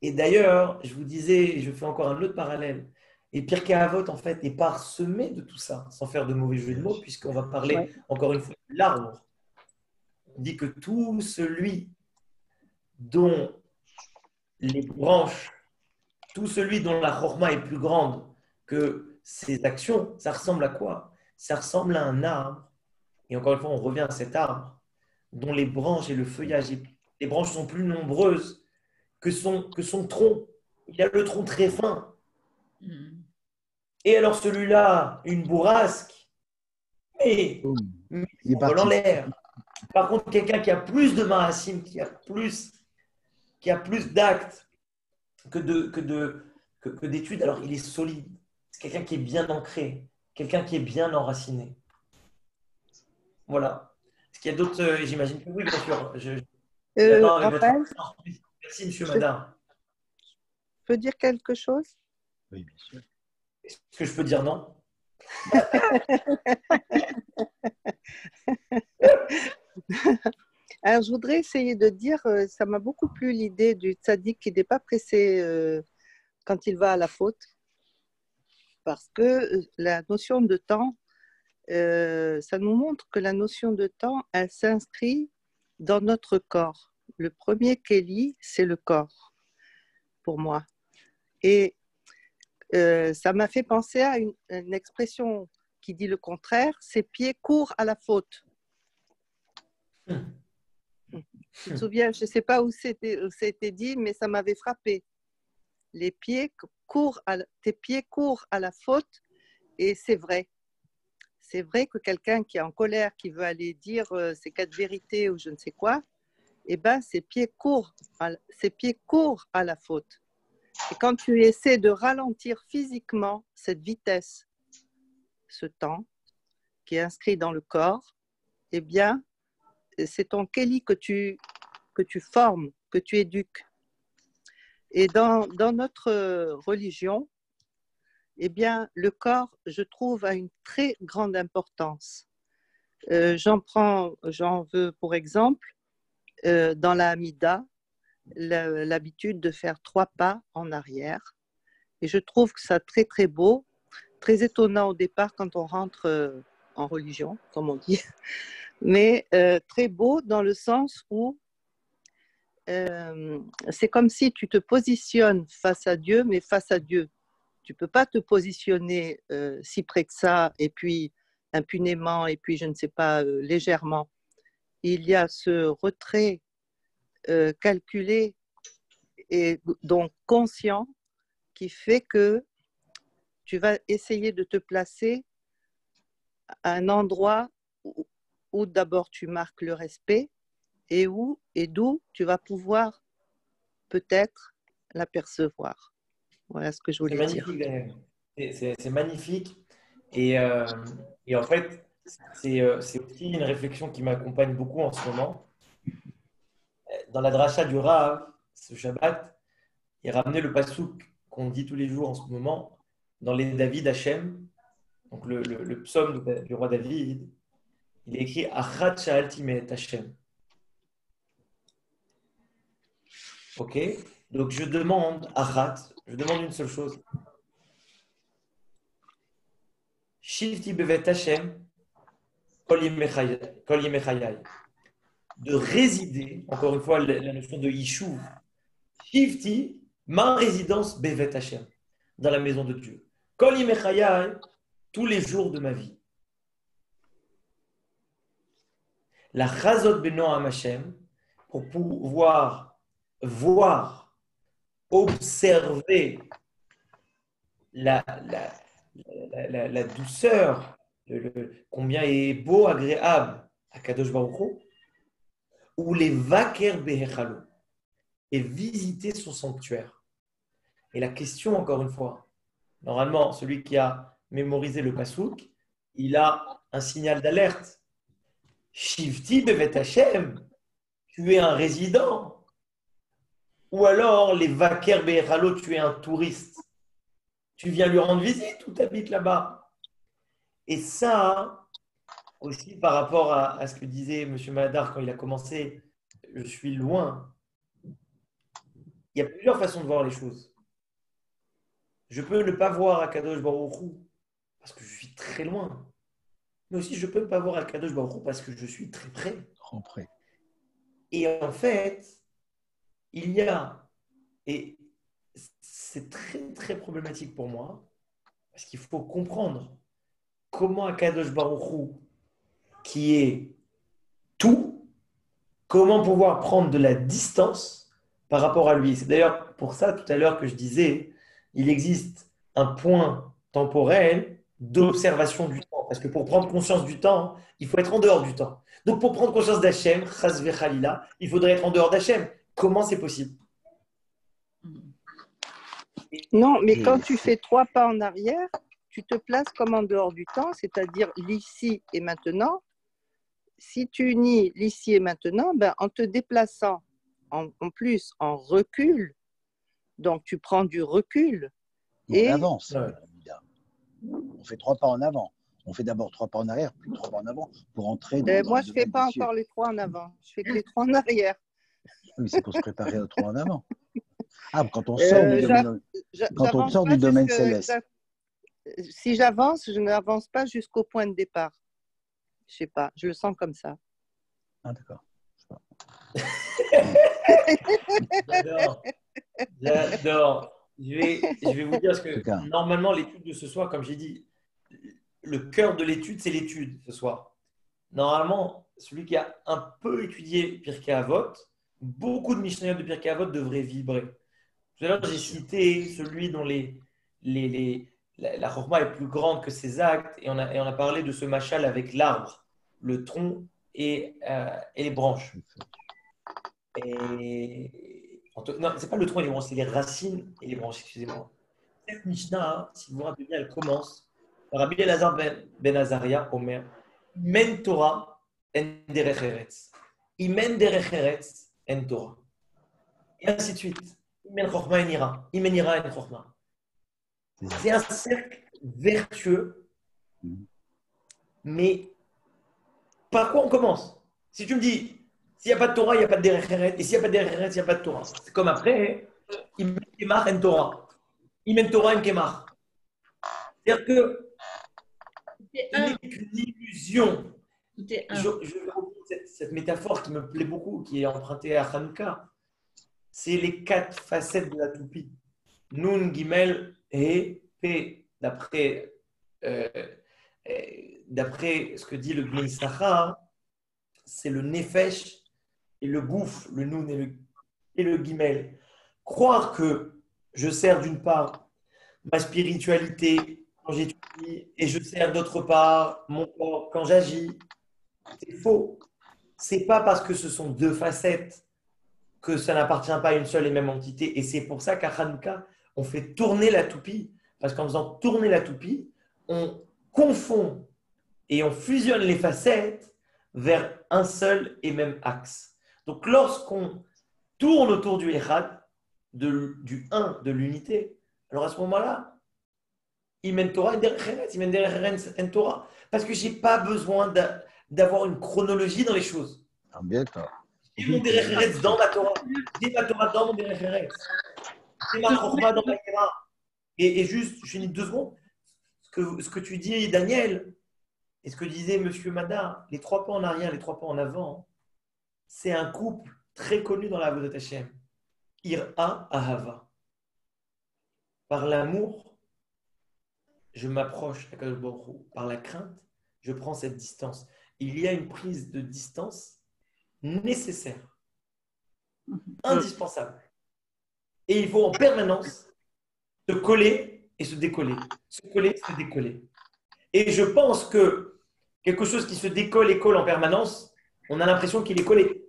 Et d'ailleurs, je vous disais, je fais encore un autre parallèle, et Pirkei Avot, en fait, est parsemé de tout ça, sans faire de mauvais jeu de mots, puisqu'on va parler, encore une fois, de l'arbre. On dit que tout celui dont les branches, tout celui dont la chorma est plus grande que ses actions, ça ressemble à quoi? Ça ressemble à un arbre. Et encore une fois, on revient à cet arbre dont les branches et le feuillage, les branches sont plus nombreuses que son tronc. Il a le tronc très fin. Et alors celui-là, une bourrasque, mais il vole en l'air. Par contre, quelqu'un qui a plus de marasim, qui a plus d'actes que d'études, alors il est solide. C'est quelqu'un qui est bien ancré, quelqu'un qui est bien enraciné. Voilà. Est-ce qu'il y a d'autres, j'imagine que oui, bien sûr. J'attends avec votre attention. Merci, monsieur, madame. Je peux dire quelque chose? Oui, bien sûr. Est-ce que je peux dire non? Alors, je voudrais essayer de dire, ça m'a beaucoup plu l'idée du tzaddik qui n'est pas pressé quand il va à la faute, parce que la notion de temps, ça nous montre que la notion de temps, elle s'inscrit dans notre corps. Le premier kéli, c'est le corps, pour moi. Et ça m'a fait penser à une expression qui dit le contraire, ses pieds courent à la faute. Tu te souviens, je ne sais pas où c'était dit, mais ça m'avait frappé. Tes pieds courent à la faute, et c'est vrai. C'est vrai que quelqu'un qui est en colère, qui veut aller dire ses 4 vérités ou je ne sais quoi, eh ben, ses pieds courent à la faute. Et quand tu essaies de ralentir physiquement cette vitesse, ce temps qui est inscrit dans le corps, eh bien, c'est ton kéli que tu formes, que tu éduques. Et dans notre religion, eh bien, le corps, je trouve, a une très grande importance. J'en veux pour exemple, dans la Hamida, l'habitude de faire 3 pas en arrière. Et je trouve que ça très très beau, très étonnant au départ quand on rentre en religion, comme on dit, mais très beau dans le sens où c'est comme si tu te positionnes face à Dieu, mais face à Dieu. Tu ne peux pas te positionner si près que ça, et puis impunément, et puis je ne sais pas, légèrement. Il y a ce retrait calculé et donc conscient qui fait que tu vas essayer de te placer à un endroit où d'abord tu marques le respect et d'où tu vas pouvoir peut-être l'apercevoir. Voilà ce que je voulais dire. C'est magnifique. Et en fait, c'est aussi une réflexion qui m'accompagne beaucoup en ce moment. Dans la dracha du Rav, ce Shabbat, il ramenait le pasouk qu'on dit tous les jours en ce moment dans les David Hachem, donc le psaume du roi David. Il est écrit Achat Sha'alti me'et Hachem. Ok, donc je demande une seule chose. Shivti bevet Hachem kol yemei chayai. De résider, encore une fois, la notion de Yishuv. Shivti, ma résidence bevet Hachem, dans la maison de Dieu. Kol yemei chayai, tous les jours de ma vie. La chazot benoam Hachem, pour pouvoir voir, observer la douceur, combien est beau, agréable à Kadosh Baruch Hu, ou les vaker behechalo, et visiter son sanctuaire. Et la question, encore une fois, normalement, celui qui a mémorisé le pasouk, il a un signal d'alerte. Shivti bevet Hachem, tu es un résident. Ou alors, les vaker behechalo, tu es un touriste. Tu viens lui rendre visite ou tu habites là-bas. Et ça, aussi par rapport à ce que disait M. Madar quand il a commencé, je suis loin. Il y a plusieurs façons de voir les choses. Je peux ne pas voir Akadosh Baruch Hu parce que je suis très loin. Mais aussi, je peux ne pas voir Akadosh Baruch Hu parce que je suis très près. Trop près. Et en fait, il y a, et c'est très très problématique pour moi, parce qu'il faut comprendre comment Akadosh Baruch Hu, qui est tout, comment pouvoir prendre de la distance par rapport à lui. C'est d'ailleurs pour ça tout à l'heure que je disais, il existe un point temporel d'observation du temps. Parce que pour prendre conscience du temps, il faut être en dehors du temps. Donc pour prendre conscience d'Hachem, Chas v'Chalila, il faudrait être en dehors d'Hachem. Comment c'est possible? Non, mais quand tu fais 3 pas en arrière, tu te places comme en dehors du temps, c'est-à-dire l'ici et maintenant. Si tu unis l'ici et maintenant, ben, en te déplaçant en plus en recul, donc tu prends du recul. Et on avance. On fait 3 pas en avant. On fait d'abord 3 pas en arrière, puis 3 pas en avant pour entrer dans moi, je ne fais pas encore les 3 en avant. Je fais que les 3 en arrière. Oui, c'est pour se préparer aux 3 en avant. Ah, quand on sort du domaine céleste. Si j'avance, je n'avance pas jusqu'au point de départ. Je ne sais pas, je le sens comme ça. Ah, d'accord. J'adore. Je vais vous dire parce que normalement, l'étude de ce soir, comme j'ai dit, le cœur de l'étude, c'est l'étude ce soir. Normalement, celui qui a un peu étudié Pirkei Avot, beaucoup de Mishnayot de Pirkei Avot devraient vibrer. Tout à l'heure, j'ai cité celui dont la chorma est plus grande que ses actes, et on a parlé de ce machal avec l'arbre, le tronc et les branches. Non, ce n'est pas le tronc et les branches, c'est les racines et les branches, excusez-moi. Cette Mishnah, si vous vous rappelez bien, elle commence par Rabbi Elazar ben Azaria, Omer, Imen Torah en derech eretz. Imen derech eretz en Torah. Et ainsi de suite. Imen Chochma en ira. Imen ira en Chochma. C'est un cercle vertueux, mais par quoi on commence? Si tu me dis, s'il n'y a pas de Torah, il n'y a pas de derech eretz, et s'il n'y a pas de derech eretz, il n'y a pas de Torah. C'est comme après, Imen Kemach en Torah. Imen Torah en Kemach. C'est-à-dire que c'est une illusion. Je vais reprendre cette métaphore qui me plaît beaucoup, qui est empruntée à Hanouka. C'est les 4 facettes de la toupie. Nun, Gimel et P. D'après ce que dit le Bnei Issachar, c'est le Nefesh et le Gouf, le Nun et le Gimel. Croire que je sers d'une part ma spiritualité quand j'étudie et je sers d'autre part mon corps quand j'agis, c'est faux. C'est pas parce que ce sont 2 facettes que ça n'appartient pas à une seule et même entité. Et c'est pour ça qu'à Hanouka, on fait tourner la toupie. Parce qu'en faisant tourner la toupie, on confond et on fusionne les facettes vers un seul et même axe. Donc lorsqu'on tourne autour du Echad, du 1, de l'unité, alors à ce moment-là, il mène Torah, il mène derech en Torah. Parce que je n'ai pas besoin d'avoir une chronologie dans les choses. J'ai mon derech eretz dans ma Torah. J'ai ma Torah dans mon derech eretz. J'ai ma chorma dans ma Torah. Et juste, je finis 2 secondes. Ce que tu dis, Daniel, et ce que disait M. Madar, les 3 pas en arrière, les 3 pas en avant, c'est un couple très connu dans la Avodat Hashem. Ira Ahava. Par l'amour, je m'approche à Kadosh Baruch Hu. Par la crainte, je prends cette distance. Il y a une prise de distance nécessaire, indispensable. Et il faut en permanence se coller et se décoller. Se coller, se décoller. Et je pense que quelque chose qui se décolle et colle en permanence, on a l'impression qu'il est collé.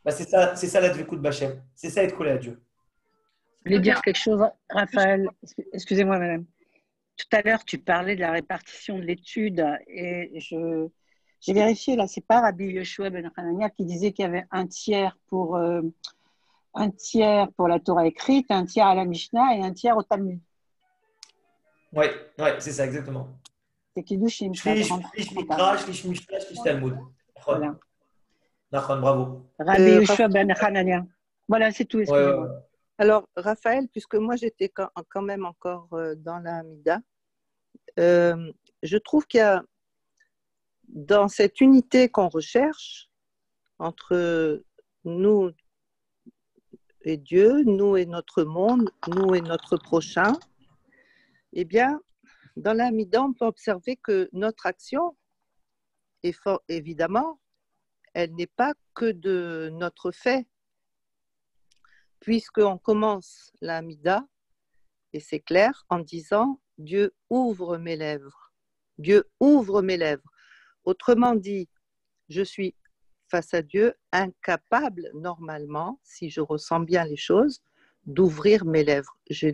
Bah, c'est ça la dvekout b'Hashem. C'est ça être collé à Dieu. Je voulais dire quelque chose, Raphaël. Excusez-moi, madame. Tout à l'heure, tu parlais de la répartition de l'étude et j'ai vérifié, là, c'est pas Rabbi Yoshua ben Hanania qui disait qu'il y avait un tiers pour la Torah écrite, un tiers à la Mishnah et un tiers au Talmud. Oui, c'est ça, exactement. C'est Kiddushim. Shlish Mikra, Shlish Mishnah, Shlish Talmud. Voilà. Bravo. Rabbi Yoshua ben Hanania. Voilà, c'est tout. Excusez-moi. Ouais. Alors, Raphaël, puisque moi j'étais quand même encore dans la Hamida, je trouve qu'il y a dans cette unité qu'on recherche entre nous et Dieu, nous et notre monde, nous et notre prochain, eh bien, dans la Hamida, on peut observer que notre action, évidemment, elle n'est pas que de notre fait, puisqu'on commence la Hamida, et c'est clair, en disant « Dieu ouvre mes lèvres ». Dieu ouvre mes lèvres. Autrement dit, je suis face à Dieu incapable, normalement, si je ressens bien les choses, d'ouvrir mes lèvres. Je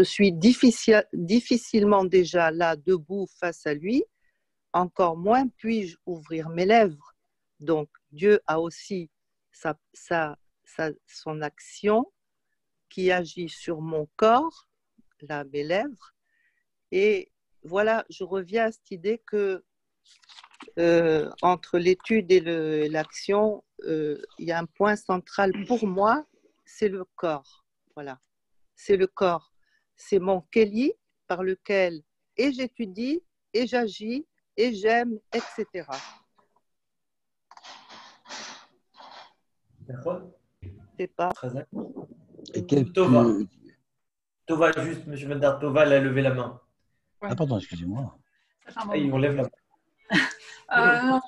suis difficilement déjà là, debout face à lui, encore moins puis-je ouvrir mes lèvres. Donc, Dieu a aussi son action qui agit sur mon corps, là, mes lèvres. Et voilà, je reviens à cette idée que entre l'étude et l'action, il y a un point central pour moi, c'est le corps. Voilà, c'est le corps. C'est mon keli par lequel et j'étudie, et j'agis, et j'aime, etc. D'accord. C'est pas. Très d'accord. Et Tova, juste, M. Madar, Tova, elle a levé la main. Ah, pardon, excusez-moi. On lève la main.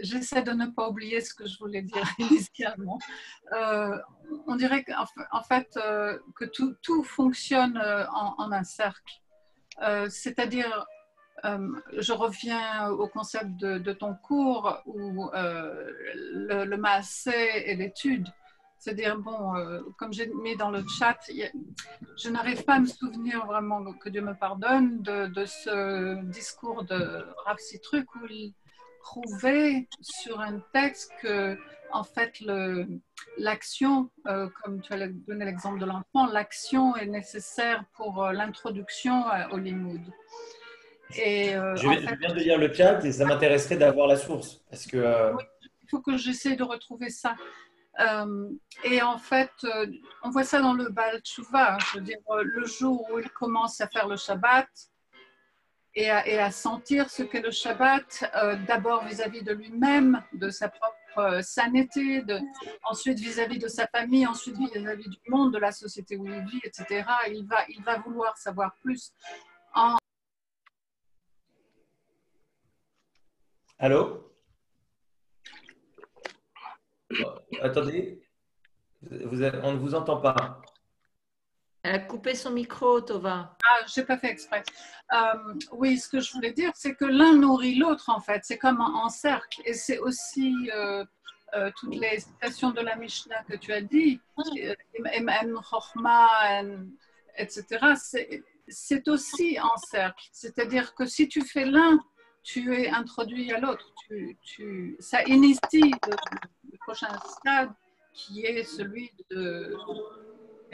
J'essaie de ne pas oublier ce que je voulais dire initialement. On dirait qu'en fait que tout fonctionne en un cercle. C'est-à-dire, je reviens au concept de ton cours où le maasé et l'étude. C'est-à-dire, bon, comme j'ai mis dans le chat, je n'arrive pas à me souvenir vraiment, que Dieu me pardonne, de ce discours de Rav Sitruk où il prouvait sur un texte que, en fait, l'action, comme tu as donné l'exemple de l'enfant, l'action est nécessaire pour l'introduction au limoud. Je viens de lire le chat et ça m'intéresserait d'avoir la source. Parce que, oui, il faut que j'essaie de retrouver ça. Et en fait, on voit ça dans le Baal Tshuva, je veux dire, le jour où il commence à faire le Shabbat et à sentir ce qu'est le Shabbat, d'abord vis-à-vis de lui-même, de sa propre sainteté, ensuite vis-à-vis de sa famille, ensuite vis-à-vis du monde, de la société où il vit, etc. Il va vouloir savoir plus. Allô? Attendez, on ne vous entend pas. Elle a coupé son micro, Tova. Ah, je n'ai pas fait exprès. Oui, ce que je voulais dire, c'est que l'un nourrit l'autre, en fait. C'est comme en cercle. Et c'est aussi toutes les citations de la Mishnah que tu as dit, etc. C'est aussi en cercle. C'est-à-dire que si tu fais l'un, tu es introduit à l'autre. Ça initie le prochain stade qui est celui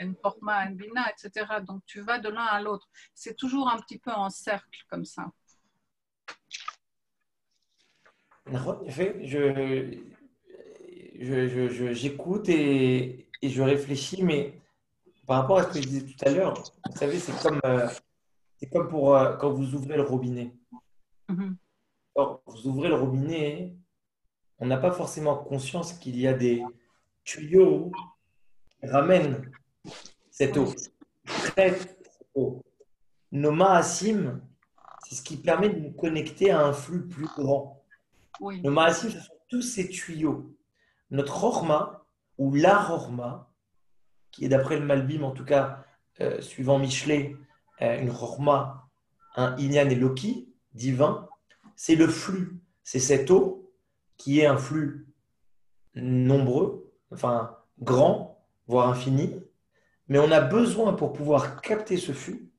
une Chorma, une Bina, etc. Donc, tu vas de l'un à l'autre. C'est toujours un petit peu en cercle comme ça. En fait, j'écoute et je réfléchis, mais par rapport à ce que je disais tout à l'heure, vous savez, c'est comme pour quand vous ouvrez le robinet. Mhm. Quand vous ouvrez le robinet, on n'a pas forcément conscience qu'il y a des tuyaux qui ramènent cette eau, qui traitent cette eau. Nos ma'asim, c'est ce qui permet de nous connecter à un flux plus grand. Oui. Nos ma'asim, ce sont tous ces tuyaux. Notre chorma, ou la chorma, qui est d'après le Malbim, en tout cas, suivant Michelet, une chorma, un inyan eloki, divin, c'est le flux. C'est cette eau qui est un flux nombreux, enfin grand, voire infini, mais on a besoin pour pouvoir capter ce flux,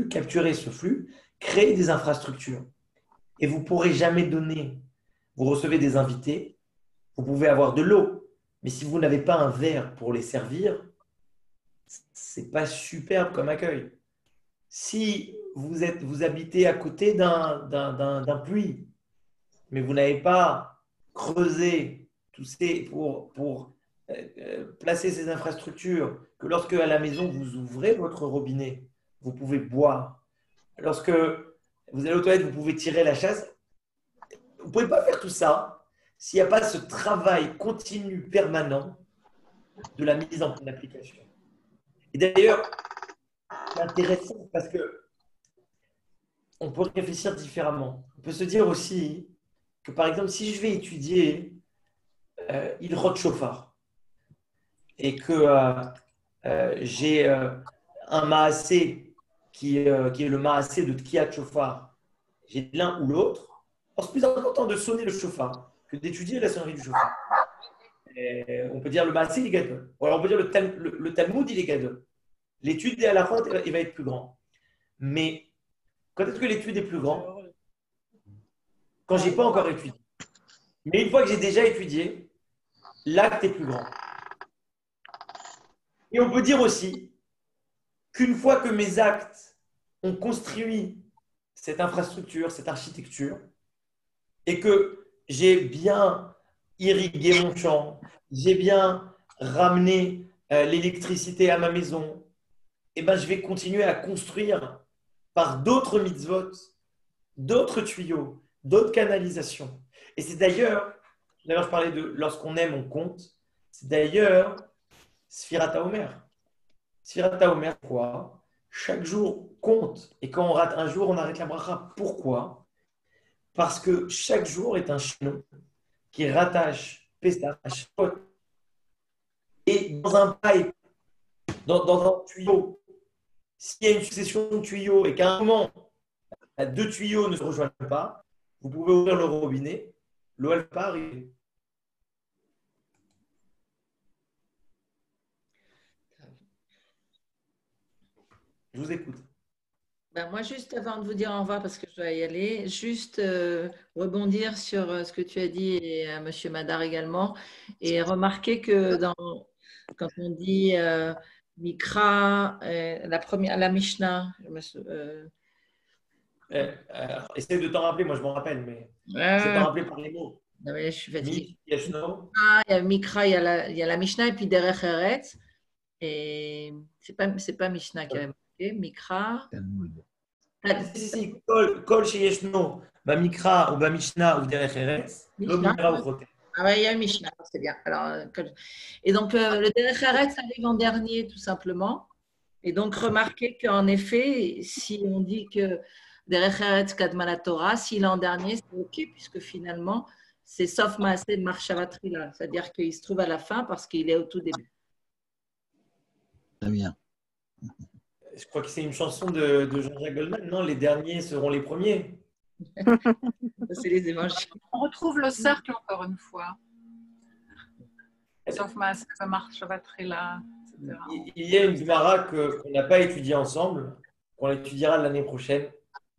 capturer ce flux, créer des infrastructures. Et vous ne pourrez jamais donner, vous recevez des invités, vous pouvez avoir de l'eau, mais si vous n'avez pas un verre pour les servir, c'est pas superbe comme accueil. Si vous habitez à côté d'un puits, mais vous n'avez pas creusé pour placer ces infrastructures, que lorsque à la maison vous ouvrez votre robinet, vous pouvez boire. Lorsque vous allez aux toilettes, vous pouvez tirer la chasse. Vous ne pouvez pas faire tout ça s'il n'y a pas ce travail continu, permanent de la mise en application. Et d'ailleurs, c'est intéressant parce que on peut réfléchir différemment. On peut se dire aussi que, par exemple, si je vais étudier Ilchot Shofar et que j'ai un Maasé qui est le Maasé de Tkiyat Shofar, j'ai l'un ou l'autre, c'est plus important de sonner le Shofar que d'étudier la sonnerie du Shofar. On peut dire le Maasé, il est gadol. Ou alors on peut dire le Talmud, il est gadol. L'étude est à la fois, il va être plus grand. Mais quand est-ce que l'étude est plus grande? Quand je n'ai pas encore étudié. Mais une fois que j'ai déjà étudié, l'acte est plus grand. Et on peut dire aussi qu'une fois que mes actes ont construit cette infrastructure, cette architecture, et que j'ai bien irrigué mon champ, j'ai bien ramené l'électricité à ma maison, et ben, je vais continuer à construire par d'autres mitzvot, d'autres tuyaux, d'autres canalisations. Et c'est d'ailleurs je parlais de lorsqu'on aime, on compte. C'est d'ailleurs Sfirat HaOmer. Sfirat HaOmer, quoi? Chaque jour compte. Et quand on rate un jour, on arrête la bracha. Pourquoi? Parce que chaque jour est un chaînon qui rattache Pesach à Shavuot. Et dans un pipe, dans un tuyau, s'il y a une succession de tuyaux et qu'à un moment, deux tuyaux ne se rejoignent pas, vous pouvez ouvrir le robinet, l'eau elle part et... Je vous écoute. Ben moi, juste avant de vous dire au revoir, parce que je dois y aller, juste rebondir sur ce que tu as dit et à M. Madar également, et remarquer que quand on dit Mikra, la Mishnah, essaye de t'en rappeler, moi je m'en rappelle, mais essaye de t'en rappeler par les mots. Non, mais je suis fatiguée. Il y a Mikra, il y a la Mishnah, et puis Derech Eretz, et c'est pas Mishnah qui avait marqué, Mikra. Si, Kol Sheyeshno, Bamikra ou Bamishna ou Derech Eretz, Lomikra ou Chotet. Ah ouais, il y a Mishnah, c'est bien. Alors, et donc, le Derech Eretz arrive en dernier, tout simplement. Et donc, remarquez qu'en effet, si on dit que Derech Eretz Kadma la Torah, s'il est en dernier, c'est OK, puisque finalement, c'est sauf Maaseh Marshavatrila, c'est-à-dire qu'il se trouve à la fin parce qu'il est au tout début. Très bien. Je crois que c'est une chanson de Jean-Jacques Goldman, non? Les derniers seront les premiers. C'est les évangiles. On retrouve le cercle encore une fois. Sauf Maaseh Marshavatrila, etc. Il y a une Gemara qu'on n'a pas étudiée ensemble, qu'on étudiera l'année prochaine,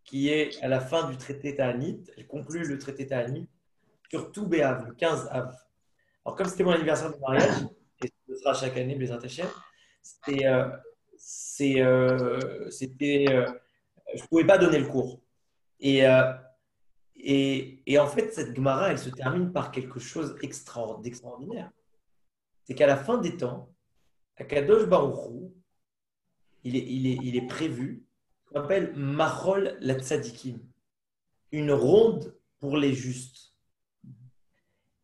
qui est à la fin du traité Ta'anit. Elle conclut le traité Ta'anit sur tout Béav, le 15 Av. Alors, comme c'était mon anniversaire de mariage, et ce sera chaque année, Bézrat Hachem, je ne pouvais pas donner le cours. Et en fait, cette Gemara, elle se termine par quelque chose d'extraordinaire. C'est qu'à la fin des temps, Akadosh Baruch Hu, il est prévu ce qu'on appelle Machol la Tzadikim, une ronde pour les justes.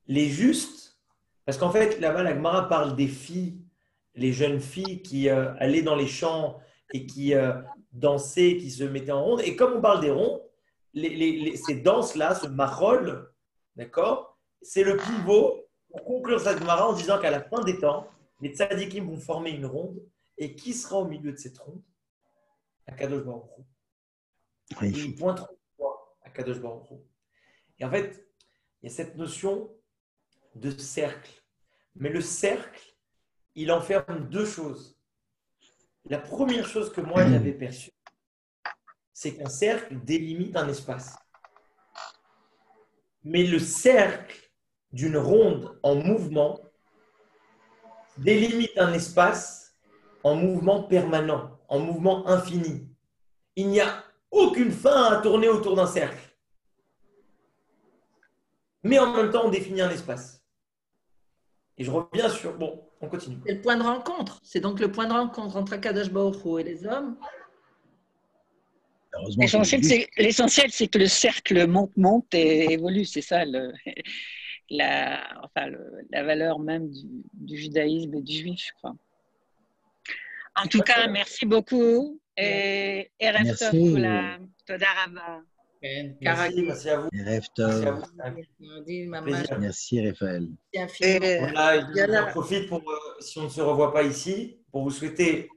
Les justes, parce qu'en fait, là-bas, la Gemara parle des filles, les jeunes filles qui allaient dans les champs et qui dansaient, qui se mettaient en ronde. Et comme on parle des ronds, ces danses-là, ce Machol, d'accord, c'est le pivot pour conclure cette Gemara en disant qu'à la fin des temps, les tzadikim vont former une ronde. Et qui sera au milieu de cette ronde? Akadosh Baruch Hu. Et ils pointeront à Akadosh Baruch Hu. Et en fait, il y a cette notion de cercle. Mais le cercle, il enferme deux choses. La première chose que moi j'avais perçue, c'est qu'un cercle délimite un espace. Mais le cercle d'une ronde en mouvement délimite un espace en mouvement permanent, en mouvement infini. Il n'y a aucune fin à tourner autour d'un cercle. Mais en même temps, on définit un espace. Et je reviens sur... Bon, on continue. C'est le point de rencontre. C'est donc le point de rencontre entre Akadosh Baruch Hu et les hommes. L'essentiel, c'est que le cercle monte et évolue. C'est ça la valeur même du judaïsme et du juif, je crois. En tout cas, merci beaucoup. Et Erev Tov Kulam. Toda Rabba. Merci à vous. Erev Tov. Merci, Raphaël. Voilà, j'en profite pour, si on ne se revoit pas ici, pour vous souhaiter